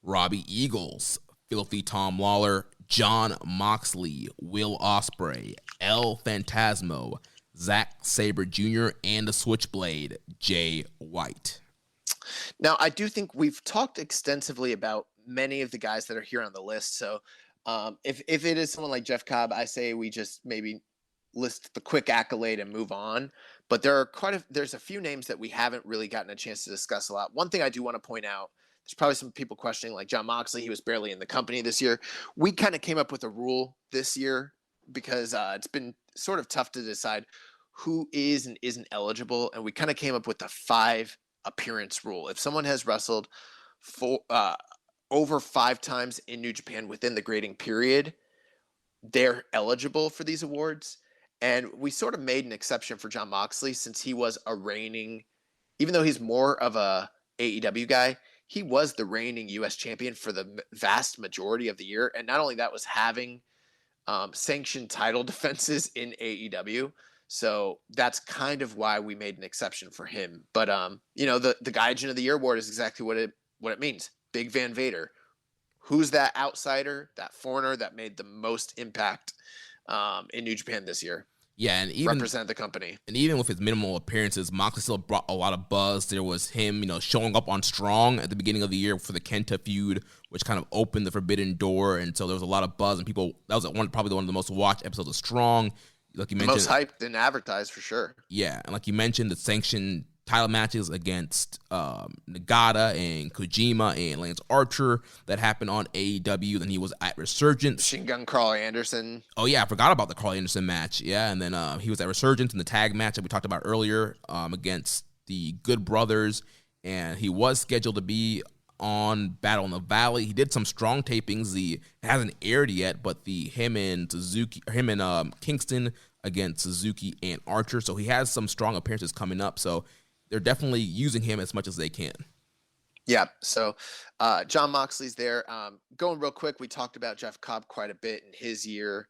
Robbie Eagles, Filthy Tom Lawler, Jon Moxley, Will Ospreay, El Phantasmo, Zack Saber Jr., and the Switchblade, Jay White. Now, I do think we've talked extensively about many of the guys that are here on the list, so if it is someone like Jeff Cobb, I say we just maybe list the quick accolade and move on. But there's a few names that we haven't really gotten a chance to discuss a lot. One thing I do want to point out, there's probably some people questioning, like Jon Moxley, he was barely in the company this year. We kind of came up with a rule this year because it's been sort of tough to decide who is and isn't eligible, and we kind of came up with the 5 appearance rule. If someone has wrestled over 5 times in New Japan within the grading period, they're eligible for these awards. And we sort of made an exception for Jon Moxley since he was a reigning, even though he's more of a AEW guy, he was the reigning US champion for the vast majority of the year. And not only that, was having sanctioned title defenses in AEW. So that's kind of why we made an exception for him. But, the Gaijin of the Year award is exactly what it means. Big Van Vader. Who's that outsider, that foreigner that made the most impact in New Japan this year? Yeah, and even represent the company. And even with his minimal appearances, Moxley still brought a lot of buzz. There was him, showing up on Strong at the beginning of the year for the Kenta feud, which kind of opened the forbidden door. And so there was a lot of buzz, and people, that was probably one of the most watched episodes of Strong. Like you mentioned, most hyped and advertised for sure. Yeah, and like you mentioned, the sanctioned title matches against Nagata and Kojima and Lance Archer that happened on AEW. Then he was at Resurgence. Machine Gun Karl Anderson. Oh yeah, I forgot about the Karl Anderson match. Yeah, and then he was at Resurgence in the tag match that we talked about earlier against the Good Brothers, and he was scheduled to be on Battle in the Valley. He did some Strong tapings. It hasn't aired yet, but him and Kingston against Suzuki and Archer. So he has some Strong appearances coming up. So they're definitely using him as much as they can. Yeah, so Jon Moxley's there. Going real quick, we talked about Jeff Cobb quite a bit in his year.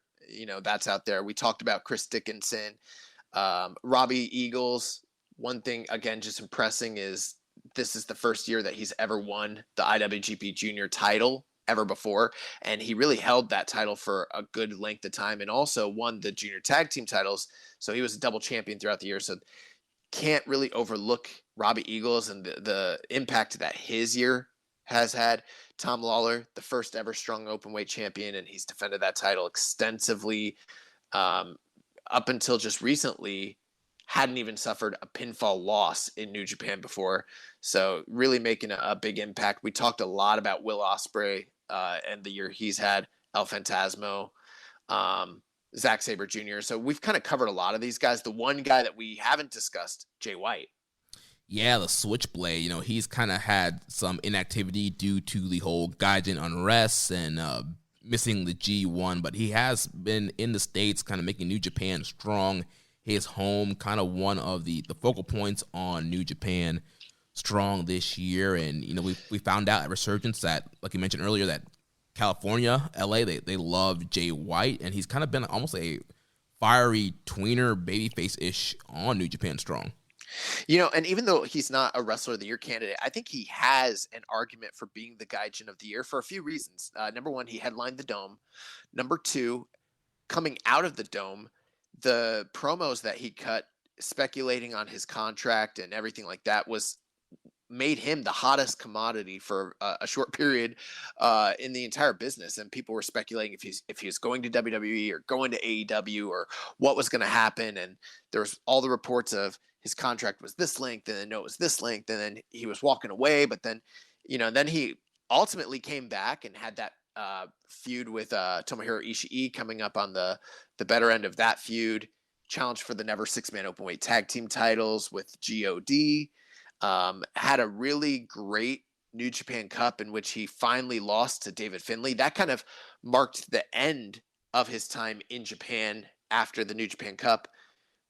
That's out there. We talked about Chris Dickinson. Robbie Eagles. One thing, again, just impressing is this is the first year that he's ever won the IWGP Junior title ever before, and he really held that title for a good length of time and also won the Junior Tag Team titles. So he was a double champion throughout the year. So can't really overlook Robbie Eagles and the impact that his year has had. Tom Lawler, the first ever Strong Openweight champion, and he's defended that title extensively up until just recently. Hadn't even suffered a pinfall loss in New Japan before. So really making a big impact. We talked a lot about Will Ospreay and the year he's had, El Phantasmo, Zack Saber Jr. So we've kind of covered a lot of these guys. The one guy that we haven't discussed, Jay White. Yeah, the Switchblade, he's kind of had some inactivity due to the whole Gaijin unrest and missing the G1, but he has been in the States kind of making New Japan strong. His home, kind of one of the focal points on New Japan Strong this year. And, we found out at Resurgence that, like you mentioned earlier, that California, LA, they love Jay White, and he's kind of been almost a fiery tweener babyface-ish on New Japan Strong. And even though he's not a Wrestler of the Year candidate, I think he has an argument for being the Gaijin of the Year for a few reasons. Number one, he headlined the Dome. Number two, coming out of the Dome, the promos that he cut speculating on his contract and everything like that made him the hottest commodity for a short period in the entire business. And people were speculating if he was going to WWE or going to AEW or what was going to happen. And there was all the reports of his contract was this length, and then no, it was this length, and then he was walking away. But then, then he ultimately came back and had that feud with Tomohiro Ishii coming up on the better end of that feud. Challenge for the Never 6-Man Openweight Tag Team titles with GOD. Had a really great New Japan Cup in which he finally lost to David Finlay. That kind of marked the end of his time in Japan after the New Japan Cup.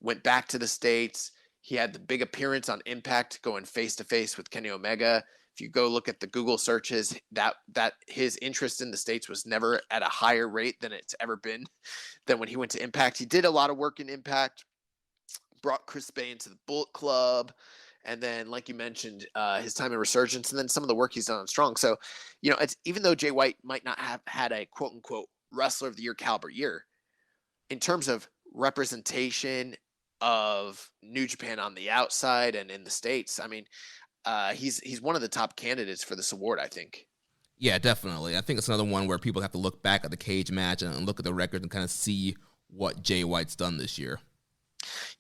Went back to the States. He had the big appearance on Impact going face-to-face with Kenny Omega. If you go look at the Google searches, that his interest in the States was never at a higher rate than it's ever been than when he went to Impact. He did a lot of work in Impact, brought Chris Bay into the Bullet Club, and then, like you mentioned, his time in Resurgence, and then some of the work he's done on Strong. So, it's even though Jay White might not have had a quote-unquote Wrestler of the Year caliber year, in terms of representation of New Japan on the outside and in the States, I mean, he's one of the top candidates for this award, I think. Yeah, definitely. I think it's another one where people have to look back at the cage match and look at the record and kind of see what Jay White's done this year.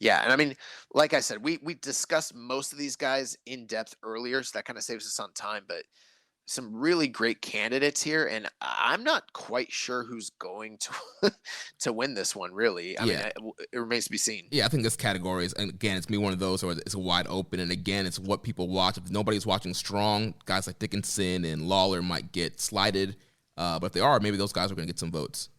Yeah, and I mean, like I said, we discussed most of these guys in depth earlier, so that kind of saves us on time, but some really great candidates here, and I'm not quite sure who's going to win this one, really. I mean, it remains to be seen. Yeah, I think this category is, and again, it's me one of those where it's wide open, and again, it's what people watch. If nobody's watching Strong, guys like Dickinson and Lawler might get slighted, but if they are, maybe those guys are going to get some votes.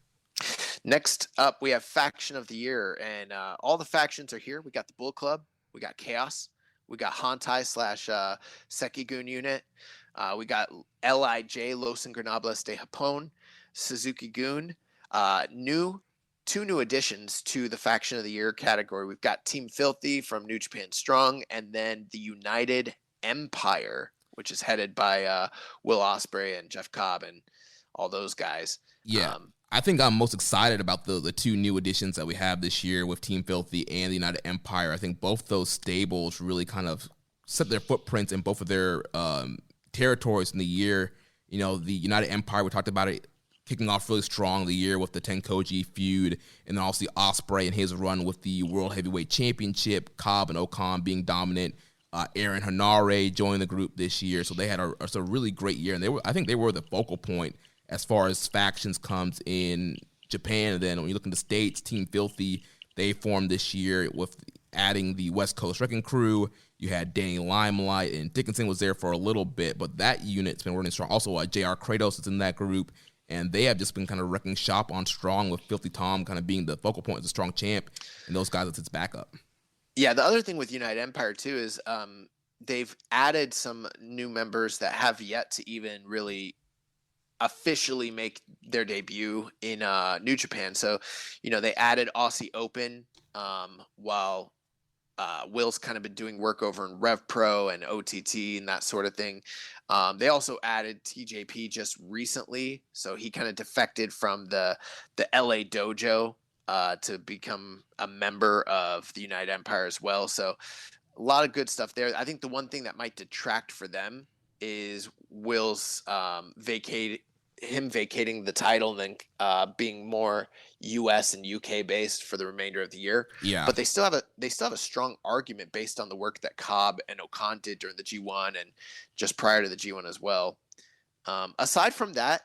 Next up, we have Faction of the Year, and all the factions are here. We got the Bull Club, we got Chaos, we got Hantai / Sekigun Unit, we got LIJ, Los Ingobernables de Japón, Suzuki Gun. Two new additions to the Faction of the Year category. We've got Team Filthy from New Japan Strong, and then the United Empire, which is headed by Will Ospreay and Jeff Cobb. And all those guys. Yeah. I think I'm most excited about the two new additions that we have this year with Team Filthy and the United Empire. I think both those stables really kind of set their footprints in both of their territories in the year. You know, the United Empire, we talked about it kicking off really strong the year with the Tenkoji feud, and then also the Ospreay and his run with the World Heavyweight Championship, Cobb and Okan being dominant. Aaron Hanare joined the group this year, so they had a really great year, and I think they were the focal point as far as factions comes in Japan. And then when you look in the States, Team Filthy, they formed this year with adding the West Coast Wrecking Crew. You had Danny Limelight, and Dickinson was there for a little bit, but that unit's been running strong. Also, JR Kratos is in that group, and they have just been kind of wrecking shop on strong, with Filthy Tom kind of being the focal point as a strong champ, and those guys, it's its backup. Yeah, the other thing with United Empire, too, is they've added some new members that have yet to even really officially make their debut in New Japan. So, you know, they added Aussie Open while Will's kind of been doing work over in Rev Pro and OTT and that sort of thing. They also added TJP just recently. So he kind of defected from the LA dojo to become a member of the United Empire as well. So a lot of good stuff there. I think the one thing that might detract for them is Will's vacating the title and then being more US and UK based for the remainder of the year. Yeah. But they still have a strong argument based on the work that Cobb and Okan did during the G1 and just prior to the G1 as well. Aside from that,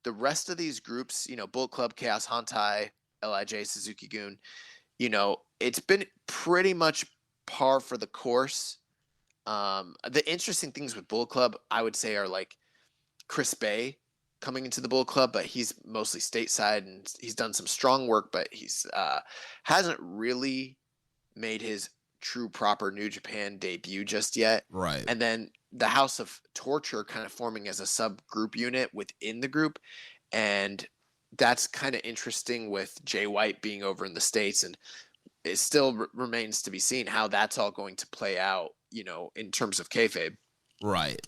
the rest of these groups, you know, Bullet Club, Chaos Hantai, LIJ, Suzuki-gun, you know, it's been pretty much par for the course. The interesting things with Bullet Club, I would say, are like Chris Bay coming into the Bullet Club, but he's mostly stateside and he's done some strong work, but he's hasn't really made his true proper New Japan debut just yet. Right. And then the House of Torture kind of forming as a subgroup unit within the group, and that's kind of interesting with Jay White being over in the States, and it still remains to be seen how that's all going to play out, you know, in terms of kayfabe. Right.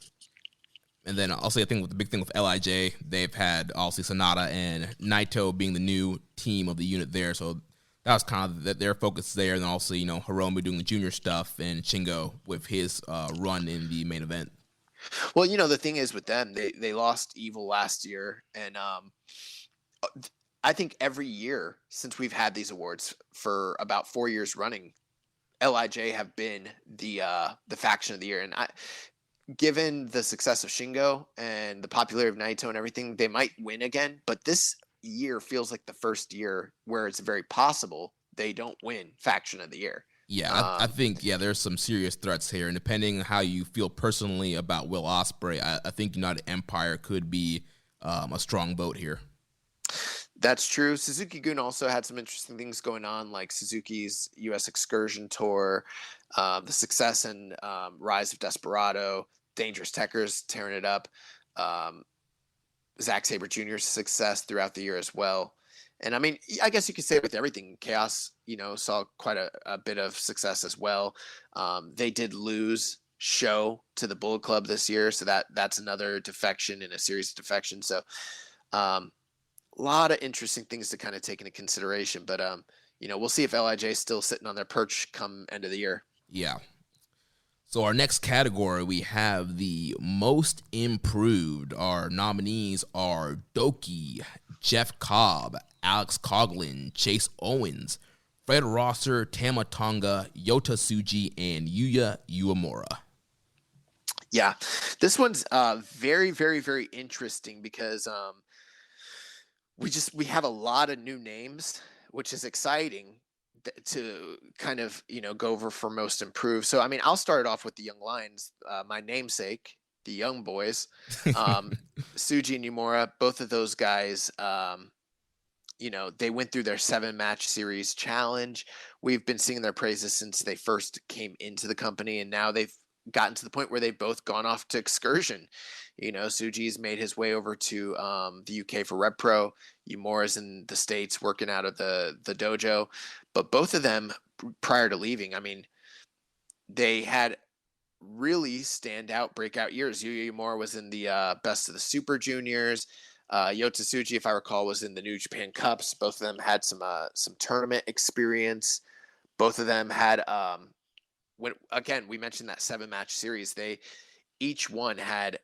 And then also, I think the big thing with LIJ, they've had obviously Sonata and Naito being the new team of the unit there. So that was kind of their focus there. And then also, you know, Hiromu doing the junior stuff and Shingo with his run in the main event. Well, you know, the thing is with them, they lost Evil last year. And I think every year since we've had these awards for about 4 years running, LIJ have been the faction of the year. And given the success of Shingo and the popularity of Naito and everything, they might win again. But this year feels like the first year where it's very possible they don't win faction of the year. Yeah, I think, there's some serious threats here. And depending on how you feel personally about Will Ospreay, I think United Empire could be a strong boat here. That's true. Suzuki-gun also had some interesting things going on, like Suzuki's U.S. Excursion Tour, the success and rise of Desperado, Dangerous Techers tearing it up, Zack Saber Jr.'s success throughout the year as well. And I mean, I guess you could say with everything, Chaos, you know, saw quite a bit of success as well. They did lose Show to the Bullet Club this year, so that's another defection in a series of defections. So a lot of interesting things to kind of take into consideration. But, you know, we'll see if LIJ is still sitting on their perch come end of the year. Yeah. So our next category, we have the most improved. Our nominees are Doki, Jeff Cobb, Alex Coughlin, Chase Owens, Fred Rosser, Tama Tonga, Yota Tsuji, and Yuya Uemura. Yeah, this one's very, very, very interesting because we have a lot of new names, which is exciting to kind of, you know, go over for most improved. So, I mean, I'll start it off with the Young Lions, my namesake, the Young Boys, Tsuji and Uemura, both of those guys, you know, they went through their 7-match series challenge. We've been singing their praises since they first came into the company, and now they've gotten to the point where they've both gone off to Excursion. You know, Tsuji's made his way over to the UK for Rev Pro. Uemura's in the States working out of the dojo. But both of them, prior to leaving, I mean, they had really standout breakout years. Yuya Uemura was in the Best of the Super Juniors. Yota Tsuji, if I recall, was in the New Japan Cups. Both of them had some tournament experience. Both of them had, we mentioned that 7-match series. They each one had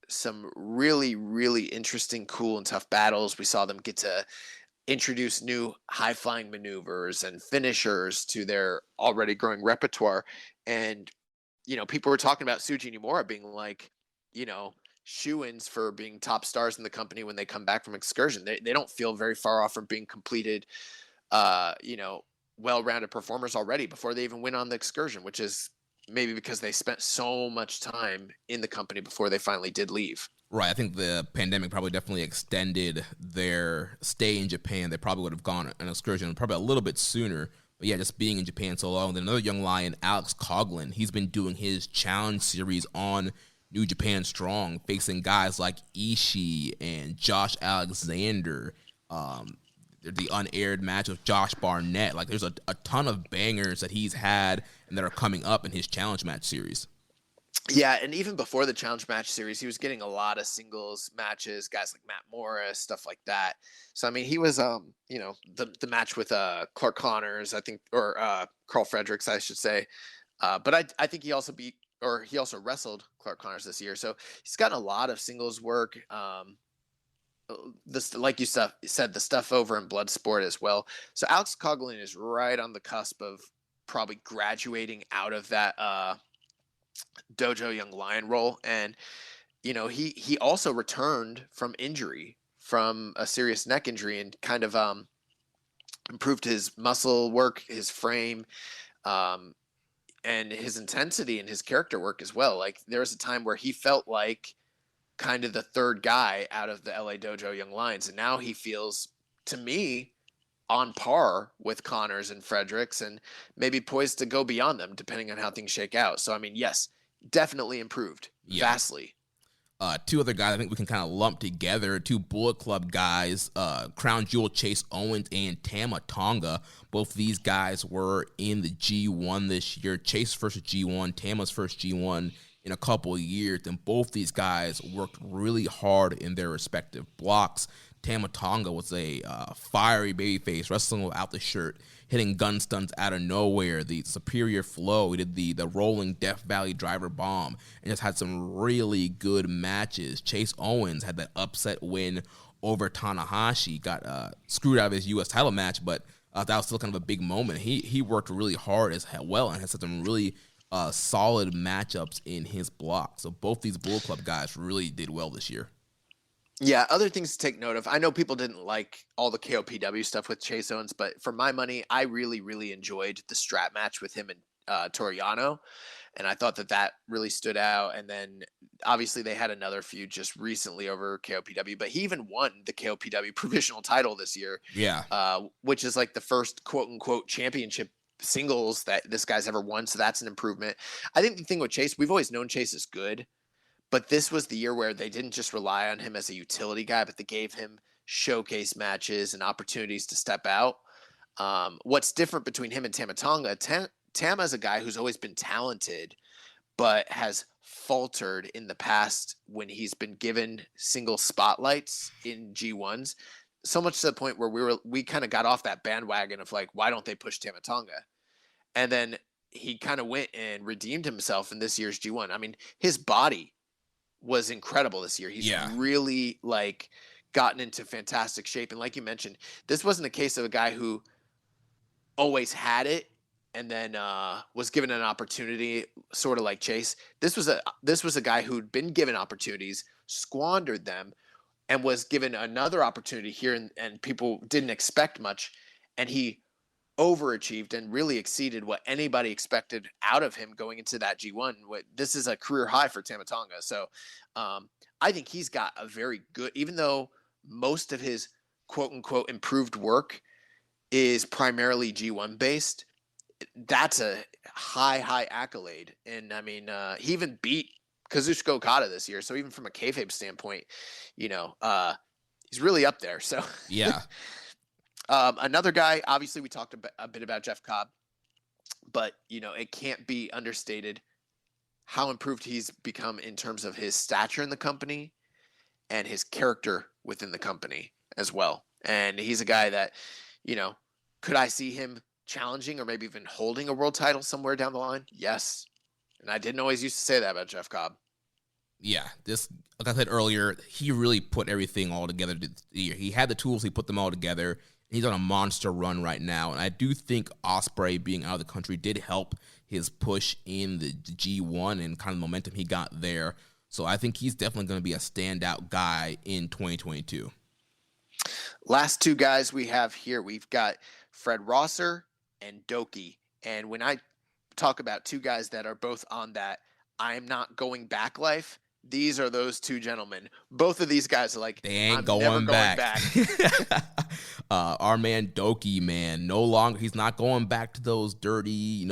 some really, really interesting, cool, and tough battles. We saw them get to introduce new high-flying maneuvers and finishers to their already growing repertoire. And, people were talking about Tsuji and Uemura being like, shoo-ins for being top stars in the company when they come back from Excursion. They don't feel very far off from being completed, well-rounded performers already before they even went on the Excursion, which is maybe because they spent so much time in the company before they finally did leave. Right. I think the pandemic probably definitely extended their stay in Japan. They probably would have gone on an Excursion probably a little bit sooner. But yeah, just being in Japan so long. Then another young lion, Alex Coughlin, he's been doing his challenge series on New Japan Strong, facing guys like Ishii and Josh Alexander. The unaired match with Josh Barnett. Like, there's a ton of bangers that he's had and that are coming up in his challenge match series. Yeah, and even before the challenge match series, he was getting a lot of singles matches, guys like Matt Morris, stuff like that. So, I mean, he was, the match with Clark Connors, I think, or Carl Fredericks, I should say. But I think he also wrestled Clark Connors this year. So he's gotten a lot of singles work. This, like you said, the stuff over in Bloodsport as well. So Alex Coughlin is right on the cusp of probably graduating out of that Dojo Young Lion role. And, he also returned from injury, from a serious neck injury, and kind of improved his muscle work, his frame, and his intensity and his character work as well. Like, there was a time where he felt like kind of the third guy out of the LA Dojo Young Lions. And now he feels, to me, on par with Connors and Fredericks, and maybe poised to go beyond them depending on how things shake out. So, I mean, yes, definitely improved vastly. Two other guys I think we can kind of lump together, two Bullet Club guys, Crown Jewel Chase Owens and Tama Tonga. Both these guys were in the G1 this year. Chase first G1, Tama's first G1 in a couple of years, and both these guys worked really hard in their respective blocks. Tama Tonga was a fiery babyface, wrestling without the shirt, hitting gun stunts out of nowhere, the superior flow. He did the rolling Death Valley driver bomb, and just had some really good matches. Chase Owens had that upset win over Tanahashi, got screwed out of his U.S. title match, but that was still kind of a big moment. He worked really hard as well and had some really solid matchups in his block. So both these Bullet Club guys really did well this year. Yeah, other things to take note of. I know people didn't like all the KOPW stuff with Chase Owens, but for my money, I really, really enjoyed the strap match with him and Toru Yano, and I thought that really stood out. And then obviously they had another feud just recently over KOPW, but he even won the KOPW provisional title this year. Yeah, which is like the first quote-unquote championship singles that this guy's ever won, so that's an improvement. I think the thing with Chase, we've always known Chase is good, but this was the year where they didn't just rely on him as a utility guy, but they gave him showcase matches and opportunities to step out. What's different between him and Tama Tonga, Tama is a guy who's always been talented, but has faltered in the past when he's been given single spotlights in G1s, so much to the point where we kind of got off that bandwagon of like, why don't they push Tama Tonga? And then he kind of went and redeemed himself in this year's G1. I mean, his body was incredible this year. He's really like gotten into fantastic shape. And like you mentioned, this wasn't a case of a guy who always had it and then was given an opportunity, sort of like Chase. This was a guy who'd been given opportunities, squandered them, and was given another opportunity here, and people didn't expect much, and he overachieved and really exceeded what anybody expected out of him going into that G1. This is a career high for Tama Tonga. So I think he's got a very good, even though most of his quote unquote improved work is primarily G1 based, that's a high accolade. And I mean, he even beat Kazushika Okada this year. So even from a kayfabe standpoint, he's really up there. So yeah. Another guy, obviously we talked a bit about Jeff Cobb, but it can't be understated how improved he's become in terms of his stature in the company and his character within the company as well. And he's a guy that, could I see him challenging or maybe even holding a world title somewhere down the line? Yes. And I didn't always used to say that about Jeff Cobb. Yeah, like I said earlier, he really put everything all together this year. He had the tools, he put them all together. He's on a monster run right now, and I do think Ospreay being out of the country did help his push in the G1 and kind of the momentum he got there. So I think he's definitely going to be a standout guy in 2022. Last two guys we have here, we've got Fred Rosser and Doki. And when I talk about two guys that are both on that I am not going back life, these are those two gentlemen. Both of these guys are like, they ain't I'm going never back. Our man Doki, man, no longer, he's not going back to those dirty,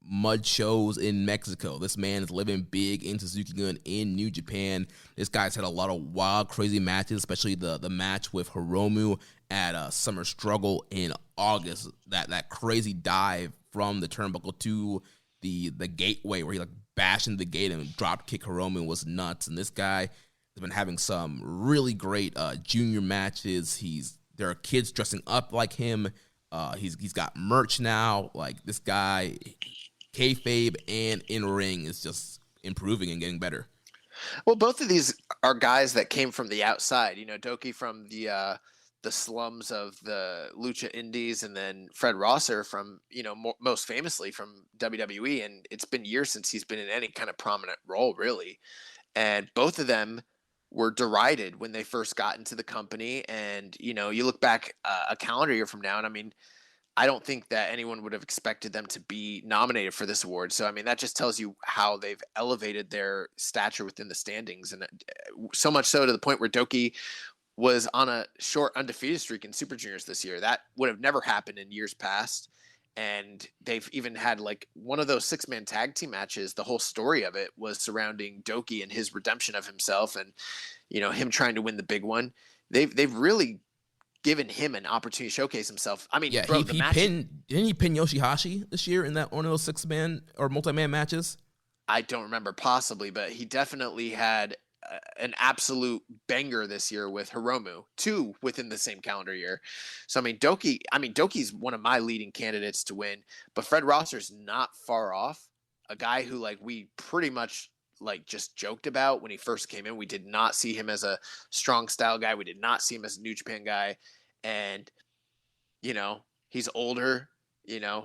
mud shows in Mexico. This man is living big in Suzuki-gun in New Japan. This guy's had a lot of wild, crazy matches, especially the match with Hiromu at Summer Struggle in August. That crazy dive from the turnbuckle to the gateway where he bashed into the gate and drop kick Hiromu was nuts. And this guy has been having some really great junior matches. There are kids dressing up like him. He's got merch now. Like, this guy, kayfabe and in ring, is just improving and getting better. Well, both of these are guys that came from the outside. Doki from the slums of the Lucha Indies, and then Fred Rosser from, most famously from WWE. And it's been years since he's been in any kind of prominent role, really. And both of them were derided when they first got into the company. And, you look back a calendar year from now, and I don't think that anyone would have expected them to be nominated for this award. So, that just tells you how they've elevated their stature within the standings. And so much so to the point where Doki was on a short undefeated streak in Super Juniors this year. That would have never happened in years past. And they've even had one of those 6-man tag team matches. The whole story of it was surrounding Doki and his redemption of himself and, him trying to win the big one. They've really given him an opportunity to showcase himself. Didn't he pin Yoshihashi this year in that one of those 6-man or multi-man matches? I don't remember, possibly, but he definitely had an absolute banger this year with Hiromu, 2 within the same calendar year. So, Doki's one of my leading candidates to win, but Fred Rosser's not far off. A guy who, we pretty much, just joked about when he first came in. We did not see him as a strong style guy. We did not see him as a New Japan guy. And, he's older,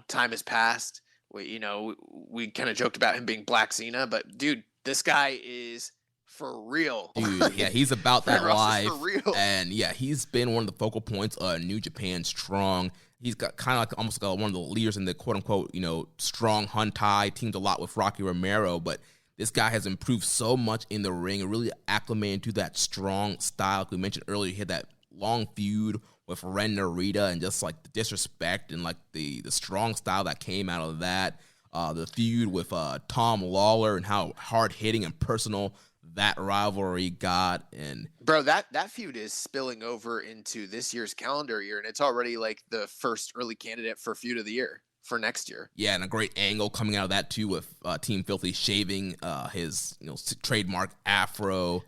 time has passed. We kind of joked about him being Black Cena, but dude, this guy is for real. Dude, yeah, he's about that life. And yeah, he's been one of the focal points of New Japan Strong. He's got kind of almost one of the leaders in the quote unquote, strong Huntai, teamed a lot with Rocky Romero, but this guy has improved so much in the ring and really acclimated to that strong style. Like we mentioned earlier, he had that long feud with Ren Narita and just the disrespect and the strong style that came out of that. The feud with Tom Lawler and how hard hitting and personal that rivalry got. And bro, that feud is spilling over into this year's calendar year, and it's already the first early candidate for feud of the year for next year. Yeah, and a great angle coming out of that too with Team Filthy shaving his trademark afro.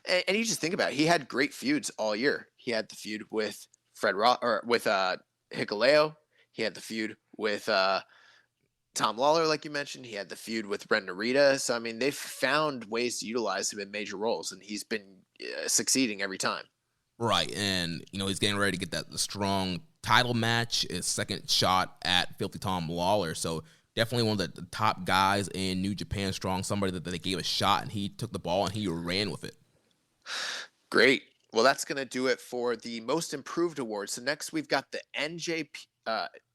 And you just think about it, he had great feuds all year. He had the feud with Hikuleo. He had the feud with Tom Lawler, like you mentioned. He had the feud with Ren Narita. So, they've found ways to utilize him in major roles, and he's been succeeding every time. Right, and, he's getting ready to get the strong title match, his second shot at Filthy Tom Lawler. So, definitely one of the top guys in New Japan Strong, somebody that they gave a shot, and he took the ball and he ran with it. Great. Well, that's going to do it for the Most Improved Award. So, next we've got the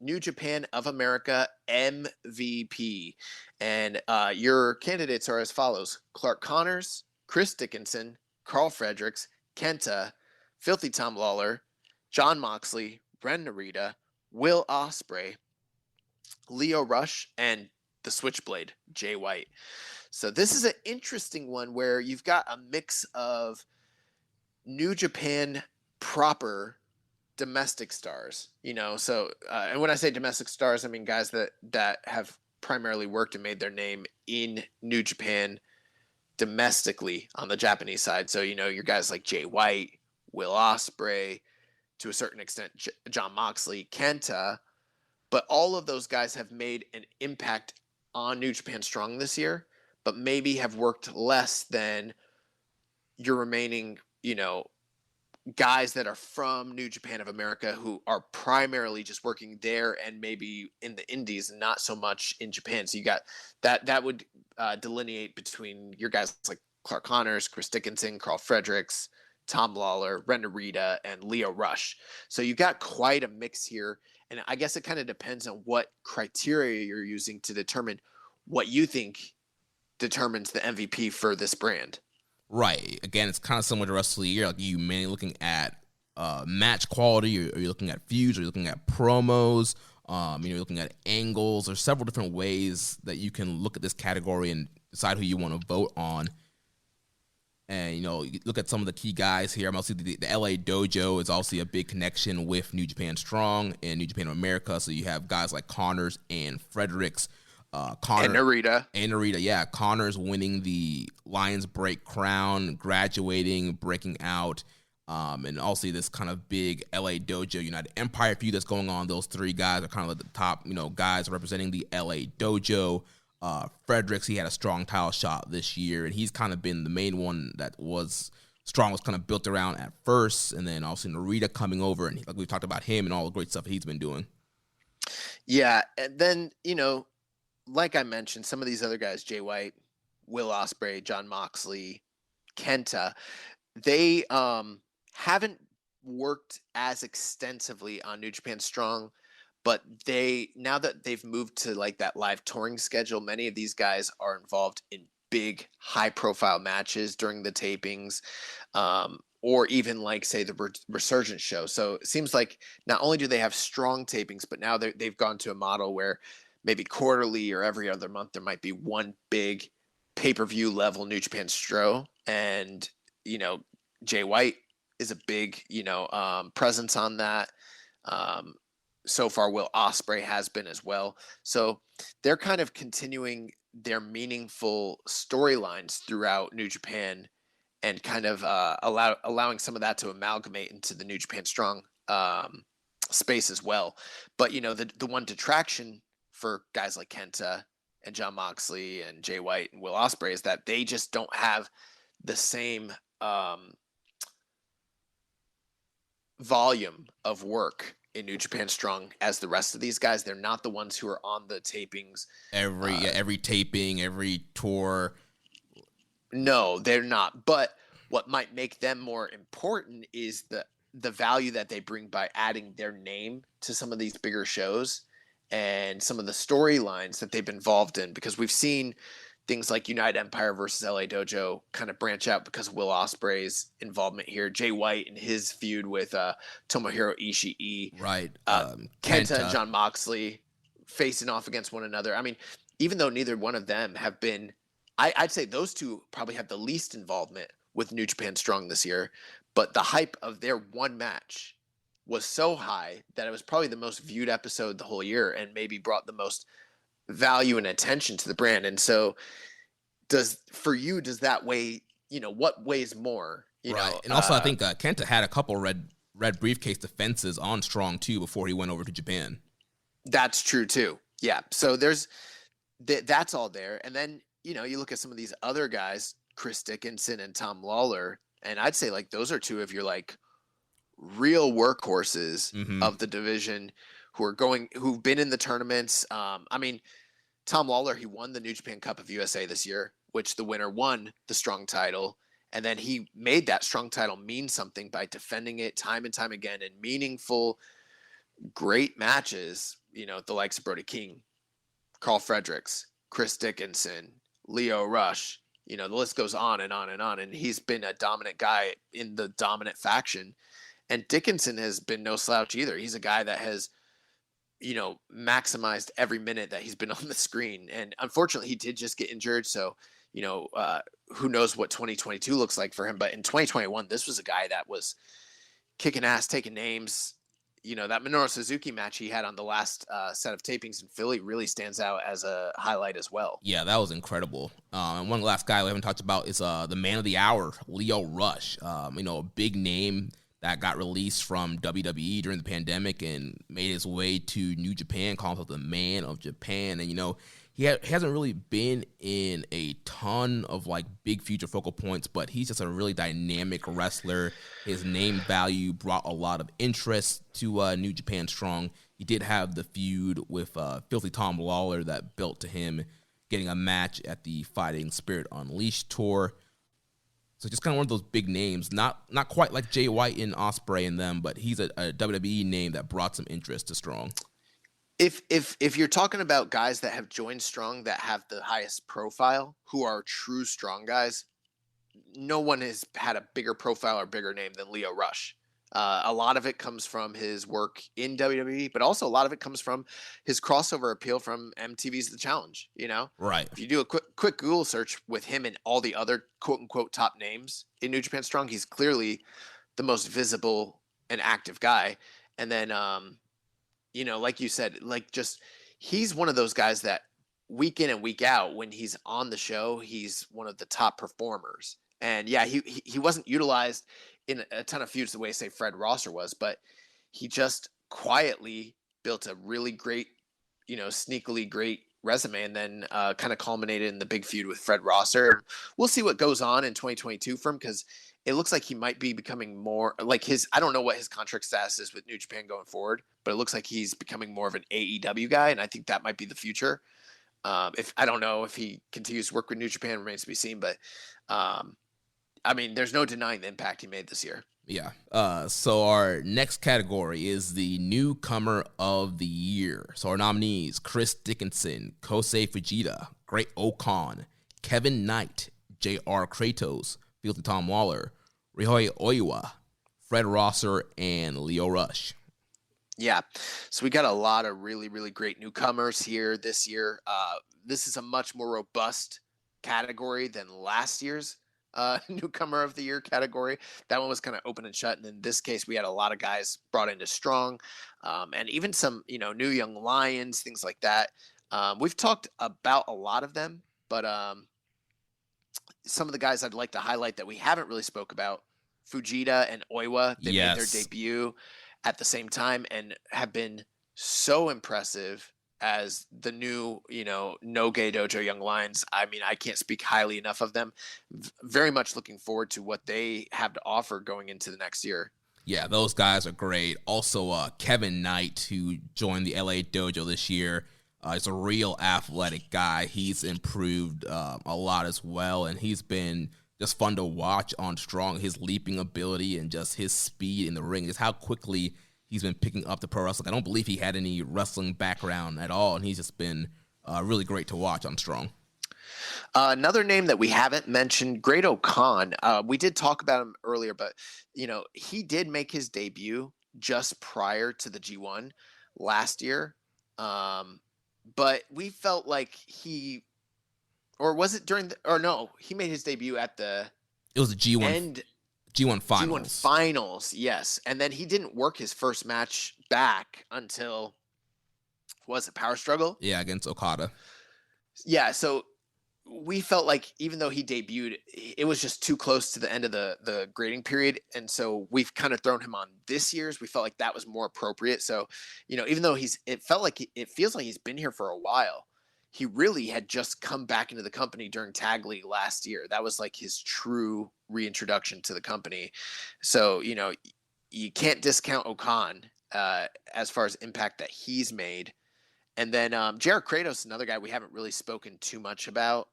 New Japan of America MVP. And your candidates are as follows: Clark Connors, Chris Dickinson, Carl Fredericks, Kenta, Filthy Tom Lawler, John Moxley, Ren Narita, Will Ospreay, Leo Rush, and the Switchblade, Jay White. So this is an interesting one where you've got a mix of New Japan proper domestic stars, so and when I say domestic stars, I mean guys that have primarily worked and made their name in New Japan domestically on the Japanese side. So your guys like Jay White, Will Ospreay, to a certain extent, Jon Moxley, Kenta. But all of those guys have made an impact on New Japan Strong this year, but maybe have worked less than your remaining, guys that are from New Japan of America who are primarily just working there and maybe in the indies, not so much in Japan. So you got that would delineate between your guys like Clark Connors, Chris Dickinson, Carl Fredericks, Tom Lawler, Ren Narita, and Leo Rush. So you got quite a mix here. And I guess it kind of depends on what criteria you're using to determine what you think determines the MVP for this brand. Right. Again, it's kind of similar to the rest of the year. Like, you mainly looking at match quality, or you're looking at feuds, or you're looking at promos, you're looking at angles. There's several different ways that you can look at this category and decide who you want to vote on. And, you look at some of the key guys here. I'm also the LA Dojo is also a big connection with New Japan Strong and New Japan America. So you have guys like Connors and Fredericks. And Narita. Yeah. Connors winning the Lions Break crown, graduating, breaking out, and also this kind of big LA Dojo United Empire feud that's going on. Those three guys are kind of like the top, guys representing the LA Dojo. Fredericks, he had a strong title shot this year, and he's kind of been the main one that was Strong was kind of built around at first, and then also Narita coming over, and like we've talked about him and all the great stuff he's been doing. Yeah, and then, like I mentioned, some of these other guys, Jay White, Will Ospreay, Jon Moxley, Kenta, they haven't worked as extensively on New Japan Strong, but now that they've moved to like that live touring schedule, many of these guys are involved in big high profile matches during the tapings, or even like, say, the Resurgence show. So it seems like not only do they have Strong tapings, but now they've gone to a model where maybe quarterly or every other month, there might be one big pay-per-view level New Japan Stro. And, Jay White is a big, presence on that. So far, Will Ospreay has been as well. So they're kind of continuing their meaningful storylines throughout New Japan and kind of allowing some of that to amalgamate into the New Japan Strong space as well. But, the one detraction for guys like Kenta and Jon Moxley and Jay White and Will Ospreay is that they just don't have the same volume of work in New Japan Strong as the rest of these guys. They're not the ones who are on the tapings. Every taping, every tour. No, they're not. But what might make them more important is the value that they bring by adding their name to some of these bigger shows and some of the storylines that they've been involved in, because we've seen things like United Empire versus LA Dojo kind of branch out because of Will Ospreay's involvement here. Jay White and his feud with Tomohiro Ishii. Right. Kenta and Jon Moxley facing off against one another. I mean, even though neither one of them have been, I'd say those two probably have the least involvement with New Japan Strong this year, but the hype of their one match was so high that it was probably the most viewed episode the whole year and maybe brought the most value and attention to the brand. And so does that weigh, what weighs more, right. And also I think Kenta had a couple red briefcase defenses on Strong too before he went over to Japan. That's true too. Yeah. So there's that's all there. And then, you look at some of these other guys, Chris Dickinson and Tom Lawler, and I'd say like those are two of your like real workhorses of the division who've been in the tournaments. I mean, Tom Lawler, he won the New Japan Cup of USA this year, which the winner won the Strong title. And then he made that Strong title mean something by defending it time and time again in meaningful, great matches, the likes of Brody King, Carl Fredericks, Chris Dickinson, Leo Rush, the list goes on and on and on. And he's been a dominant guy in the dominant faction. And Dickinson has been no slouch either. He's a guy that has, maximized every minute that he's been on the screen. And unfortunately, he did just get injured. So, who knows what 2022 looks like for him. But in 2021, this was a guy that was kicking ass, taking names. That Minoru Suzuki match he had on the last set of tapings in Philly really stands out as a highlight as well. Yeah, that was incredible. And one last guy we haven't talked about is the man of the hour, Leo Rush. A big name that got released from WWE during the pandemic and made his way to New Japan, calling himself the Man of Japan. And, he hasn't really been in a ton of like big future focal points, but he's just a really dynamic wrestler. His name value brought a lot of interest to New Japan Strong. He did have the feud with Filthy Tom Lawler that built to him getting a match at the Fighting Spirit Unleashed tour. So just kind of one of those big names, not quite like Jay White and Ospreay and them, but he's a WWE name that brought some interest to Strong. If you're talking about guys that have joined Strong that have the highest profile, who are true Strong guys, no one has had a bigger profile or bigger name than Lio Rush. A lot of it comes from his work in WWE, but also a lot of it comes from his crossover appeal from MTV's The Challenge, Right. If you do a quick Google search with him and all the other quote-unquote top names in New Japan Strong, he's clearly the most visible and active guy. And then, like you said, he's one of those guys that week in and week out, when he's on the show, he's one of the top performers. And yeah, he wasn't utilized in a ton of feuds the way, say, Fred Rosser was, but he just quietly built a really great, sneakily great resume, and then kind of culminated in the big feud with Fred Rosser. We'll see what goes on in 2022 for him, because it looks like he might be becoming more like I don't know what his contract status is with New Japan going forward, but it looks like he's becoming more of an AEW guy, and I think that might be the future. If I don't know if he continues to work with New Japan, remains to be seen, but there's no denying the impact he made this year. Yeah. So our next category is the Newcomer of the Year. So our nominees: Chris Dickinson, Kosei Fujita, Great-O-Khan, Kevin Knight, J.R. Kratos, Filthy Tom Lawler, Ryohei Oiwa, Fred Rosser, and Lio Rush. Yeah. So we got a lot of really, really great newcomers here this year. This is a much more robust category than last year's Newcomer of the Year category. That one was kind of open and shut. And in this case, we had a lot of guys brought into Strong, and even some, new young lions, things like that. We've talked about a lot of them, but some of the guys I'd like to highlight that we haven't really spoke about: Fujita and Oiwa. They made their debut at the same time and have been so impressive as the new, No Gay Dojo Young Lions. I can't speak highly enough of them. Very much looking forward to what they have to offer going into the next year. Yeah, those guys are great. Also, Kevin Knight, who joined the LA Dojo this year, is a real athletic guy. He's improved a lot as well, and he's been just fun to watch on Strong. His leaping ability and just his speed in the ring, just how quickly he's been picking up the pro wrestling. I don't believe he had any wrestling background at all, and he's just been really great to watch on Strong. Another name that we haven't mentioned, Great-O-Khan. We did talk about him earlier, but he did make his debut just prior to the G1 last year. But we felt like he made his debut at the G1 finals. G1 finals, yes. And then he didn't work his first match back until, was it Power Struggle? Yeah, against Okada. Yeah, so we felt like even though he debuted, it was just too close to the end of the grading period. And so we've kind of thrown him on this year's. We felt like that was more appropriate. So, even though it feels like he's been here for a while, he really had just come back into the company during Tag League last year. That was like his true reintroduction to the company. So, you can't discount Okan as far as impact that he's made. And then J.R. Kratos, another guy we haven't really spoken too much about.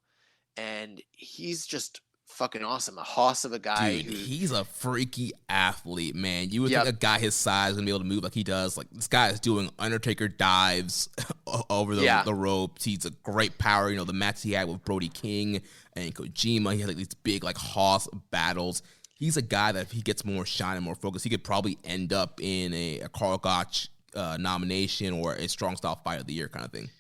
And he's just fucking awesome. A hoss of a guy. Dude, he's a freaky athlete, man. You would think a guy his size is going to be able to move like he does. Like, this guy is doing Undertaker dives over the ropes. He's a great power. The match he had with Brody King and Kojima, he had like these big like hoss battles. He's a guy that if he gets more shine and more focus, he could probably end up in a Karl Gotch nomination or a Strong Style Fighter of the Year kind of thing.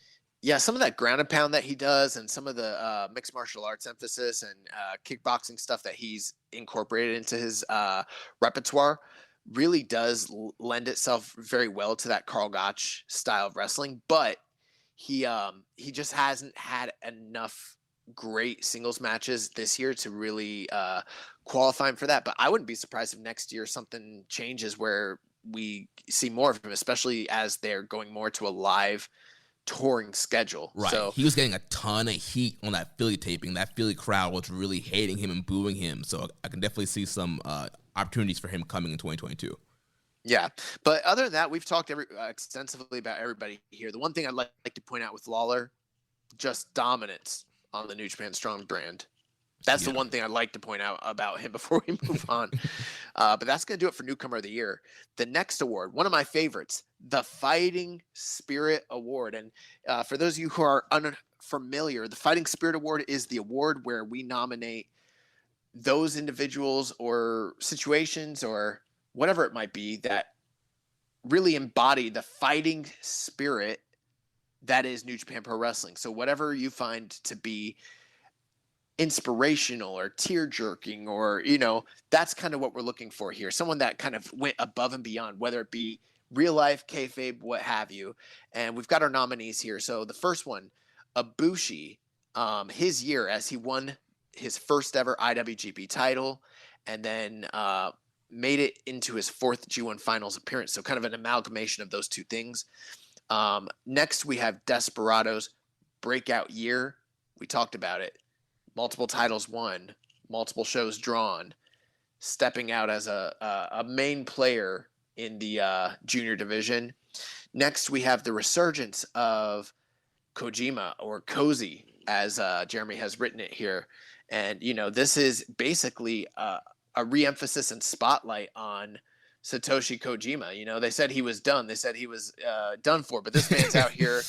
Yeah, some of that ground and pound that he does and some of the mixed martial arts emphasis and kickboxing stuff that he's incorporated into his repertoire really does lend itself very well to that Karl Gotch style of wrestling. But he just hasn't had enough great singles matches this year to really qualifying for that. But I wouldn't be surprised if next year something changes where we see more of him, especially as they're going more to a live touring schedule. Right. So he was getting a ton of heat on that Philly taping. That Philly crowd was really hating him and booing him. So I can definitely see some opportunities for him coming in 2022. Yeah. But other than that, we've talked extensively about everybody here. The one thing I'd like to point out with Lawler, just dominance on the New Japan Strong brand. That's the one thing I'd like to point out about him before we move on. But that's going to do it for Newcomer of the Year. The next award, one of my favorites, the Fighting Spirit Award. And for those of you who are unfamiliar, the Fighting Spirit Award is the award where we nominate those individuals or situations or whatever it might be that really embody the fighting spirit that is New Japan Pro Wrestling. So whatever you find to be inspirational or tear-jerking or, that's kind of what we're looking for here. Someone that kind of went above and beyond, whether it be real life, kayfabe, what have you. And we've got our nominees here. So the first one, Abushi, his year as he won his first ever IWGP title and then made it into his fourth G1 Finals appearance. So kind of an amalgamation of those two things. Next, we have Desperado's breakout year. We talked about it. Multiple titles won, multiple shows drawn, stepping out as a main player in the junior division. Next, we have the resurgence of Kojima, or Cozy, as Jeremy has written it here. And, this is basically a re-emphasis and spotlight on Satoshi Kojima. They said he was done. They said he was done for, but this man's out here,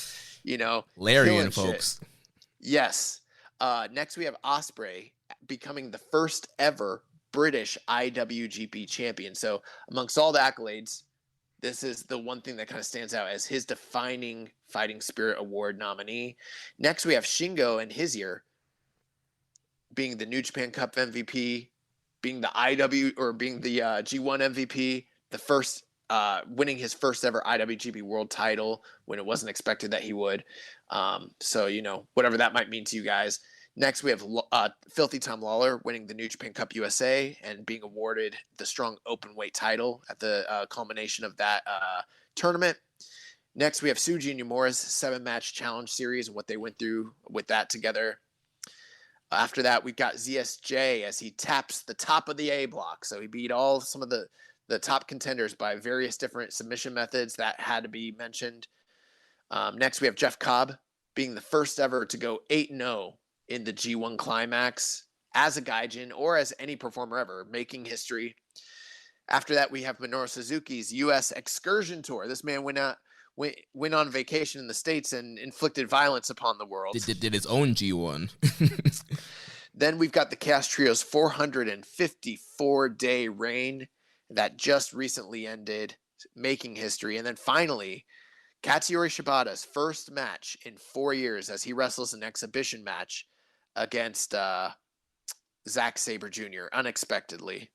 Larian, folks. Shit. Yes. Next, we have Ospreay becoming the first ever British IWGP champion. So amongst all the accolades, this is the one thing that kind of stands out as his defining Fighting Spirit Award nominee. Next, we have Shingo in his year being the New Japan Cup MVP, being the G1 MVP, the first winning his first ever IWGP World title when it wasn't expected that he would. So, whatever that might mean to you guys. Next, we have Filthy Tom Lawler winning the New Japan Cup USA and being awarded the Strong Openweight title at the culmination of that tournament. Next, we have Tsuji Nomura's 7-match challenge series and what they went through with that together. After that, we've got ZSJ as he taps the top of the A block. So he beat some of the top contenders by various different submission methods that had to be mentioned. Next, we have Jeff Cobb being the first ever to go 8-0 in the G1 Climax as a Gaijin or as any performer ever, making history. After that, we have Minoru Suzuki's U.S. Excursion Tour. This man went on vacation in the States and inflicted violence upon the world. Did his own G1. Then we've got the Chaos Trio's 454-day reign that just recently ended, making history. And then finally, Katsuyori Shibata's first match in 4 years as he wrestles an exhibition match against Zack Saber Jr. unexpectedly.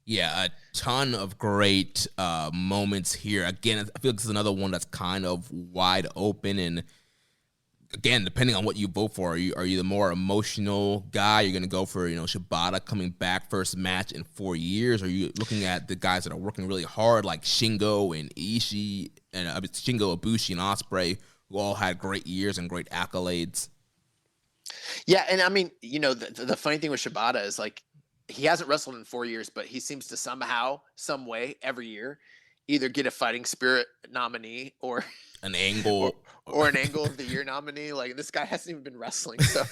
Yeah, a ton of great moments here. Again, I feel like this is another one that's kind of wide open. And again, depending on what you vote for, are you the more emotional guy? You're going to go for, Shibata coming back first match in 4 years? Are you looking at the guys that are working really hard like Shingo and Ishii and Shingo, Abushi, and Ospreay, who all had great years and great accolades? Yeah, and I mean, the funny thing with Shibata is like he hasn't wrestled in 4 years, but he seems to somehow, some way, every year, either get a Fighting Spirit nominee or an angle or an Angle of the Year nominee. Like this guy hasn't even been wrestling, so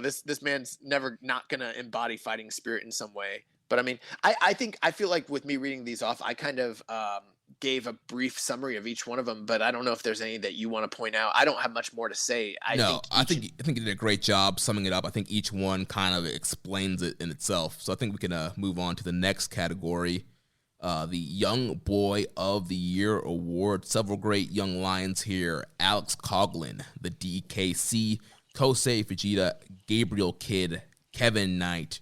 this man's never not gonna embody Fighting Spirit in some way. But I mean, I feel like with me reading these off, I kind of gave a brief summary of each one of them, but I don't know if there's any that you want to point out. I don't have much more to say. I think you did a great job summing it up. I think each one kind of explains it in itself. So I think we can move on to the next category, the Young Boy of the Year award. Several great young lions here: Alex Coughlin, the DKC, Kosei Fujita, Gabriel Kidd, Kevin Knight,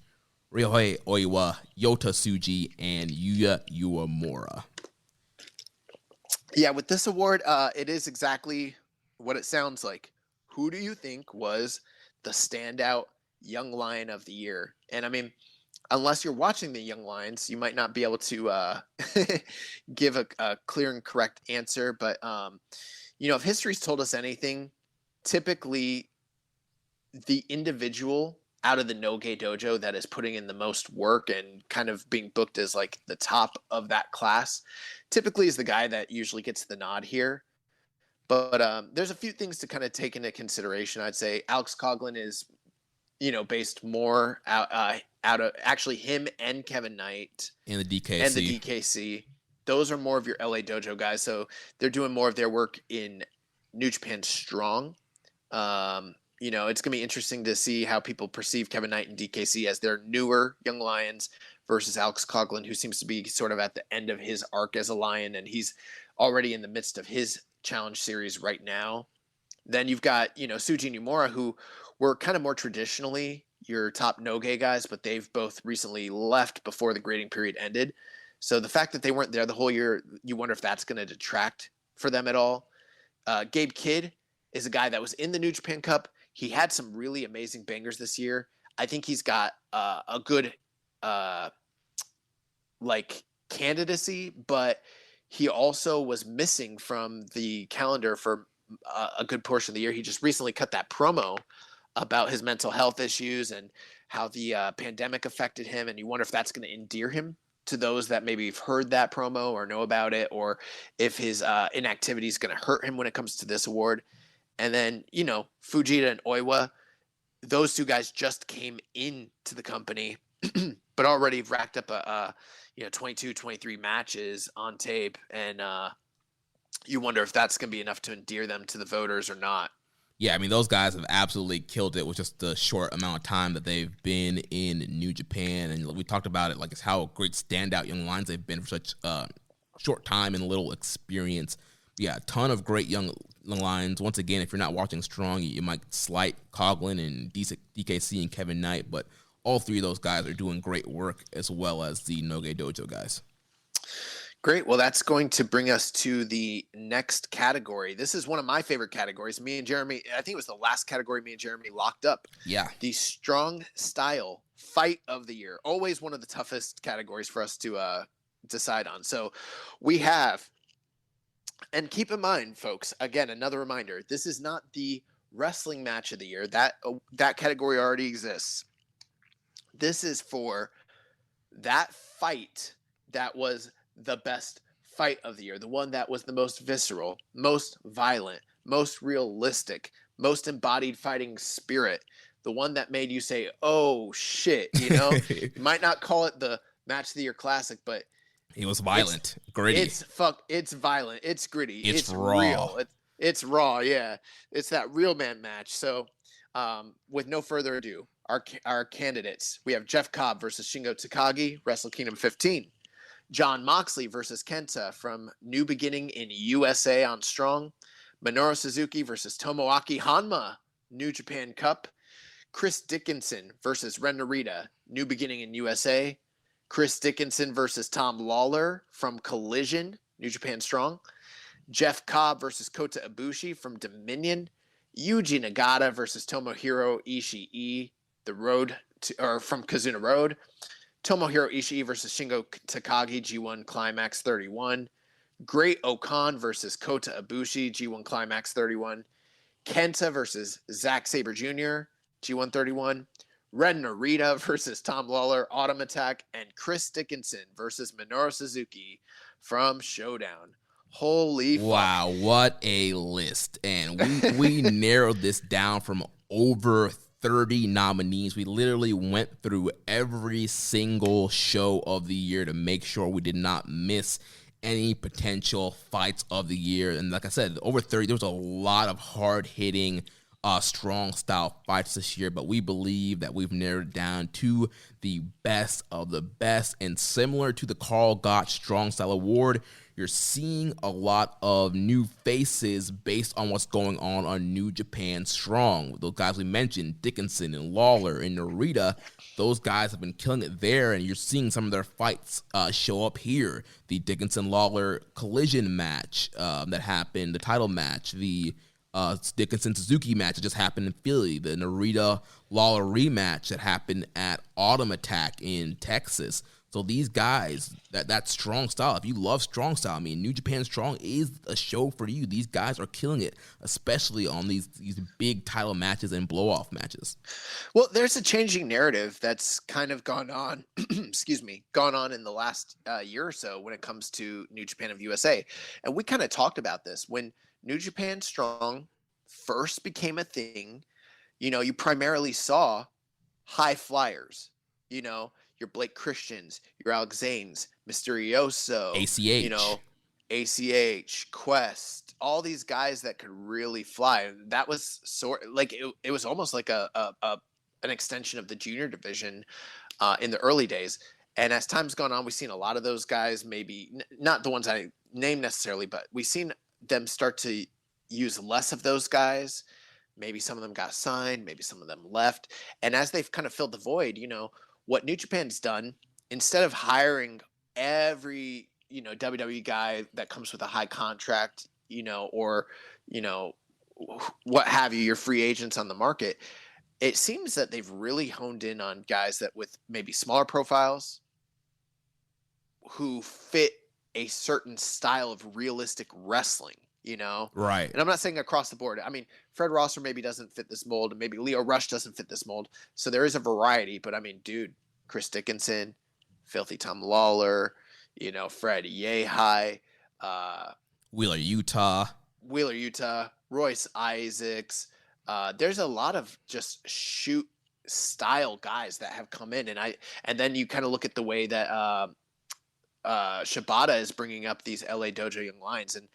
Ryohei Oiwa, Yota Tsuji, and Yuya Uemura. Yeah, with this award, it is exactly what it sounds like. Who do you think was the standout young lion of the year? And I mean, unless you're watching the Young Lions, you might not be able to give a clear and correct answer. But, if history's told us anything, typically the individual out of the Noge dojo that is putting in the most work and kind of being booked as like the top of that class typically is the guy that usually gets the nod here. But there's a few things to kind of take into consideration. I'd say Alex Coughlin is, based more out of actually him and Kevin Knight in the DKC. And the DKC. Those are more of your LA dojo guys. So they're doing more of their work in New Japan Strong. It's going to be interesting to see how people perceive Kevin Knight and DKC as their newer Young Lions versus Alex Coughlin, who seems to be sort of at the end of his arc as a Lion, and he's already in the midst of his challenge series right now. Then you've got, Suji Nomura, who were kind of more traditionally your top Noge guys, but they've both recently left before the grading period ended. So the fact that they weren't there the whole year, you wonder if that's going to detract for them at all. Gabe Kidd is a guy that was in the New Japan Cup. He had some really amazing bangers this year. I think he's got a good candidacy, but he also was missing from the calendar for a good portion of the year. He just recently cut that promo about his mental health issues and how the pandemic affected him, and you wonder if that's going to endear him to those that maybe have heard that promo or know about it, or if his inactivity is going to hurt him when it comes to this award. And then, Fujita and Oiwa, those two guys just came into the company, but already racked up 22, 23 matches on tape. And you wonder if that's going to be enough to endear them to the voters or not. Yeah, I mean, those guys have absolutely killed it with just the short amount of time that they've been in New Japan. And we talked about it, it's how great standout Young Lions they've been for such a short time and little experience. Yeah, a ton of great young Lions. Once again, if you're not watching Strong, you might slight Coughlin and DKC and Kevin Knight, but all three of those guys are doing great work, as well as the Noge Dojo guys. Great. Well, that's going to bring us to the next category. This is one of my favorite categories. Me and Jeremy, I think it was the last category me and Jeremy locked up. Yeah. The Strong Style Fight of the Year. Always one of the toughest categories for us to decide on. So we have, and keep in mind, folks, again, another reminder, this is not the wrestling match of the year. That category already exists. This is for that fight that was the best fight of the year, the one that was the most visceral, most violent, most realistic, most embodied fighting spirit, the one that made you say, oh shit, You might not call it the match of the year classic, but it was violent, gritty. It's violent, it's gritty, it's raw. Real. It's raw, yeah. It's that real man match. So with no further ado, our candidates, we have Jeff Cobb versus Shingo Takagi, Wrestle Kingdom 15. John Moxley versus Kenta from New Beginning in USA on Strong. Minoru Suzuki versus Tomoaki Hanma, New Japan Cup. Chris Dickinson versus Ren Narita, New Beginning in USA. Chris Dickinson versus Tom Lawler from Collision, New Japan Strong. Jeff Cobb versus Kota Ibushi from Dominion. Yuji Nagata versus Tomohiro Ishii, from Kazuna Road. Tomohiro Ishii versus Shingo Takagi, G1 Climax 31. Great Okan versus Kota Ibushi, G1 Climax 31. Kenta versus Zack Saber Jr., G1 31. Ren Narita versus Tom Lawler, Autumn Attack. And Chris Dickinson versus Minoru Suzuki from Showdown. Holy fuck. Wow, what a list. And we narrowed this down from over 30 nominees. We literally went through every single show of the year to make sure we did not miss any potential fights of the year. And like I said, over 30, there was a lot of hard-hitting, strong style fights this year, but we believe that we've narrowed it down to the best of the best. And similar to the Karl Gotch Strong Style Award, you're seeing a lot of new faces based on what's going on New Japan Strong. Those guys we mentioned, Dickinson and Lawler and Narita, those guys have been killing it there, and you're seeing some of their fights show up here. The Dickinson-Lawler collision match that happened, the title match, the Dickinson Suzuki match that just happened in Philly, the Narita Lawler rematch that happened at Autumn Attack in Texas. So these guys, that strong style, if you love strong style, I mean, New Japan Strong is a show for you. These guys are killing it, especially on these big title matches and blow-off matches. Well, there's a changing narrative that's kind of gone on, gone on in the last year or so when it comes to New Japan of USA. And we kind of talked about this. When New Japan Strong first became a thing, you primarily saw high flyers, your Blake Christians, your Alex Zanes, Mysterioso, ACH, ACH, Quest, all these guys that could really fly. That was it was almost like an extension of the junior division in the early days. And as time's gone on, we've seen a lot of those guys, maybe not the ones I named necessarily, but we've seen them start to use less of those guys. Maybe some of them got signed, maybe some of them left. And as they've kind of filled the void, what New Japan's done, instead of hiring every, WWE guy that comes with a high contract, or, what have you, your free agents on the market, it seems that they've really honed in on guys that with maybe smaller profiles who fit a certain style of realistic wrestling, Right. And I'm not saying across the board. I mean, Fred Rosser maybe doesn't fit this mold. Maybe Leo Rush doesn't fit this mold. So there is a variety. But I mean, dude, Chris Dickinson, Filthy Tom Lawler, Fred Yehai, Wheeler Utah, Royce Isaacs. There's a lot of just shoot style guys that have come in. And then you kind of look at the way that Shibata is bringing up these LA Dojo Young Lions, and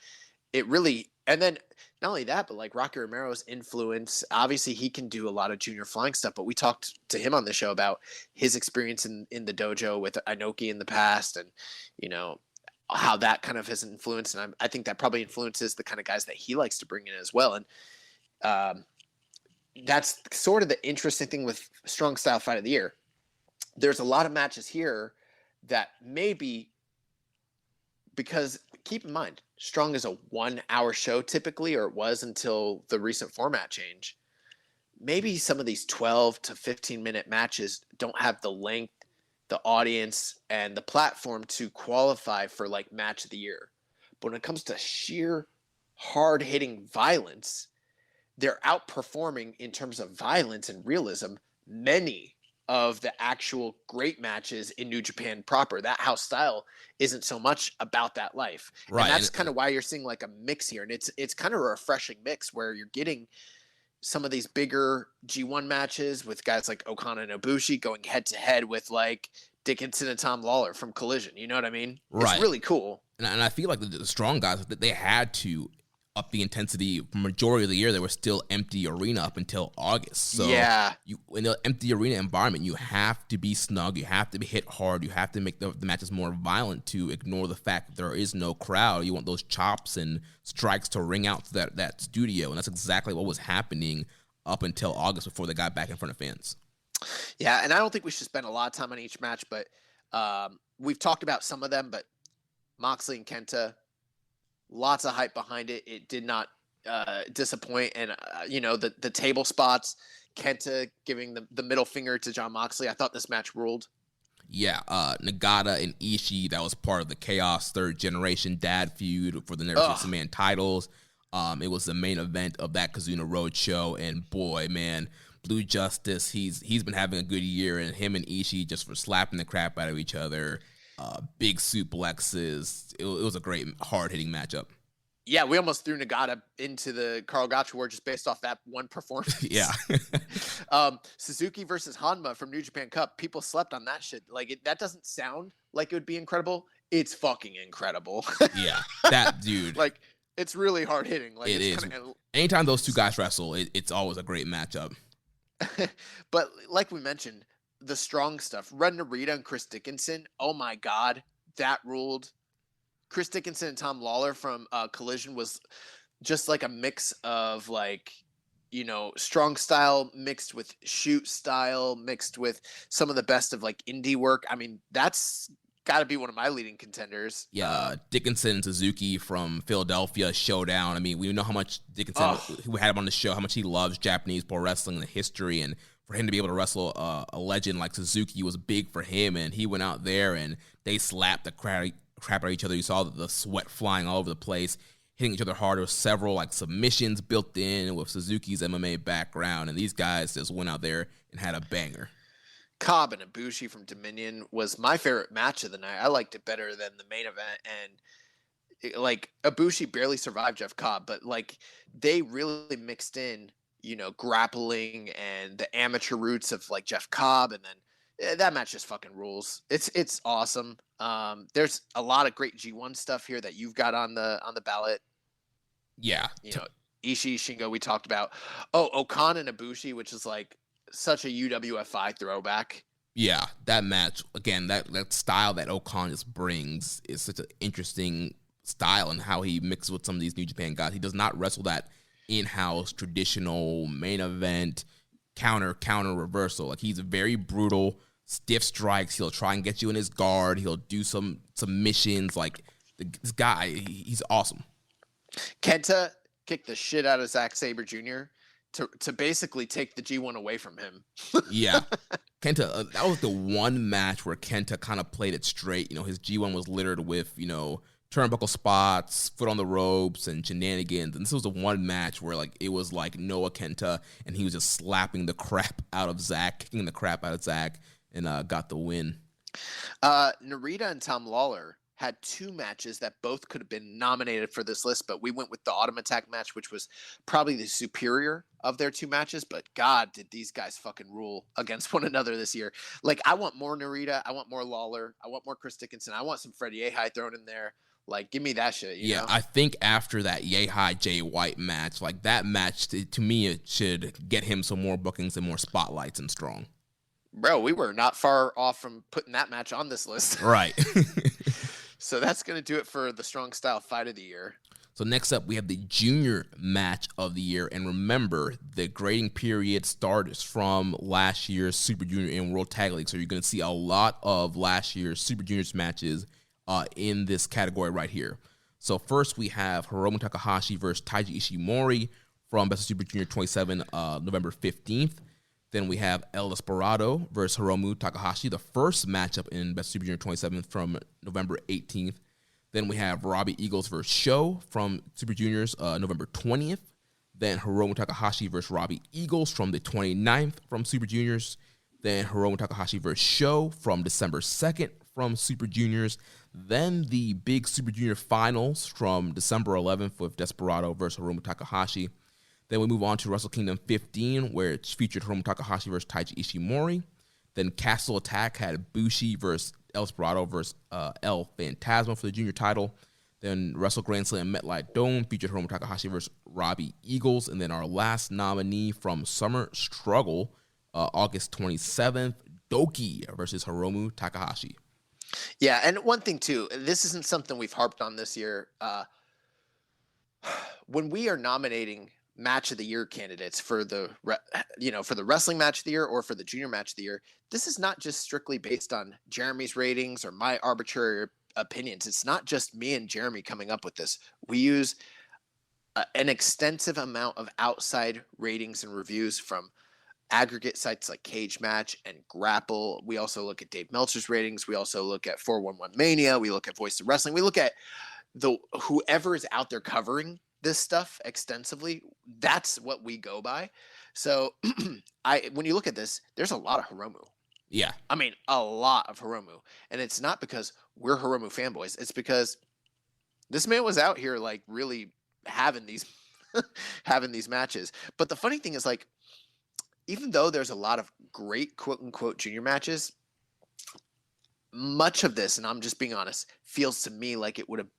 it really, and then not only that, but like Rocky Romero's influence, obviously he can do a lot of junior flying stuff, but we talked to him on the show about his experience in the dojo with Enoki in the past, and how that kind of has influenced, and I think that probably influences the kind of guys that he likes to bring in as well. And that's sort of the interesting thing with Strong Style Fight of the Year. There's a lot of matches here that maybe, because keep in mind, Strong is a 1 hour show typically, or it was until the recent format change. Maybe some of these 12 to 15 minute matches don't have the length, the audience, and the platform to qualify for like match of the year. But when it comes to sheer hard hitting violence, they're outperforming in terms of violence and realism many of the actual great matches in New Japan proper. That house style isn't so much about that life. Right. And that's kind of why you're seeing like a mix here. And it's kind of a refreshing mix where you're getting some of these bigger G1 matches with guys like Okada and Abushi going head to head with like Dickinson and Tom Lawler from Collision. You know what I mean? Right. It's really cool. And I feel like the Strong guys, they had to up the intensity. For majority of the year, they were still empty arena up until August. So yeah, in the empty arena environment, you have to be snug, you have to be hit hard, you have to make the matches more violent to ignore the fact that there is no crowd. You want those chops and strikes to ring out to that studio, and that's exactly what was happening up until August before they got back in front of fans. Yeah, and I don't think we should spend a lot of time on each match, but we've talked about some of them, but Moxley and Kenta, lots of hype behind it. It did not disappoint. And, the table spots, Kenta giving the middle finger to Jon Moxley. I thought this match ruled. Yeah, Nagata and Ishii, that was part of the Chaos third generation dad feud for the Never Six Man titles. It was the main event of that Kazuna Road show. And boy, man, Blue Justice, he's been having a good year. And him and Ishii just for slapping the crap out of each other. Big suplexes. It was a great, hard-hitting matchup. Yeah, we almost threw Nagata into the Karl Gotch war just based off that one performance. Yeah. Suzuki versus Hanma from New Japan Cup. People slept on that shit. Like, that doesn't sound like it would be incredible. It's fucking incredible. Yeah, that dude. Like, it's really hard-hitting. Like, it is. Anytime those two guys wrestle, it's always a great matchup. But like we mentioned, the strong stuff. Ren Narita and Chris Dickinson. Oh my God, that ruled. Chris Dickinson and Tom Lawler from Collision was just like a mix of like, strong style mixed with shoot style, mixed with some of the best of like indie work. I mean, that's got to be one of my leading contenders. Yeah, Dickinson and Suzuki from Philadelphia showdown. I mean, we know how much Dickinson, who had him on the show, how much he loves Japanese pro wrestling and the history, and for him to be able to wrestle a legend like Suzuki was big for him, and he went out there and they slapped the crap out of each other. You saw the sweat flying all over the place, hitting each other hard. There were several like submissions built in with Suzuki's MMA background, and these guys just went out there and had a banger. Cobb and Abushi from Dominion was my favorite match of the night. I liked it better than the main event, and like Abushi barely survived Jeff Cobb, but like they really mixed in, grappling and the amateur roots of like Jeff Cobb, and then that match just fucking rules. It's awesome. There's a lot of great G1 stuff here that you've got on the ballot. Yeah, Ishii, Shingo, we talked about. Oh, Okan and Abushi, which is like such a UWFI throwback. Yeah, that match again. That style that Okan just brings is such an interesting style, and how he mixes with some of these New Japan guys. He does not wrestle that in-house traditional main event counter reversal. Like, he's very brutal, stiff strikes. He'll try and get you in his guard. He'll do some submissions. Like, this guy, he's awesome. Kenta kicked the shit out of Zack Saber Jr. to basically take the G1 away from him. Yeah. Kenta, that was the one match where Kenta kind of played it straight. His G1 was littered with, turnbuckle spots, foot on the ropes, and shenanigans. And this was the one match where, like, it was like Noah Kenta, and he was just slapping the crap out of Zach, kicking the crap out of Zach, and got the win. Narita and Tom Lawler had two matches that both could have been nominated for this list, but we went with the Autumn Attack match, which was probably the superior of their two matches. But God, did these guys fucking rule against one another this year. Like, I want more Narita. I want more Lawler. I want more Chris Dickinson. I want some Freddie Ahai thrown in there. Like, give me that shit. You know? I think after that Yehai Jay White match, like, that match, to me, it should get him some more bookings and more spotlights and Strong. Bro, we were not far off from putting that match on this list. Right. So that's going to do it for the Strong Style Fight of the Year. So next up, we have the Junior Match of the Year. And remember, the grading period starts from last year's Super Junior and World Tag League. So you're going to see a lot of last year's Super Juniors matches in this category right here. So first, we have Hiromu Takahashi versus Taiji Ishimori from Best of Super Junior 27, November 15th. Then we have El Desperado versus Hiromu Takahashi, the first matchup in Best Super Junior 27 from November 18th. Then we have Robbie Eagles versus Sho from Super Juniors, November 20th. Then Hiromu Takahashi versus Robbie Eagles from the 29th from Super Juniors. Then Hiromu Takahashi versus Sho from December 2nd from Super Juniors. Then the big Super Junior finals from December 11th with Desperado versus Hiromu Takahashi. Then we move on to Wrestle Kingdom 15, where it featured Hiromu Takahashi versus Taiji Ishimori. Then Castle Attack had Bushi versus El Desperado versus El Phantasma for the junior title. Then Wrestle Grand Slam MetLife Dome featured Hiromu Takahashi versus Robbie Eagles. And then our last nominee from Summer Struggle, August 27th, Doki versus Hiromu Takahashi. Yeah, and one thing too, this isn't something we've harped on this year. When we are nominating Match of the Year candidates for the wrestling match of the year or for the junior match of the year, this is not just strictly based on Jeremy's ratings or my arbitrary opinions. It's not just me and Jeremy coming up with this. We use an extensive amount of outside ratings and reviews from aggregate sites like Cage Match and Grapple. We also look at Dave Meltzer's ratings. We also look at 411 Mania. We look at Voice of Wrestling. We look at whoever is out there covering this stuff extensively. That's what we go by. So when you look at this, there's a lot of Hiromu. Yeah. I mean, a lot of Hiromu. And it's not because we're Hiromu fanboys. It's because this man was out here like really having these matches. But the funny thing is, like, even though there's a lot of great quote unquote junior matches, much of this, and I'm just being honest, feels to me like it would have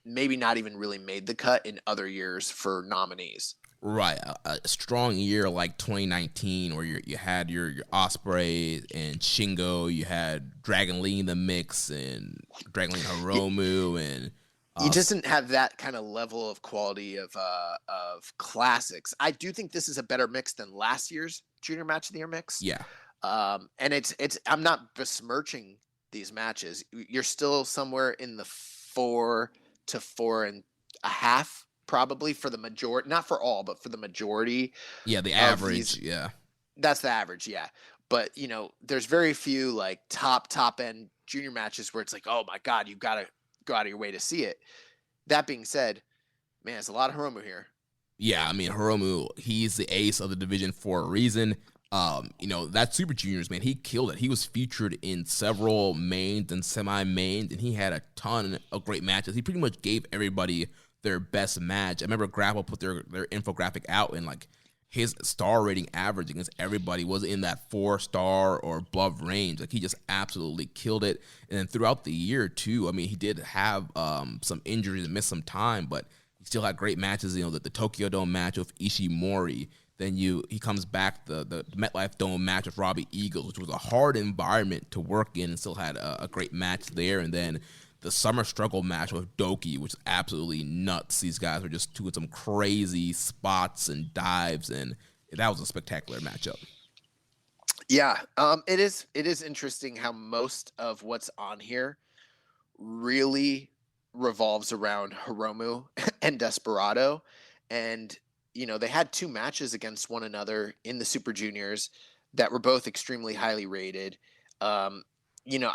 maybe not even really made the cut in other years for nominees. Right. A strong year like 2019 where you had your Ospreay and Shingo, you had Dragon Lee in the mix and Dragon Lee Hiromu, and you just didn't have that kind of level of quality of classics. I do think this is a better mix than last year's Junior Match of the Year mix. Yeah. And it's I'm not besmirching these matches, you're still somewhere in the 4 to 4.5, probably for the majority, not for all, but for the majority. Yeah, the average. Yeah, that's the average. Yeah, but there's very few like top end junior matches where it's like, oh my God, you got to go out of your way to see it. That being said, man, there's a lot of Hiromu here. Yeah, I mean, Hiromu, he's the ace of the division for a reason. That Super Juniors, man, he killed it. He was featured in several mains and semi-mains, and he had a ton of great matches. He pretty much gave everybody their best match. I remember Grapple put their infographic out, and like his star rating average against everybody was in that 4-star or above range. Like, he just absolutely killed it. And then throughout the year too, I mean, he did have some injuries and missed some time, but he still had great matches. The Tokyo Dome match with Ishimori. Then he comes back, the MetLife Dome match with Robbie Eagles, which was a hard environment to work in, and still had a great match there. And then the Summer Struggle match with Doki, which is absolutely nuts. These guys were just doing some crazy spots and dives, and that was a spectacular matchup. Yeah, it is interesting how most of what's on here really revolves around Hiromu and Desperado. And they had 2 matches against one another in the Super Juniors that were both extremely highly rated. I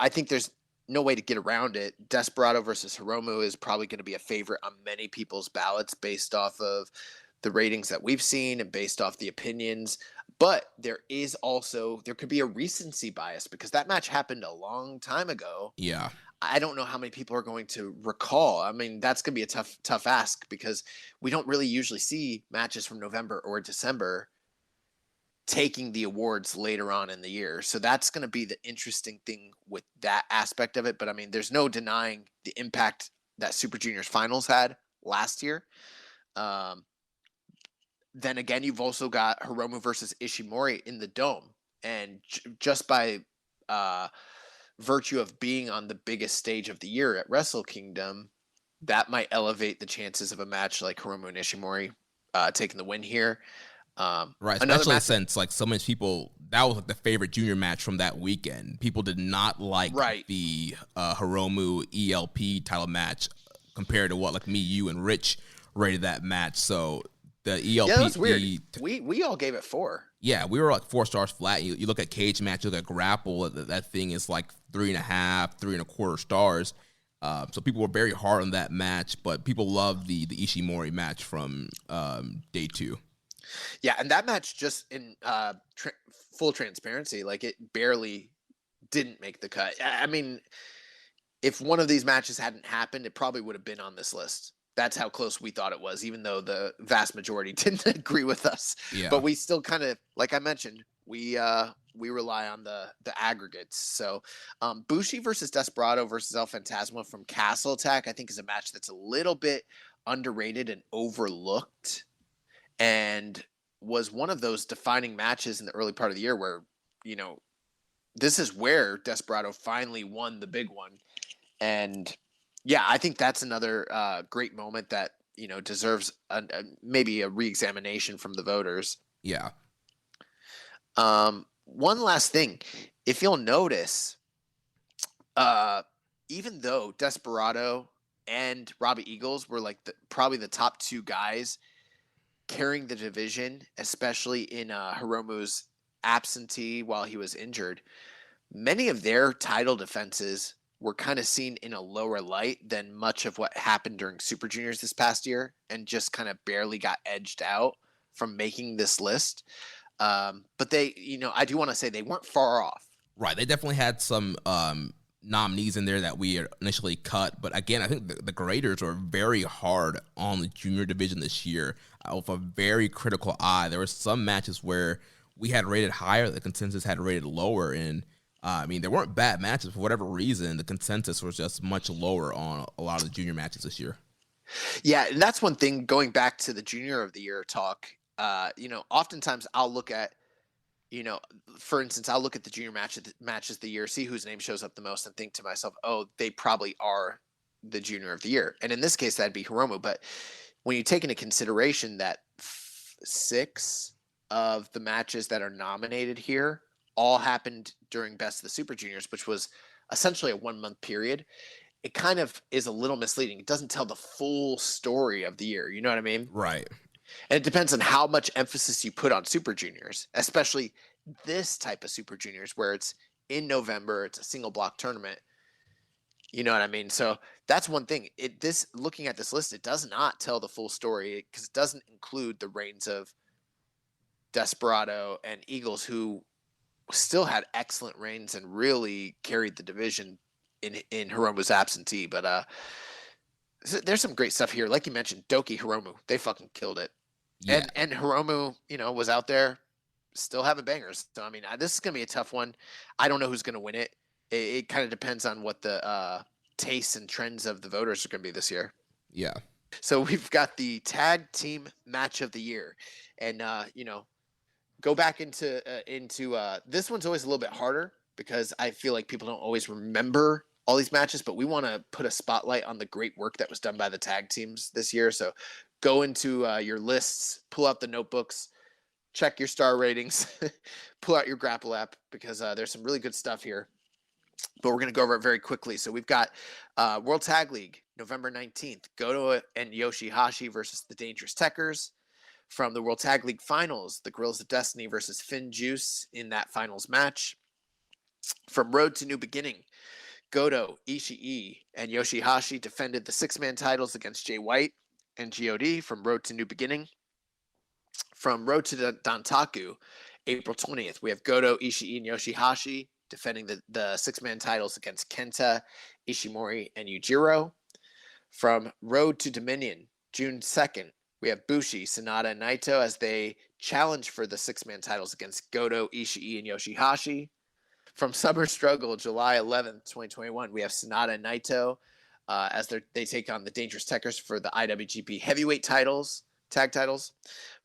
think there's no way to get around it. Desperado versus Hiromu is probably going to be a favorite on many people's ballots based off of the ratings that we've seen and based off the opinions. But there could be a recency bias because that match happened a long time ago. Yeah. I don't know how many people are going to recall. I mean, that's going to be a tough ask because we don't really usually see matches from November or December taking the awards later on in the year. So that's going to be the interesting thing with that aspect of it. But I mean, there's no denying the impact that Super Juniors finals had last year. Then again, you've also got Hiromu versus Ishimori in the Dome. And just by virtue of being on the biggest stage of the year at Wrestle Kingdom, that might elevate the chances of a match like Hiromu and Ishimori taking the win here. Right, especially since like so many people, that was like the favorite junior match from that weekend. People did not like the Hiromu ELP title match compared to what like me, you, and Rich rated that match. So the ELP, that was weird. We all gave it 4. Yeah, we were like 4 stars flat. You look at cage match, you look at grapple, that thing is like 3.5, 3.25 stars. So people were very hard on that match, but people love the Ishimori match from day 2. Yeah, and that match, just in full transparency, like it barely didn't make the cut. I mean, if one of these matches hadn't happened, it probably would have been on this list. That's how close we thought it was, even though the vast majority didn't agree with us. Yeah. But we still kind of, like I mentioned, we rely on the aggregates. So Bushi versus Desperado versus El Fantasma from Castle Attack, I think, is a match that's a little bit underrated and overlooked, and was one of those defining matches in the early part of the year where, this is where Desperado finally won the big one. And yeah, I think that's another great moment that, deserves maybe a re-examination from the voters. Yeah. One last thing, if you'll notice, even though Desperado and Robbie Eagles were like probably the top 2 guys carrying the division, especially in Hiromu's absentee while he was injured, many of their title defenses were kind of seen in a lower light than much of what happened during Super Juniors this past year, and just kind of barely got edged out from making this list. But they, I do want to say they weren't far off. Right. They definitely had some nominees in there that we had initially cut. But again, I think the graders were very hard on the junior division this year with a very critical eye. There were some matches where we had rated higher, the consensus had rated lower. And there weren't bad matches. For whatever reason, the consensus was just much lower on a lot of the junior matches this year. Yeah, and that's one thing, going back to the junior of the year talk, oftentimes I'll look at, for instance, I'll look at the junior matches of the year, see whose name shows up the most, and think to myself, oh, they probably are the junior of the year. And in this case, that'd be Hiromu. But when you take into consideration that 6 of the matches that are nominated here all happened during Best of the Super Juniors, which was essentially a 1 month period, it kind of is a little misleading. It doesn't tell the full story of the year. You know what I mean? Right. And it depends on how much emphasis you put on Super Juniors, especially this type of Super Juniors where it's in November, it's a single block tournament. You know what I mean? So that's one thing. Looking at this list, it does not tell the full story because it doesn't include the reigns of Desperado and Eagles, who still had excellent reigns and really carried the division in Hiromu's absentee. But there's some great stuff here. Like you mentioned, Doki, Hiromu, they fucking killed it. Yeah. And Hiromu, was out there still having bangers. So, I mean, this is going to be a tough one. I don't know who's going to win it. It kind of depends on what the tastes and trends of the voters are going to be this year. Yeah. So we've got the tag team match of the year. And, go back into this one's always a little bit harder because I feel like people don't always remember all these matches, but we want to put a spotlight on the great work that was done by the tag teams this year. So go into your lists, pull out the notebooks, check your star ratings, pull out your Grapple app because there's some really good stuff here. But we're going to go over it very quickly. So we've got World Tag League, November 19th, Goto and Yoshihashi versus the Dangerous Tekkers. From the World Tag League Finals, the Guerrillas of Destiny versus Finn Juice in that finals match. From Road to New Beginning, Goto, Ishii, and Yoshihashi defended the six-man titles against Jay White and GOD from Road to New Beginning. From Road to Dantaku, April 20th, we have Goto, Ishii, and Yoshihashi defending the six-man titles against Kenta, Ishimori, and Yujiro. From Road to Dominion, June 2nd, we have Bushi, Sanada, and Naito as they challenge for the six-man titles against Goto, Ishii, and Yoshihashi. From Summer Struggle, July 11th, 2021, we have Sanada and Naito as they take on the Dangerous Tekkers for the IWGP Heavyweight tag titles.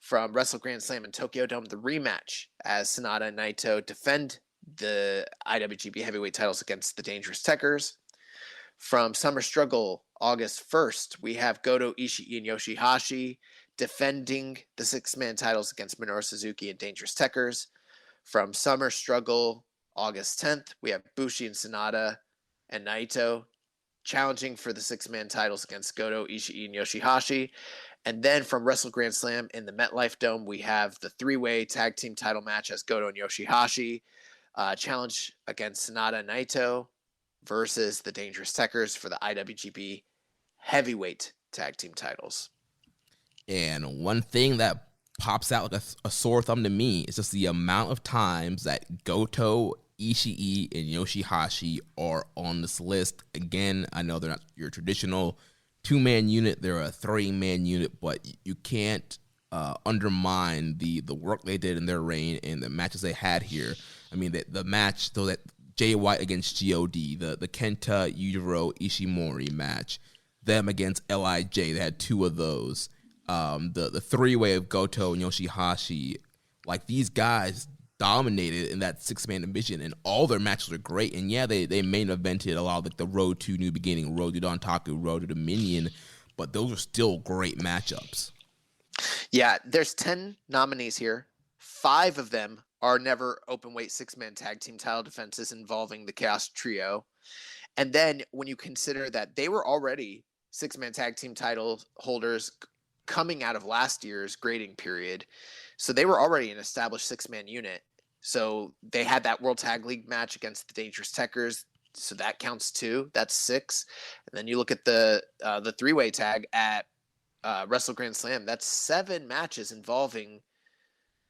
From Wrestle Grand Slam in Tokyo Dome, the rematch as Sanada and Naito defend the IWGP Heavyweight titles against the Dangerous Tekkers. From Summer Struggle, August 1st, we have Goto, Ishii, and Yoshihashi defending the six-man titles against Minoru Suzuki and Dangerous Tekkers. From Summer Struggle, August 10th, we have Bushi and Sanada and Naito challenging for the six-man titles against Goto, Ishii, and Yoshihashi. And then from Wrestle Grand Slam in the MetLife Dome, we have the three-way tag team title match as Goto and Yoshihashi challenge against Sanada and Naito versus the Dangerous Tekkers for the IWGP Heavyweight Tag Team titles. And one thing that pops out like a sore thumb to me is just the amount of times that Goto, Ishii, and Yoshihashi are on this list. Again, I know they're not your traditional two-man unit. They're a three-man unit, but you can't undermine the work they did in their reign and the matches they had here. I mean, the match, though, that Jay White against GOD, the Kenta, Yujiro, Ishimori match, them against LIJ, they had two of those. The three-way of Goto and Yoshihashi, like these guys dominated in that six-man division, and all their matches were great. And yeah, they main evented a lot of like the Road to New Beginning, Road to Dantaku, Road to Dominion, but those are still great matchups. Yeah, there's 10 nominees here. 5 of them are never open-weight six-man tag team title defenses involving the Chaos Trio. And then when you consider that they were already six-man tag team title holders coming out of last year's grading period, so they were already an established six-man unit. So they had that World Tag League match against the Dangerous Tekkers, so that counts too. That's 6. And then you look at the three-way tag at Wrestle Grand Slam. That's 7 matches involving,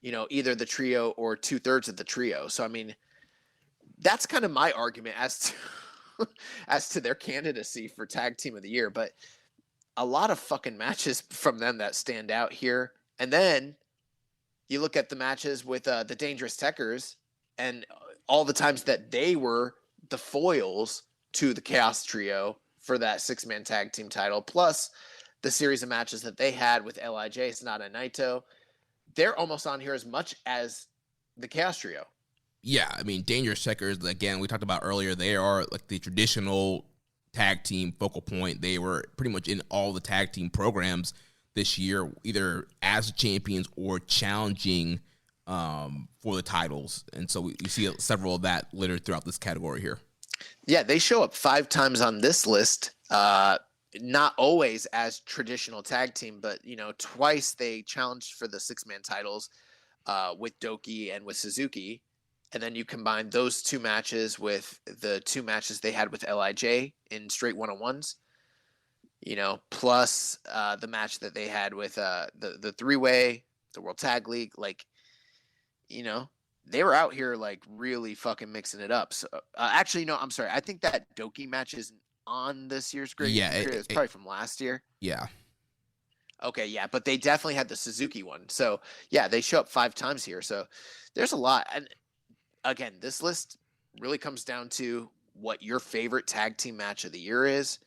either the trio or 2/3 of the trio. So I mean, that's kind of my argument as to their candidacy for Tag Team of the Year. But a lot of fucking matches from them that stand out here. And then you look at the matches with the Dangerous Tekkers and all the times that they were the foils to the Chaos Trio for that six-man tag team title, plus the series of matches that they had with LIJ, Sanada, and Naito. They're almost on here as much as the Chaos Trio. Yeah, I mean, Dangerous Tekkers, again, we talked about earlier, they are like the traditional tag team focal point. They were pretty much in all the tag team programs this year, either as champions or challenging for the titles. And so we see several of that littered throughout this category here. Yeah, they show up 5 times on this list. Not always as traditional tag team, but twice they challenged for the 6-man titles with Doki and with Suzuki. And then you combine those 2 matches with the 2 matches they had with LIJ in straight one-on-ones, plus the match that they had with the 3-way, the World Tag League. Like, they were out here like really fucking mixing it up. So actually, no, I'm sorry. I think that Doki match isn't on this year's great. Yeah, it's probably from last year. Yeah. Okay, yeah, but they definitely had the Suzuki one. So yeah, they show up 5 times here. So there's a lot. And again, this list really comes down to what your favorite tag team match of the year is.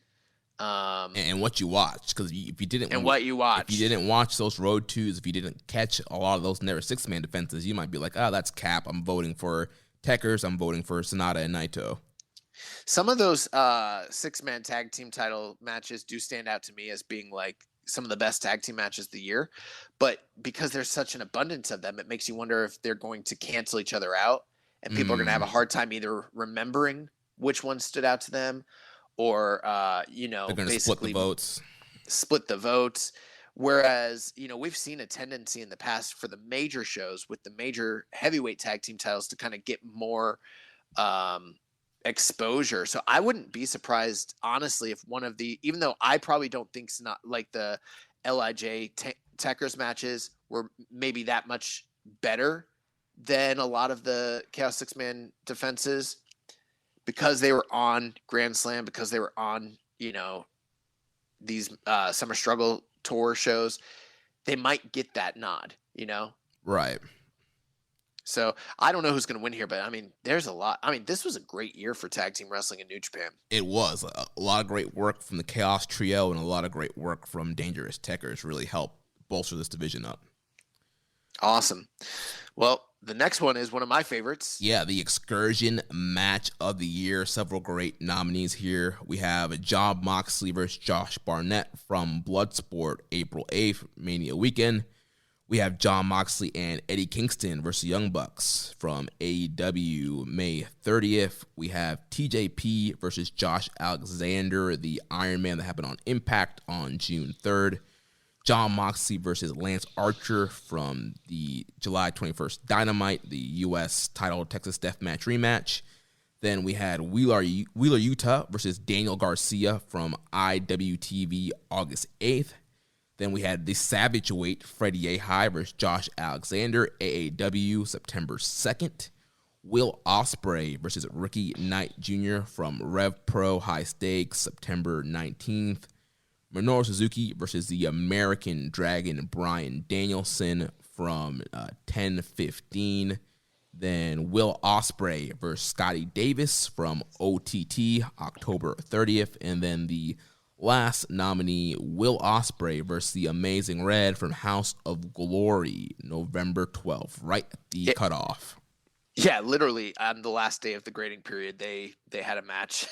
And what you watched, because if you didn't watch those road 2s, if you didn't catch a lot of those never 6-man defenses, you might be like, oh, that's cap. I'm voting for Techers. I'm voting for Sonata and Naito. Some of those 6-man tag team title matches do stand out to me as being like some of the best tag team matches of the year, but because there's such an abundance of them, it makes you wonder if they're going to cancel each other out, and people are going to have a hard time either remembering which one stood out to them, or they're going to split the votes. Whereas we've seen a tendency in the past for the major shows with the major heavyweight tag team titles to kind of get more exposure. So I wouldn't be surprised, honestly, if one of the, even though I probably don't think it's not like the LIJ Techers matches were maybe that much better than a lot of the Chaos 6-man defenses, because they were on Grand Slam, because they were on, these Summer Struggle Tour shows, they might get that nod, Right. So I don't know who's going to win here, but I mean, there's a lot. I mean, this was a great year for tag team wrestling in New Japan. It was a lot of great work from the Chaos Trio, and a lot of great work from Dangerous Techers really helped bolster this division up. Awesome. Well, the next one is one of my favorites. Yeah, the Excursion match of the year. Several great nominees here. We have Jon Moxley versus Josh Barnett from Bloodsport, April 8th, Mania weekend. We have Jon Moxley and Eddie Kingston versus Young Bucks from AEW, May 30th. We have TJP versus Josh Alexander, the Iron Man that happened on Impact on June 3rd. Jon Moxley versus Lance Archer from the July 21st Dynamite, the U.S. title Texas Deathmatch rematch. Then we had Wheeler Yuta versus Daniel Garcia from IWTV August 8th. Then we had the Savage Weight Freddie Ahai versus Josh Alexander, AAW, September 2nd. Will Ospreay versus Ricky Knight Jr. from Rev Pro High Stakes, September 19th. Minoru Suzuki versus the American Dragon Bryan Danielson from 10/15. Then Will Ospreay versus Scotty Davis from OTT, October 30th. And then the last nominee, Will Ospreay versus the Amazing Red from House of Glory, November 12th, right at the cutoff. Yeah, literally on the last day of the grading period, they had a match.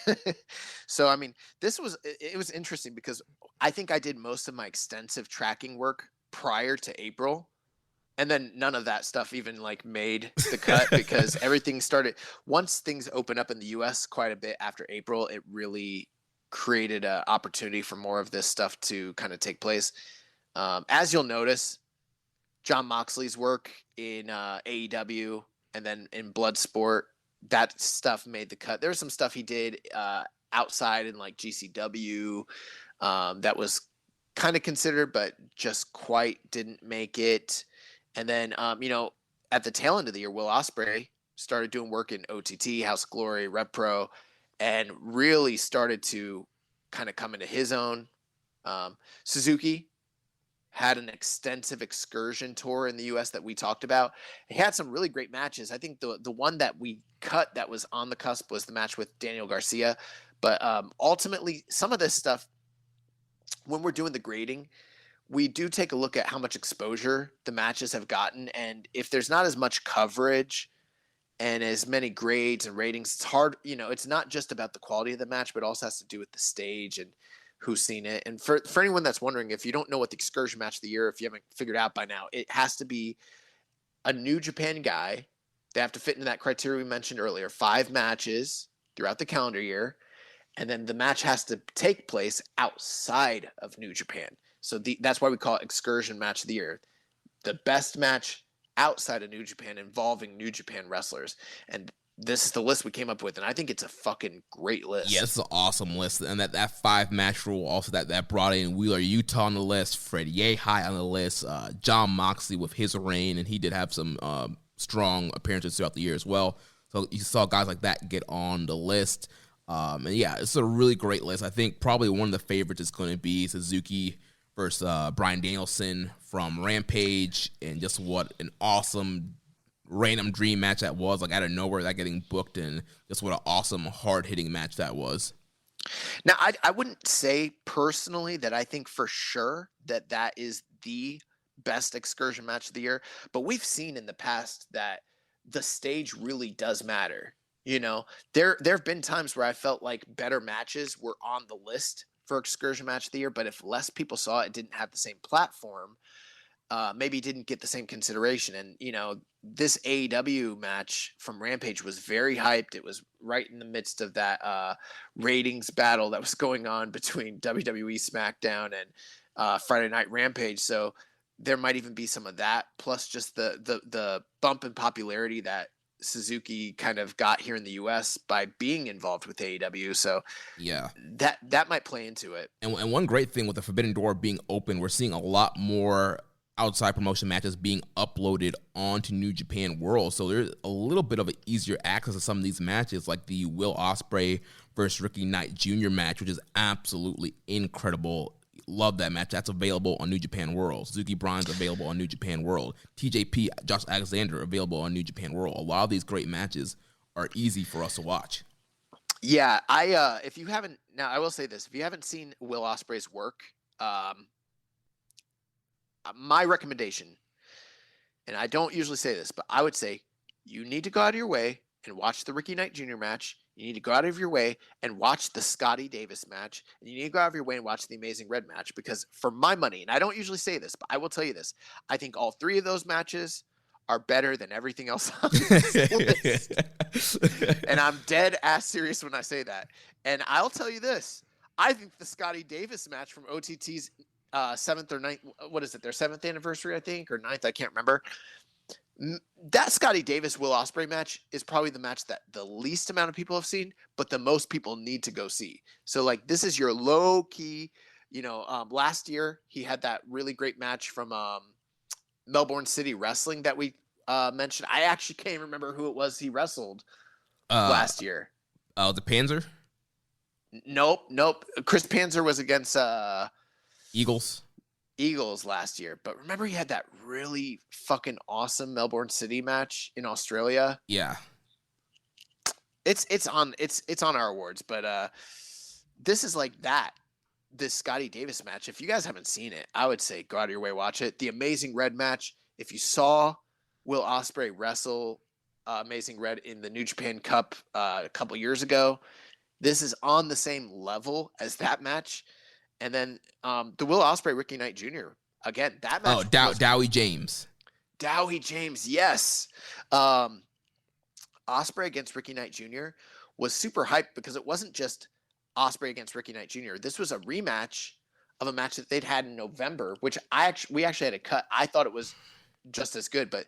So, I mean, it was interesting because I think I did most of my extensive tracking work prior to April. And then none of that stuff even made the cut because everything started, once things opened up in the US quite a bit after April, it really created an opportunity for more of this stuff to kind of take place. As you'll notice, Jon Moxley's work in AEW and then in Bloodsport, that stuff made the cut. There was some stuff he did outside in GCW that was kind of considered, but just quite didn't make it. And then, at the tail end of the year, Will Ospreay started doing work in OTT, House of Glory, Rev Pro, and really started to kind of come into his own. Suzuki had an extensive excursion tour in the U.S. that we talked about. He had some really great matches. I think the one that we cut that was on the cusp was the match with Daniel Garcia. But ultimately, some of this stuff, when we're doing the grading, we do take a look at how much exposure the matches have gotten. And if there's not as much coverage and as many grades and ratings, it's hard. It's not just about the quality of the match, but it also has to do with the stage and who's seen it. And for anyone that's wondering, if you don't know what the Excursion match of the year, if you haven't figured out by now, it has to be a New Japan guy. They have to fit into that criteria we mentioned earlier. 5 matches throughout the calendar year, and then the match has to take place outside of New Japan. So that's why we call it Excursion Match of the Year. The best match outside of New Japan involving New Japan wrestlers. And this is the list we came up with, and I think it's a fucking great list. Yeah, this is an awesome list. And that 5-match rule also that brought in Wheeler Yuta on the list, Freddie Yehi on the list, Jon Moxley with his reign, and he did have some strong appearances throughout the year as well. So you saw guys like that get on the list. And yeah, it's a really great list. I think probably one of the favorites is going to be Suzuki versus Bryan Danielson from Rampage, and just what an awesome random dream match that was, like out of nowhere, that getting booked, and just what an awesome hard-hitting match that was. Now, I wouldn't say personally that I think for sure that is the best Excursion Match of the year, but we've seen in the past that the stage really does matter. You know, there have been times where I felt like better matches were on the list for Excursion Match of the Year, but if less people saw it, didn't have the same platform, maybe didn't get the same consideration. And, you know, this AEW match from Rampage was very hyped. It was right in the midst of that ratings battle that was going on between WWE SmackDown and Friday Night Rampage. So there might even be some of that, plus just the bump in popularity that Suzuki kind of got here in the US by being involved with AEW. So yeah, that might play into it. And one great thing with the Forbidden Door being open, we're seeing a lot more outside promotion matches being uploaded onto New Japan World. So there's a little bit of an easier access to some of these matches, like the Will Ospreay versus Ricky Knight Jr. match, which is absolutely incredible. Love that match. That's available on New Japan World. Suzuki Bryan's available on New Japan World. TJP, Josh Alexander, available on New Japan World. A lot of these great matches are easy for us to watch. Yeah, if you haven't, now I will say this, if you haven't seen Will Ospreay's work, my recommendation, and I don't usually say this, but I would say you need to go out of your way and watch the Ricky Knight Jr. match. You need to go out of your way and watch the Scotty Davis match. And you need to go out of your way and watch the Amazing Red match, because for my money, and I don't usually say this, but I will tell you this, I think all three of those matches are better than everything else on this list. And I'm dead ass serious when I say that. And I'll tell you this, I think the Scotty Davis match from OTT's 7th or 9th, what is it, their 7th anniversary, I think, or 9th, I can't remember. That Scotty Davis Will Ospreay match is probably the match that the least amount of people have seen, but the most people need to go see. So like, this is your low key, you know, last year he had that really great match from Melbourne City Wrestling that we mentioned. I actually can't remember who it was he wrestled last year. The Panzer? Nope. Chris Panzer was against Eagles last year, but remember he had that really fucking awesome Melbourne City match in Australia. Yeah, it's on our awards, but this is like that. This Scotty Davis match, if you guys haven't seen it, I would say go out of your way, watch it. The Amazing Red match, if you saw Will Ospreay wrestle Amazing Red in the New Japan Cup a couple years ago, this is on the same level as that match. And then the Will Ospreay Ricky Knight Jr. again, that match. Oh, Dowie James. Dowie James, yes. Ospreay against Ricky Knight Jr. was super hyped because it wasn't just Ospreay against Ricky Knight Jr. This was a rematch of a match that they'd had in November, which we actually had a cut. I thought it was just as good, but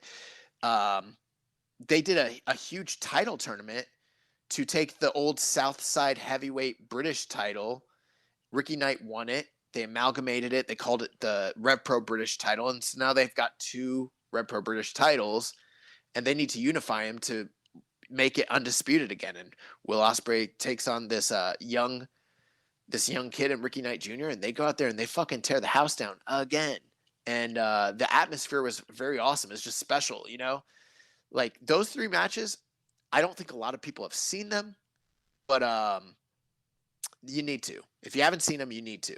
they did a huge title tournament to take the old Southside heavyweight British title. Ricky Knight won it. They amalgamated it. They called it the Rev Pro British title. And so now they've got two Rev Pro British titles, and they need to unify them to make it undisputed again. And Will Ospreay takes on this young kid and Ricky Knight Jr., and they go out there and they fucking tear the house down again. And the atmosphere was very awesome. It's just special, you know? Like, those three matches, I don't think a lot of people have seen them, but you need to. If you haven't seen them, you need to.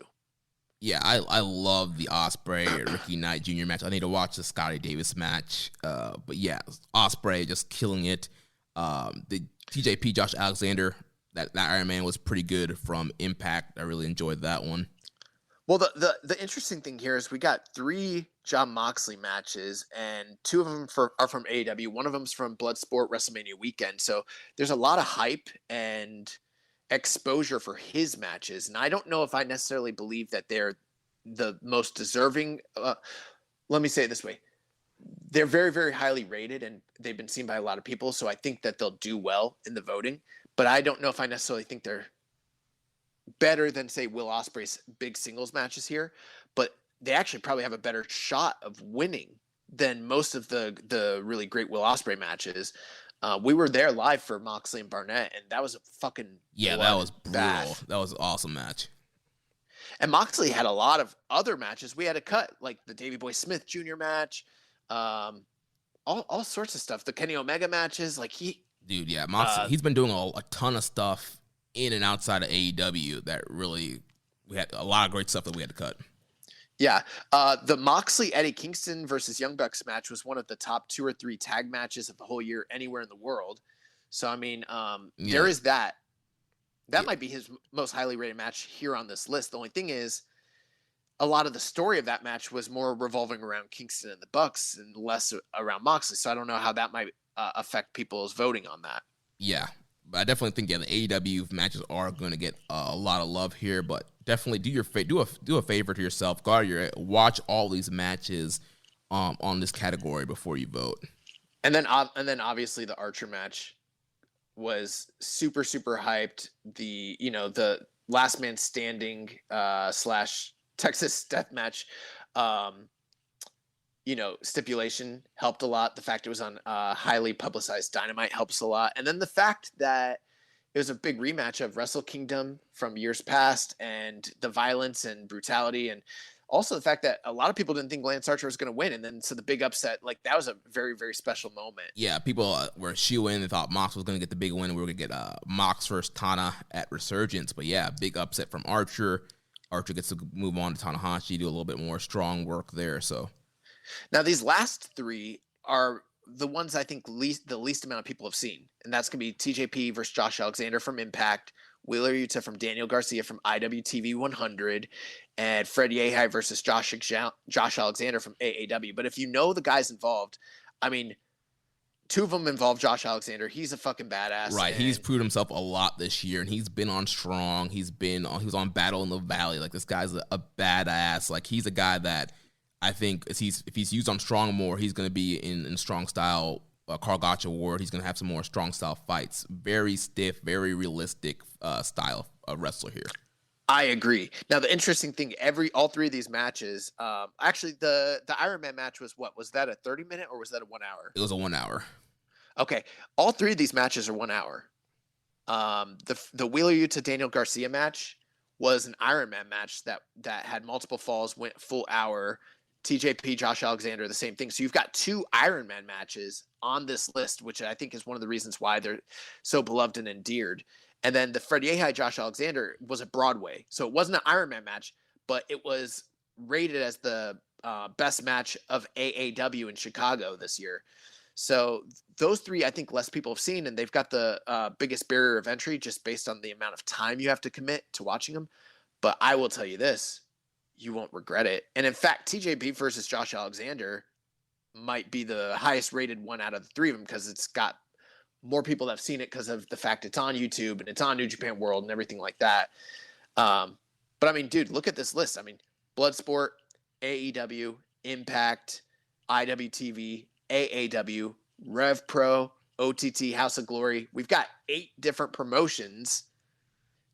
Yeah, I love the Ospreay Ricky Knight Jr. match. I need to watch the Scotty Davis match. But yeah, Ospreay just killing it. The TJP Josh Alexander, that Iron Man was pretty good from Impact. I really enjoyed that one. Well, the interesting thing here is we got 3 Jon Moxley matches, and 2 of them are from AEW. One of them's from Bloodsport WrestleMania weekend. So there's a lot of hype and exposure for his matches. And I don't know if I necessarily believe that they're the most deserving. Let me say it this way. They're very, very highly rated, and they've been seen by a lot of people. So I think that they'll do well in the voting. But I don't know if I necessarily think they're better than, say, Will Ospreay's big singles matches here, but they actually probably have a better shot of winning than most of the really great Will Ospreay matches. We were there live for Moxley and Barnett, and that was a fucking that was brutal. bath. That was an awesome match. And Moxley had a lot of other matches we had to cut, like the Davey Boy Smith Jr. match, all sorts of stuff. The Kenny Omega matches, Moxley, he's been doing a ton of stuff in and outside of AEW that really, we had a lot of great stuff that we had to cut. Yeah. The Moxley Eddie Kingston versus Young Bucks match was one of the top 2 or 3 tag matches of the whole year anywhere in the world. So, I mean, there is that. That might be his most highly rated match here on this list. The only thing is, a lot of the story of that match was more revolving around Kingston and the Bucks and less around Moxley. So I don't know how that might affect people's voting on that. Yeah. But I definitely think the AEW matches are going to get a lot of love here. But definitely do a favor to yourself. Watch all these matches on this category before you vote. And then obviously the Archer match was super, super hyped. The last man standing / Texas death match stipulation helped a lot. The fact it was on highly publicized Dynamite helps a lot. And then the fact that it was a big rematch of Wrestle Kingdom from years past, and the violence and brutality, and also the fact that a lot of people didn't think Lance Archer was going to win. And then so the big upset, that was a very, very special moment. Yeah, people were shoo-in. They thought Mox was going to get the big win. We were going to get Mox versus Tana at Resurgence. But yeah, big upset from Archer. Archer gets to move on to Tanahashi, do a little bit more strong work there. So now these last 3 are the ones I think the least amount of people have seen. And that's going to be TJP versus Josh Alexander from Impact, Wheeler Yuta from Daniel Garcia from IWTV 100, and Fred Yehi versus Josh Alexander from AAW. But if you know the guys involved, I mean, 2 of them involve Josh Alexander. He's a fucking badass. Right. He's proved himself a lot this year, and he's been on Strong. He was on Battle in the Valley. This guy's a badass. He's a guy that I think if he's used on Strong more, he's going to be in Strong Style Karl Gotch Award. He's going to have some more Strong Style fights. Very stiff, very realistic style of wrestler here. I agree. Now, the interesting thing, all 3 of these matches, actually, the Iron Man match was that a 30-minute or was that a 1 hour? It was a 1 hour. Okay. All 3 of these matches are 1 hour. The Wheeler Yuta Daniel Garcia match was an Iron Man match that had multiple falls, went full hour. TJP, Josh Alexander, the same thing. So you've got 2 Iron Man matches on this list, which I think is one of the reasons why they're so beloved and endeared. And then the Fred Yehi, Josh Alexander was a Broadway. So it wasn't an Iron Man match, but it was rated as the best match of AAW in Chicago this year. So those 3, I think less people have seen, and they've got the biggest barrier of entry just based on the amount of time you have to commit to watching them. But I will tell you this, you won't regret it. And in fact, TJP versus Josh Alexander might be the highest rated one out of the 3 of them because it's got more people that have seen it because of the fact it's on YouTube and it's on New Japan World and everything like that. But I mean, dude, look at this list. I mean, Bloodsport, AEW, Impact, IWTV, AAW, Rev Pro, OTT, House of Glory. We've got 8 different promotions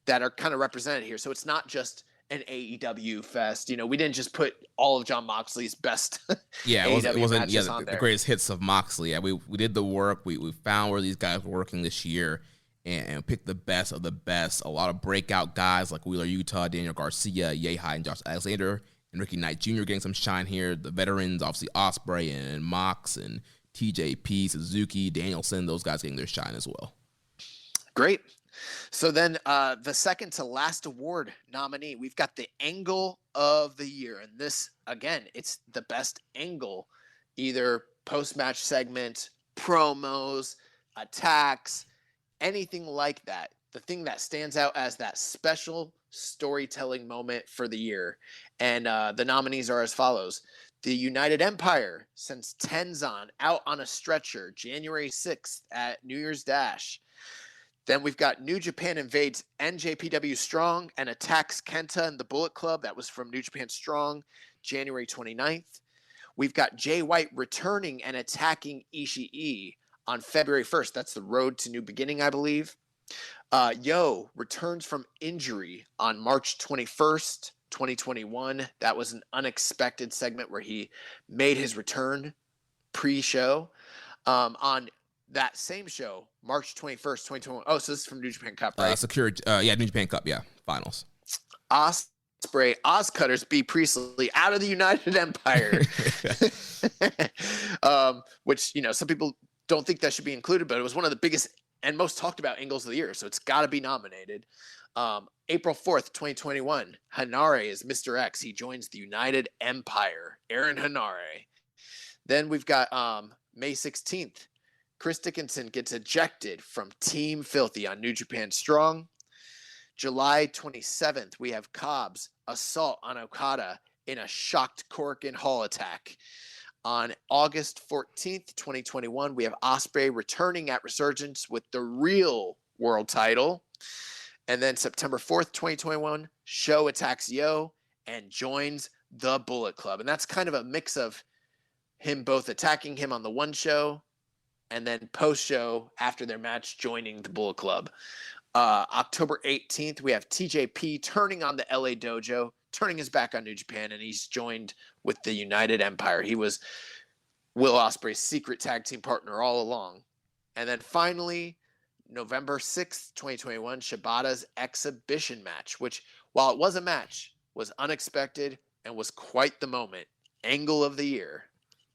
that are kind of represented here. So it's not just an AEW fest. We didn't just put all of Jon Moxley's best it wasn't the greatest hits of Moxley. Yeah, we did the work. We found where these guys were working this year and picked the best of the best. A lot of breakout guys like Wheeler Yuta, Daniel Garcia, Yehi, and Josh Alexander, and Ricky Knight Jr. getting some shine here. The veterans, obviously Ospreay and Mox and TJP, Suzuki, Danielson, those guys getting their shine as well. Great. So then the second to last award nominee, we've got the Angle of the Year. And this, again, it's the best angle, either post-match segment, promos, attacks, anything like that. the thing that stands out as that special storytelling moment for the year. And the nominees are as follows. The United Empire sends Tenzan out on a stretcher January 6th at New Year's Dash. Then we've got New Japan invades NJPW Strong and attacks Kenta and the Bullet Club. That was from New Japan Strong, January 29th. We've got Jay White returning and attacking Ishii on February 1st. That's the Road to New Beginning, I believe. Yo returns from injury on March 21st, 2021. That was an unexpected segment where he made his return pre-show. On that same show, March 21st, 2021. Oh, so this is from New Japan Cup, right? New Japan Cup, finals. Ospreay, Ozcutters beat Priestley out of the United Empire. Which, some people don't think that should be included, but it was one of the biggest and most talked about angles of the year, so it's got to be nominated. April 4th, 2021, Hanare is Mr. X. He joins the United Empire, Aaron Hanare. Then we've got May 16th, Chris Dickinson gets ejected from Team Filthy on New Japan Strong. July 27th, we have Cobb's assault on Okada in a shocked Korakuen Hall attack. On August 14th, 2021, we have Ospreay returning at Resurgence with the real world title. And then September 4th, 2021, Sho attacks Yo and joins the Bullet Club. And that's kind of a mix of him both attacking him on the one show and then post-show after their match joining the Bullet Club. October 18th, we have TJP turning on the LA Dojo, turning his back on New Japan, and he's joined with the United Empire. He was Will Ospreay's secret tag team partner all along. And then finally, November 6th, 2021, Shibata's exhibition match, which, while it was a match, was unexpected and was quite the moment. Angle of the year.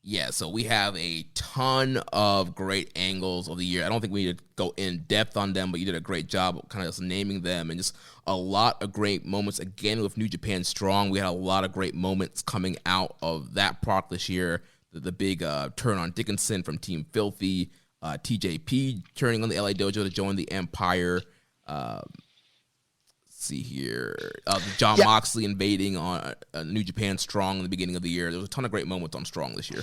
Yeah, so we have a ton of great angles of the year. I don't think we need to go in depth on them, but you did a great job of kind of just naming them, and just a lot of great moments. Again, with New Japan Strong, we had a lot of great moments coming out of that product this year. The big turn on Dickinson from Team Filthy, TJP turning on the LA Dojo to join the Empire. See here, John Moxley invading on New Japan Strong in the beginning of the year. There was a ton of great moments on Strong this year.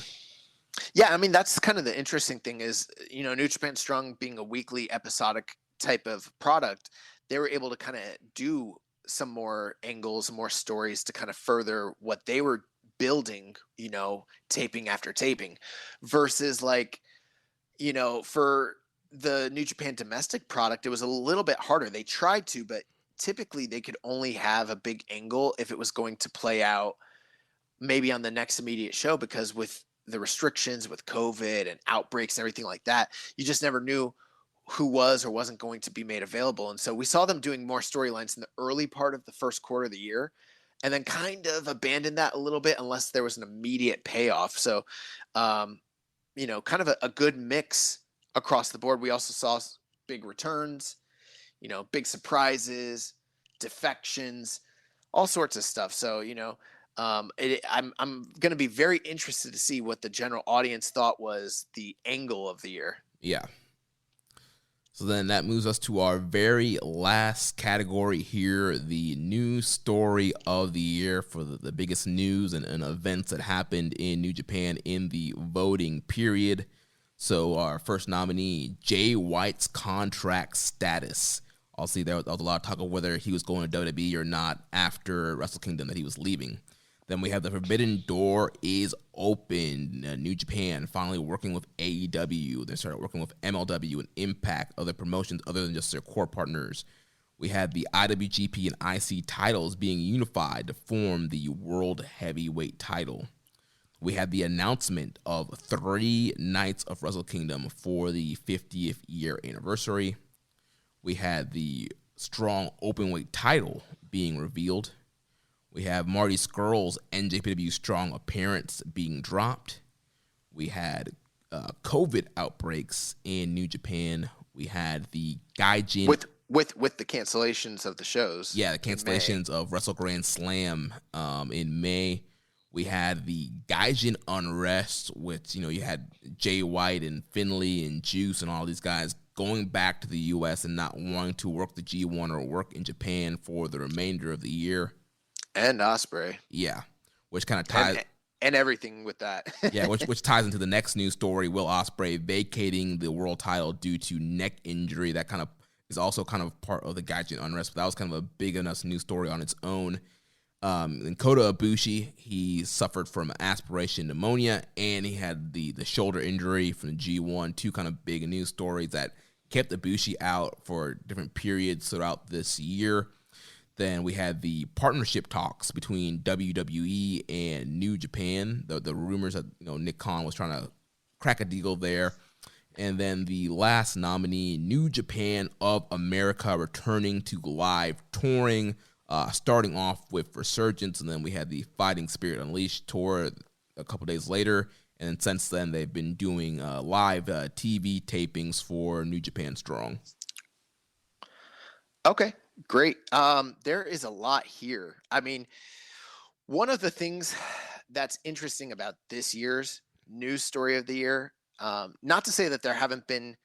Yeah, I mean, that's kind of the interesting thing is, New Japan Strong being a weekly episodic type of product, they were able to kind of do some more angles, more stories to kind of further what they were building, taping after taping, versus for the New Japan domestic product, it was a little bit harder. They tried to, but typically they could only have a big angle if it was going to play out maybe on the next immediate show, because with the restrictions with COVID and outbreaks and everything like that, you just never knew who was or wasn't going to be made available. And so we saw them doing more storylines in the early part of the first quarter of the year, and then kind of abandoned that a little bit unless there was an immediate payoff. So, kind of a good mix across the board. We also saw big returns, big surprises, defections, all sorts of stuff. So, I'm going to be very interested to see what the general audience thought was the angle of the year. Yeah. So then that moves us to our very last category here, the news story of the year for the biggest news and events that happened in New Japan in the voting period. So our first nominee, Jay White's contract status. Obviously, there was a lot of talk of whether he was going to WWE or not after Wrestle Kingdom, that he was leaving. Then we have the Forbidden Door is open. New Japan finally working with AEW. They started working with MLW and Impact, other promotions other than just their core partners. We had the IWGP and IC titles being unified to form the World Heavyweight title. We had the announcement of 3 nights of Wrestle Kingdom for the 50th year anniversary. We had the Strong Openweight title being revealed. We have Marty Scurll's NJPW Strong appearance being dropped. We had COVID outbreaks in New Japan. We had the Gaijin with the cancellations of the shows. Yeah, the cancellations of Wrestle Grand Slam in May. We had the Gaijin unrest, which you had Jay White and Finlay and Juice and all these guys going back to the U.S. and not wanting to work the G1 or work in Japan for the remainder of the year. And Ospreay. Yeah, which kind of ties... And everything with that. Yeah, which ties into the next news story, Will Ospreay vacating the world title due to neck injury. That kind of is also kind of part of the Gaijin unrest, but that was kind of a big enough news story on its own. And Kota Ibushi, he suffered from aspiration pneumonia, and he had the shoulder injury from the G1, two kind of big news stories that kept Ibushi out for different periods throughout this year. Then we had the partnership talks between WWE and New Japan. The rumors that Nick Khan was trying to crack a deal there. And then the last nominee, New Japan of America, returning to live touring, starting off with Resurgence. And then we had the Fighting Spirit Unleashed tour a couple days later. And since then, they've been doing live TV tapings for New Japan Strong. Okay. Great. There is a lot here. I mean, one of the things that's interesting about this year's news story of the year, not to say that there haven't been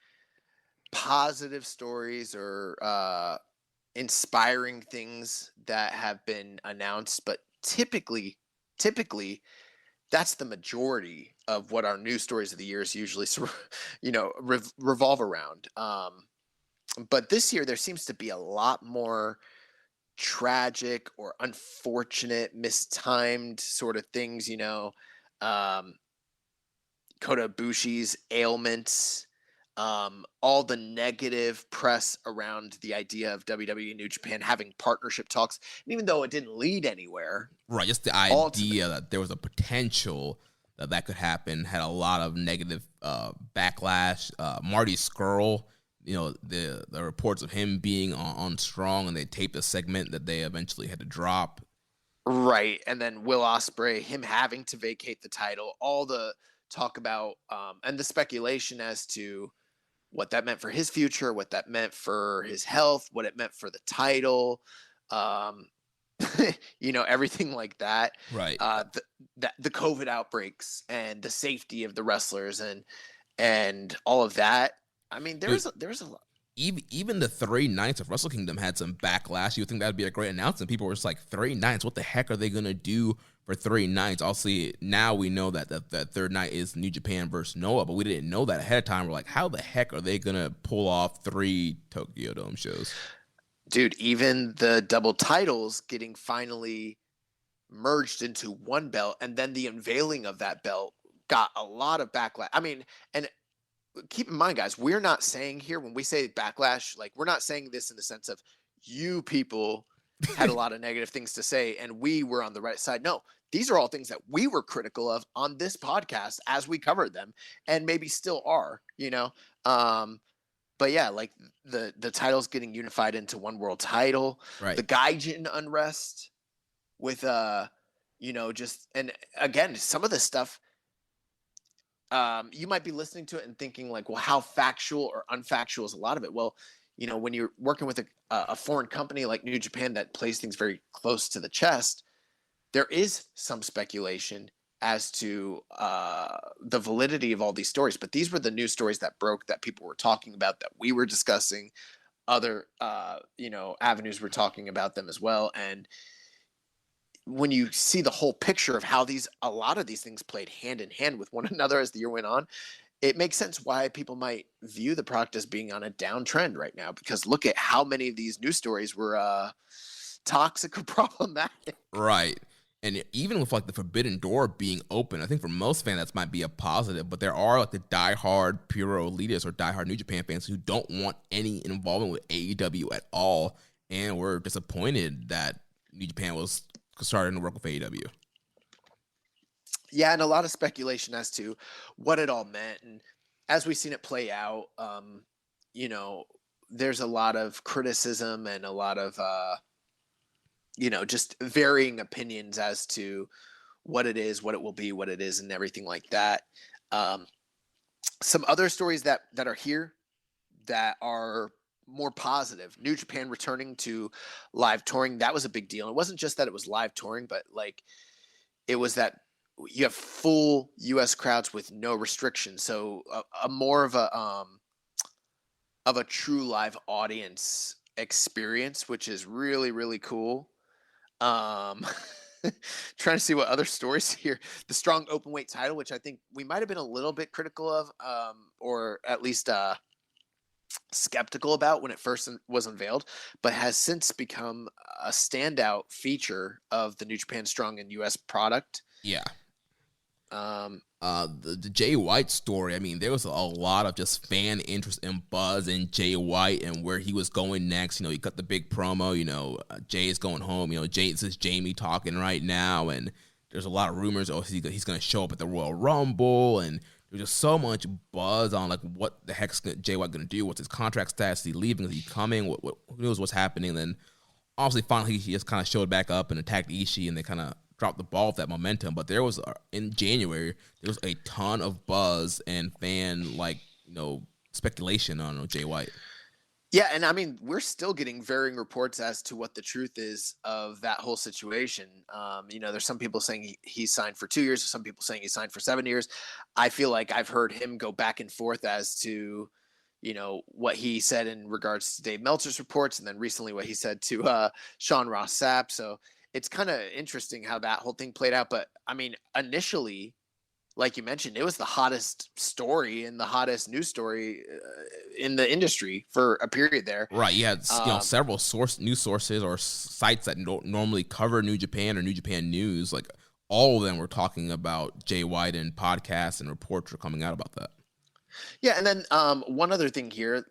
positive stories or inspiring things that have been announced, but typically that's the majority of what our news stories of the years usually, revolve around. But this year, there seems to be a lot more tragic or unfortunate, mistimed sort of things, Kota Ibushi's ailments, all the negative press around the idea of WWE and New Japan having partnership talks. And even though it didn't lead anywhere. Right, just the idea that there was a potential that could happen had a lot of negative backlash. Marty Scurll, the reports of him being on Strong, and they taped a segment that they eventually had to drop. Right, and then Will Ospreay, him having to vacate the title, all the talk about and the speculation as to what that meant for his future, what that meant for his health, what it meant for the title, everything like that. Right. The COVID outbreaks and the safety of the wrestlers and all of that. I mean, there's a lot. Even the 3 nights of Wrestle Kingdom had some backlash. You would think that would be a great announcement. People were just like, 3 nights? What the heck are they going to do for 3 nights? Obviously, now we know that that third night is New Japan versus Noah, but we didn't know that ahead of time. We're like, how the heck are they going to pull off 3 Tokyo Dome shows? Dude, even the double titles getting finally merged into one belt, and then the unveiling of that belt got a lot of backlash. I mean, and keep in mind, guys, we're not saying here when we say backlash, like we're not saying this in the sense of you people had a lot of negative things to say and we were on the right side. No, these are all things that we were critical of on this podcast as we covered them and maybe still are, but yeah, like the titles getting unified into one world title, right. The Gaijin unrest with, just, and again, some of this stuff, you might be listening to it and thinking like, well, how factual or unfactual is a lot of it? Well, when you're working with a foreign company like New Japan that plays things very close to the chest, there is some speculation as to the validity of all these stories. But these were the news stories that broke, that people were talking about, that we were discussing. Other, avenues were talking about them as well. And when you see the whole picture of how a lot of these things played hand in hand with one another as the year went on, it makes sense why people might view the product as being on a downtrend right now, because look at how many of these news stories were toxic or problematic. Right. And even with like the Forbidden Door being open, I think for most fans that might be a positive, but there are like the diehard Puro elitists or diehard New Japan fans who don't want any involvement with AEW at all, and were disappointed that New Japan was starting to work with AEW. Yeah, and a lot of speculation as to what it all meant. And as we've seen it play out, there's a lot of criticism and a lot of, just varying opinions as to what it is, what it will be, what it is, and everything like that. Some other stories that are here that are more positive. New Japan returning to live touring. That was a big deal. It wasn't just that it was live touring, but like it was that you have full US crowds with no restrictions. So a more of a of a true live audience experience, which is really, really cool. Trying to see what other stories here. The strong openweight title, which I think we might have been a little bit critical of, or at least skeptical about when it first was unveiled, but has since become a standout feature of the New Japan Strong and US product. Yeah. The Jay White story, I mean, there was a lot of just fan interest and buzz in Jay White and where he was going next. You know, he cut the big promo, you know, Jay is going home. You know, this is Jamie talking right now, and there's a lot of rumors, he's going to show up at the Royal Rumble, and there's just so much buzz on, like, what the heck's Jay White going to do? What's his contract status? Is he leaving? Is he coming? Who knows what's happening? And then, obviously, finally, he just kind of showed back up and attacked Ishii, and they kind of dropped the ball with that momentum. But there was, in January, there was a ton of buzz and fan, like, you know, speculation on Jay White. Yeah, and I mean, we're still getting varying reports as to what the truth is of that whole situation. You know, there's some people saying he signed for 2 years, some people saying he signed for 7 years. I feel like I've heard him go back and forth as to, you know, what he said in regards to Dave Meltzer's reports, and then recently what he said to Sean Ross Sapp. So it's kind of interesting how that whole thing played out. But I mean, initially, like you mentioned, it was the hottest story and the hottest news story in the industry for a period there. Right. You had several news sources or sites that don't normally cover New Japan or New Japan news. Like, all of them were talking about Jay White, and podcasts and reports were coming out about that. Yeah, and then one other thing here,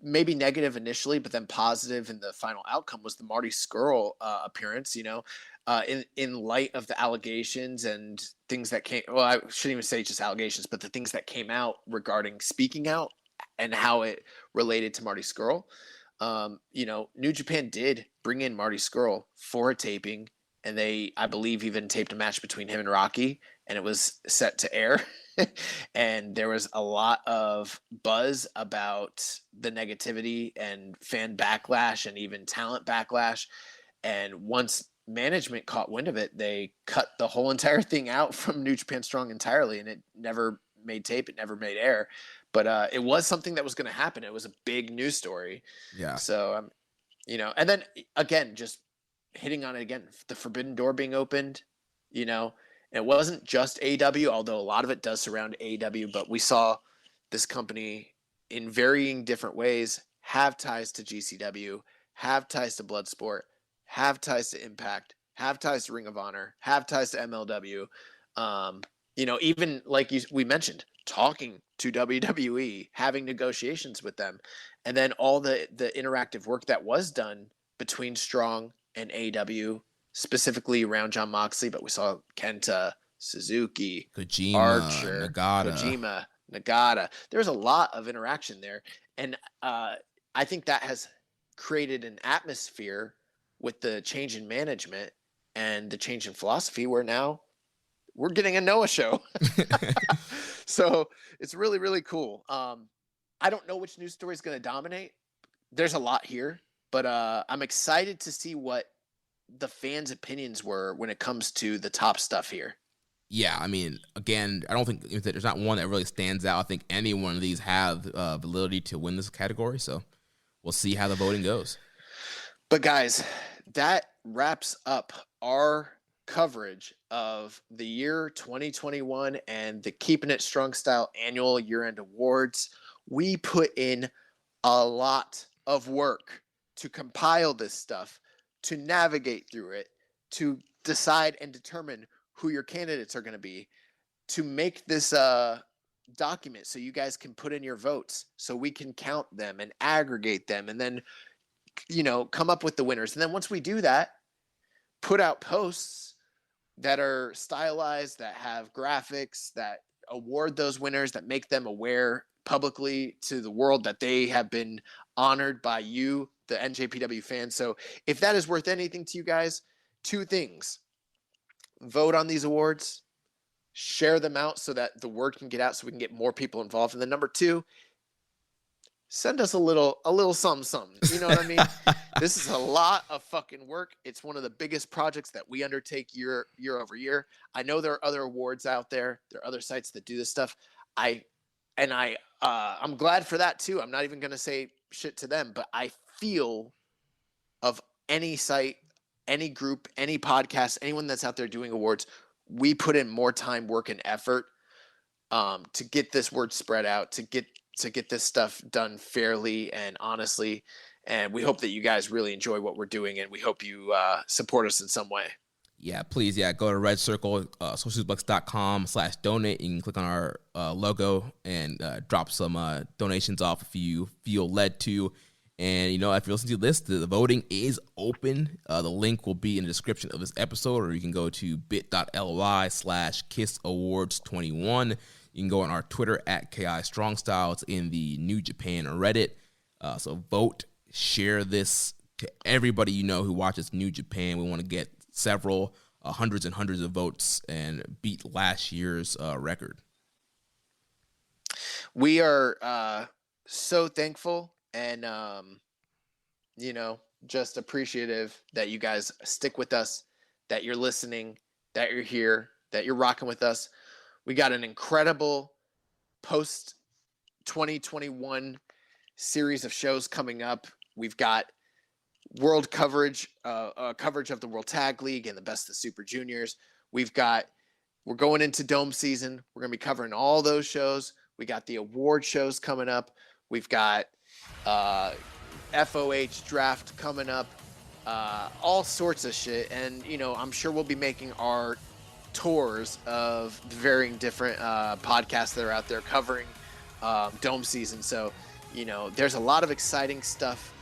maybe negative initially, but then positive in the final outcome, was the Marty Scurll appearance. You know, in light of the allegations and things that came. Well, I shouldn't even say just allegations, but the things that came out regarding speaking out and how it related to Marty Scurll. You know, New Japan did bring in Marty Scurll for a taping, and they, I believe, even taped a match between him and Rocky, and it was set to air. And there was a lot of buzz about the negativity and fan backlash and even talent backlash. And once management caught wind of it, they cut the whole entire thing out from New Japan Strong entirely, and it never made tape, it never made air. But it was something that was going to happen. It was a big news story. Yeah. So, you know, and then again, just hitting on it again, the Forbidden Door being opened, you know. It wasn't just AEW, although a lot of it does surround AEW, but we saw this company in varying different ways have ties to GCW, have ties to Bloodsport, have ties to Impact, have ties to Ring of Honor, have ties to MLW. You know, even like we mentioned, talking to WWE, having negotiations with them, and then all the interactive work that was done between Strong and AEW, specifically around Jon Moxley, but we saw Kenta, Suzuki, Kojima, Archer, Nagata. There's a lot of interaction there. And I think that has created an atmosphere with the change in management and the change in philosophy where now we're getting a Noah show. So it's really, really cool. I don't know which news story is going to dominate. There's a lot here, but I'm excited to see what the fans' opinions were when it comes to the top stuff here. Yeah, I mean, again, I don't think there's not one that really stands out. I think any one of these have validity to win this category, so we'll see how the voting goes. But guys, that wraps up our coverage of the year 2021 and the Keepin' It Strong Style annual year-end awards. We put in a lot of work to compile this stuff, to navigate through it, to decide and determine who your candidates are going to be, to make this document so you guys can put in your votes, so we can count them and aggregate them, and then, you know, come up with the winners. And then once we do that, put out posts that are stylized, that have graphics, that award those winners, that make them aware publicly to the world that they have been honored by you, the NJPW fans. So if that is worth anything to you guys, two things: vote on these awards, share them out so that the word can get out, so we can get more people involved. And then number two, send us a little something. You know what I mean? This is a lot of fucking work. It's one of the biggest projects that we undertake year over year. I know there are other awards out there. There are other sites that do this stuff. I I'm glad for that too. I'm not even going to say shit to them, but I feel of any site, any group, any podcast, anyone that's out there doing awards, we put in more time, work, and effort to get this word spread out, to get this stuff done fairly and honestly. And we hope that you guys really enjoy what we're doing, and we hope you support us in some way. Yeah, please, go to Red Circle, socialsuplex.com/donate. You can click on our logo and drop some donations off if you feel led to. And, if you're listening to this, the voting is open. The link will be in the description of this episode, or you can go to bit.ly/KissAwards21. You can go on our Twitter @KIStrongstyle. It's in the New Japan Reddit. So vote, share this to everybody who watches New Japan. We want to get several hundreds and hundreds of votes and beat last year's record. We are so thankful and, just appreciative that you guys stick with us, that you're listening, that you're here, that you're rocking with us. We got an incredible post-2021 series of shows coming up. We've got world coverage of the World Tag League and the Best of the Super Juniors. We're going into Dome season. We're going to be covering all those shows. We got the award shows coming up. We've got FOH draft coming up, all sorts of shit. And, I'm sure we'll be making our tours of the varying different podcasts that are out there covering Dome season. So, there's a lot of exciting stuff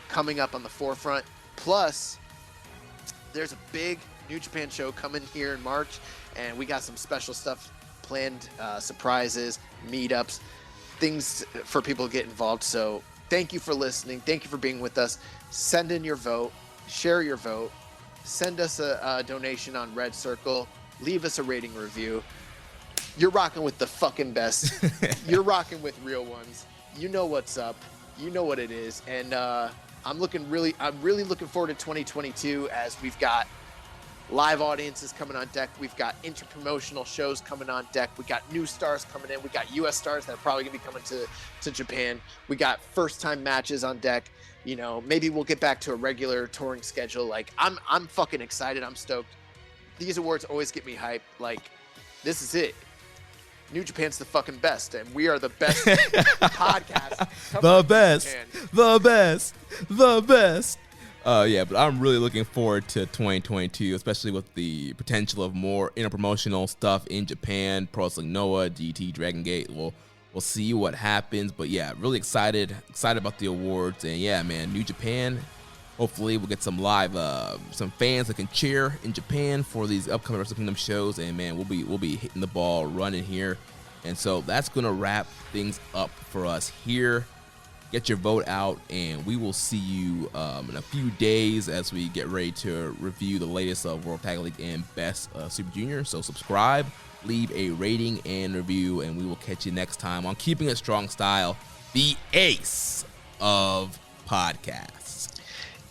coming up on the forefront. Plus, there's a big New Japan show coming here in March, and we got some special stuff planned, surprises, meetups, things for people to get involved. So thank you for listening. Thank you for being with us. Send in your vote. Share your vote. Send us a donation on Red Circle. Leave us a rating review. You're rocking with the fucking best. You're rocking with real ones. You know what's up. You know what it is. And I'm really looking forward to 2022 as we've got live audiences coming on deck. We've got interpromotional shows coming on deck. We got new stars coming in. We got U.S. stars that are probably going to be coming to Japan. We got first-time matches on deck. Maybe we'll get back to a regular touring schedule. I'm fucking excited. I'm stoked. These awards always get me hyped. This is it. New Japan's the fucking best, and we are the best podcast. The best. But I'm really looking forward to 2022, especially with the potential of more interpromotional stuff in Japan. Pro Wrestling Noah, GT, Dragon Gate. We'll see what happens. But really excited about the awards. And New Japan. Hopefully we'll get some live, some fans that can cheer in Japan for these upcoming Wrestle Kingdom shows. And we'll be hitting the ball running here. And so that's gonna wrap things up for us here. Get your vote out, and we will see you in a few days as we get ready to review the latest of World Tag League and Best Super Junior. So subscribe, leave a rating and review, and we will catch you next time on Keeping It Strong Style, the ace of podcasts.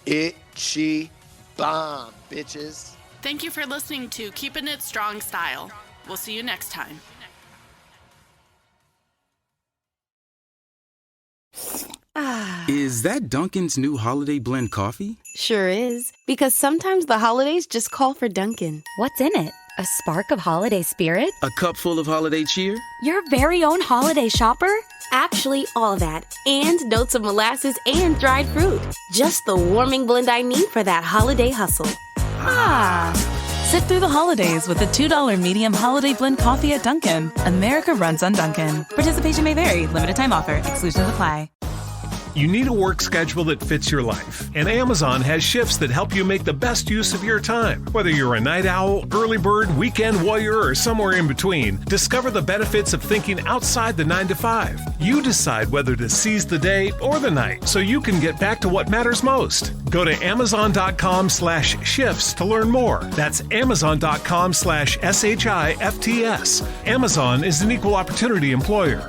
Itchy bomb, bitches. Thank you for listening to Keeping It Strong Style. We'll see you next time. Is that Dunkin's new holiday blend coffee? Sure is, because sometimes the holidays just call for Dunkin'. What's in it? A spark of holiday spirit? A cup full of holiday cheer? Your very own holiday shopper? Actually, all that, and notes of molasses and dried fruit. Just the warming blend I need for that holiday hustle. Sit through the holidays with the $2 medium holiday blend coffee at Dunkin'. America runs on Dunkin'. Participation may vary. Limited time offer. Exclusions apply. You need a work schedule that fits your life, and Amazon has shifts that help you make the best use of your time. Whether you're a night owl, early bird, weekend warrior, or somewhere in between, discover the benefits of thinking outside the 9 to 5. You decide whether to seize the day or the night so you can get back to what matters most. Go to Amazon.com/shifts to learn more. That's Amazon.com/SHIFTS. Amazon is an equal opportunity employer.